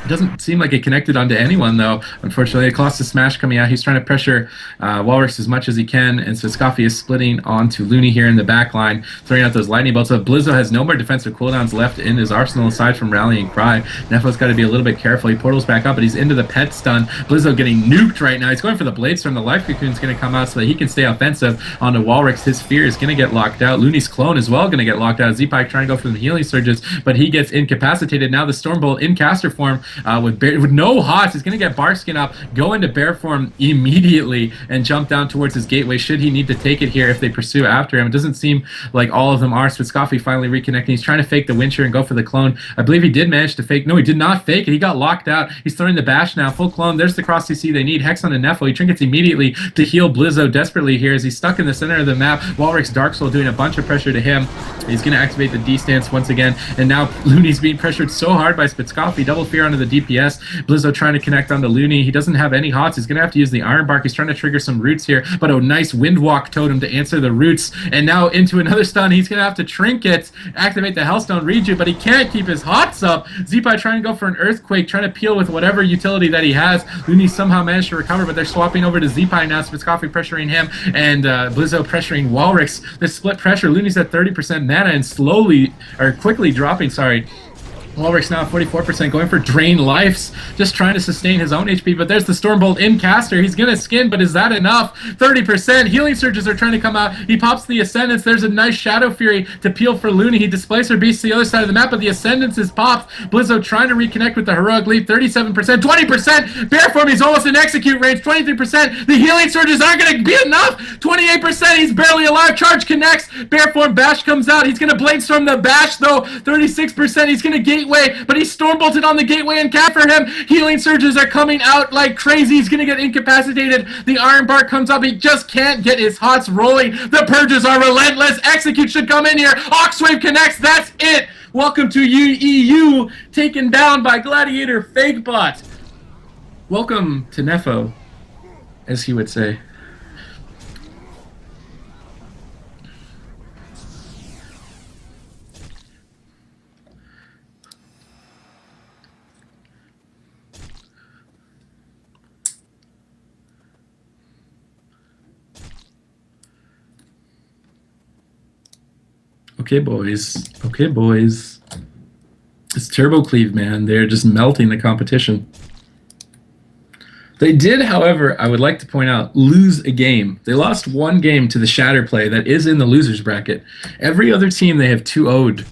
It doesn't seem like it connected onto anyone, though. Unfortunately, Colossus Smash coming out. He's trying to pressure Walrix as much as he can, and Spitscoffy is splitting onto Looney here in the back line, throwing out those lightning bolts. So Blizzo has no more defensive cooldowns left in his arsenal aside from Rallying Cry. Nefo's got to be a little bit careful. He portals back up, but he's into the pet stun. Blizzo getting nuked right now. He's going for the Blade Storm. The Life Cocoon's going to come out so that he can stay offensive onto Walrix. His Fear is going to get locked out. Looney's Clone as well going to get locked out. Z-Pi trying to go for the healing surges, but he gets incapacitated. Now the Stormbolt in caster form with no hots. He's going to get Barskin up, go into bear form immediately, and jump down towards his gateway should he need to take it here if they pursue after him. It doesn't seem like all of them are. Spitscoffy finally reconnecting. He's trying to fake the Wincher and go for the clone. I believe he did manage to fake. No, he did not fake it. He got locked out. He's throwing the bash now. Full clone. There's the cross CC they need. Hex on the Nefo. He trinkets immediately to heal Blizzo desperately here as he's stuck in the center of the map. Walrix Dark Soul doing a bunch of pressure to him. He's going to activate the D-stance once again, and now Looney's being pressured so hard by Spitscoffy. Double Fear onto the DPS. Blizzo trying to connect onto Looney. He doesn't have any hots. He's going to have to use the Iron Bark. He's trying to trigger some roots here, but a nice Windwalk Totem to answer the roots, and now into another stun. He's going to have to trinket, activate the Hellstone Reju, but he can't keep his hots up. Z-Pi trying to go for an Earthquake, trying to peel with whatever utility that he has. Looney somehow managed to recover, but they're swapping over to Z-Pi now. Spitscoffy pressuring him, and Blizzo pressuring Walrix. The split pressure. Looney's at 30% mana and quickly dropping, Walrick's now at 44%, going for Drain Lives, just trying to sustain his own HP, but there's the Stormbolt in caster. He's going to skin, but is that enough? 30%. Healing Surges are trying to come out. He pops the Ascendance. There's a nice Shadow Fury to peel for Looney. He displays her beast to the other side of the map, but the Ascendance is popped. Blizzo trying to reconnect with the Heroic Leap. 37%. 20%. Bear Form, he's almost in execute range. 23%. The Healing Surges aren't going to be enough. 28%. He's barely alive. Charge connects. Bear Form Bash comes out. He's going to Bladestorm the Bash, though. 36%. He's going to Gateway, but he's Stormbolted on the Gateway and cap for him. Healing Surges are coming out like crazy. He's going to get incapacitated. The Iron Bark comes up. He just can't get his hots rolling. The Purges are relentless. Execute should come in here. Oxwave connects. That's it. Welcome to EU, taken down by Gladiator Fakebot. Welcome to Nefo, as he would say. Okay, boys. Okay, boys. It's Turbo Cleave, man. They're just melting the competition. They did, however, I would like to point out, lose a game. They lost one game to the Shatter play that is in the losers bracket. Every other team they have 2-0'd.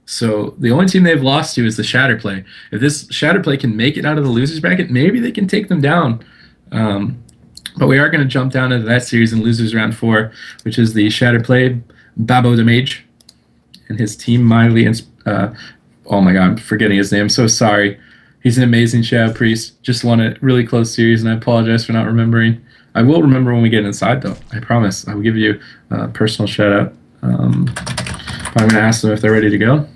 So the only team they've lost to is the Shatter play. If this Shatter play can make it out of the losers bracket, maybe they can take them down. But we are going to jump down into that series in losers round 4, which is the Shatter play, Babo the Mage, and his team Miley and oh my god, I'm forgetting his name. I'm so sorry. He's an amazing Shadow Priest. Just won a really close series, and I apologize for not remembering. I will remember when we get inside, though. I promise. I will give you a personal shout out. I'm going to ask them if they're ready to go.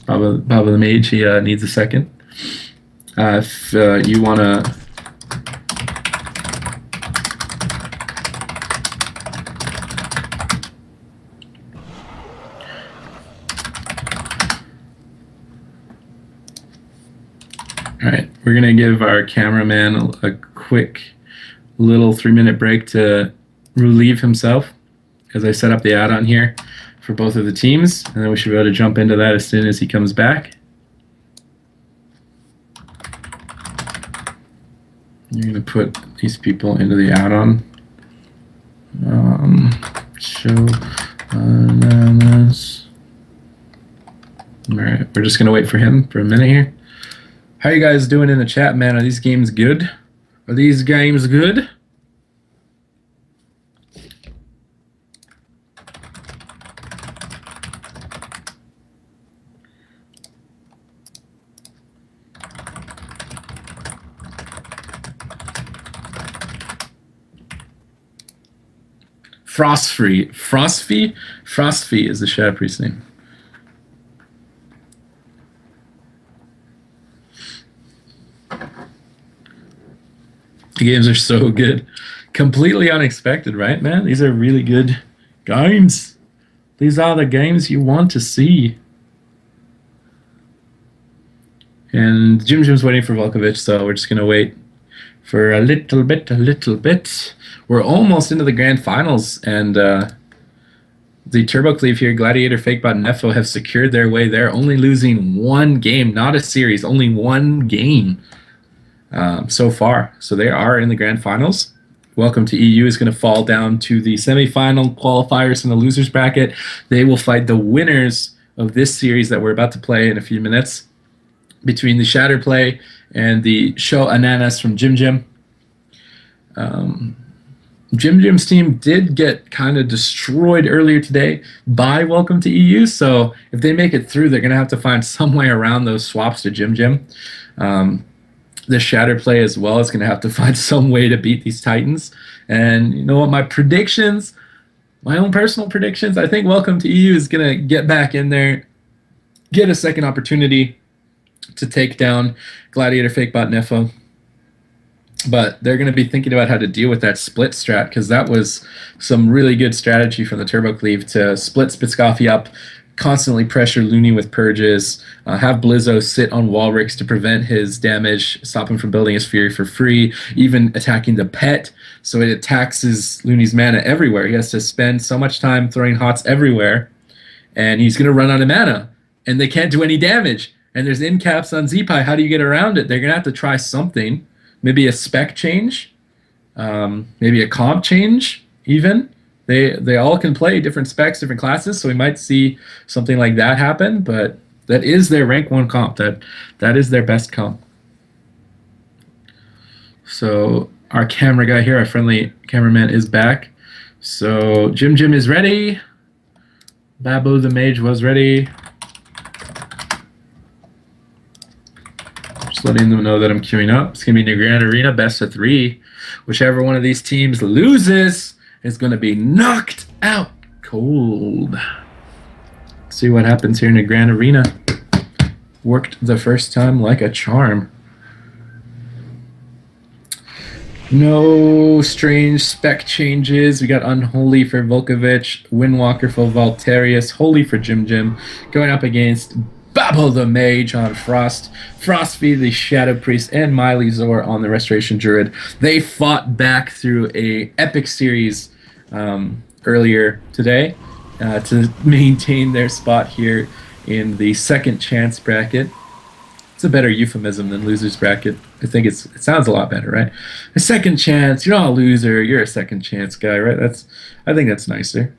Baba the Mage, he needs a second. If you want to... Alright, we're going to give our cameraman a quick little 3-minute break to relieve himself as I set up the add-on here for both of the teams, and then we should be able to jump into that as soon as he comes back. You're going to put these people into the add-on. Show Ananas. Alright, we're just going to wait for him for a minute here. How you guys doing in the chat, man? Are these games good? Are these games good? Frostfree. Frostfee? Frostfee is the Shadow Priest name. The games are so good. Completely unexpected, right, man? These are really good games. These are the games you want to see. And Jim's waiting for Volkovich, so we're just going to wait for a little bit. We're almost into the grand finals, and the Turbo Cleave here, Gladiator, Fakebot, and Nefo have secured their way there, only losing one game, not a series, only one game. So far. So they are in the grand finals. Welcome to EU is going to fall down to the semifinal qualifiers in the losers bracket. They will fight the winners of this series that we're about to play in a few minutes between the Shatter play and the Show Ananas from Jim. Jim's team did get kind of destroyed earlier today by Welcome to EU, so if they make it through, they're going to have to find some way around those swaps to Jim. The Shatter play as well is going to have to find some way to beat these Titans. And you know what? My predictions, my own personal predictions, I think Welcome to EU is going to get back in there, get a second opportunity to take down Gladiator, Fakebot, Nefo. But they're going to be thinking about how to deal with that split strat, because that was some really good strategy from the Turbo Cleave to split Spitzcoffy up, constantly pressure Looney with purges, have Blizzo sit on Walrix to prevent his damage, stop him from building his Fury for free, even attacking the pet, so it taxes Looney's mana everywhere. He has to spend so much time throwing hots everywhere and he's going to run out of mana, and they can't do any damage. And there's end caps on ZPie. How do you get around it? They're going to have to try something. Maybe a spec change, maybe a comp change even. They all can play different specs, different classes, so we might see something like that happen, but that is their rank 1 comp. That is their best comp. So our camera guy here, our friendly cameraman, is back. So Jim is ready. Babu the mage was ready. Just letting them know that I'm queuing up. It's going to be New Grand Arena, best of 3. Whichever one of these teams loses is going to be knocked out cold. See what happens here in the Grand Arena. Worked the first time like a charm. No strange spec changes. We got Unholy for Volkovich, Windwalker for Valterius, Holy for Jim, going up against Babel the Mage on Frost, Frostby the Shadow Priest, and Miley Zor on the Restoration Druid. They fought back through a epic series earlier today to maintain their spot here in the second chance bracket. It's a better euphemism than loser's bracket. I think it sounds a lot better, right? A second chance. You're not a loser. You're a second chance guy, right? I think that's nicer.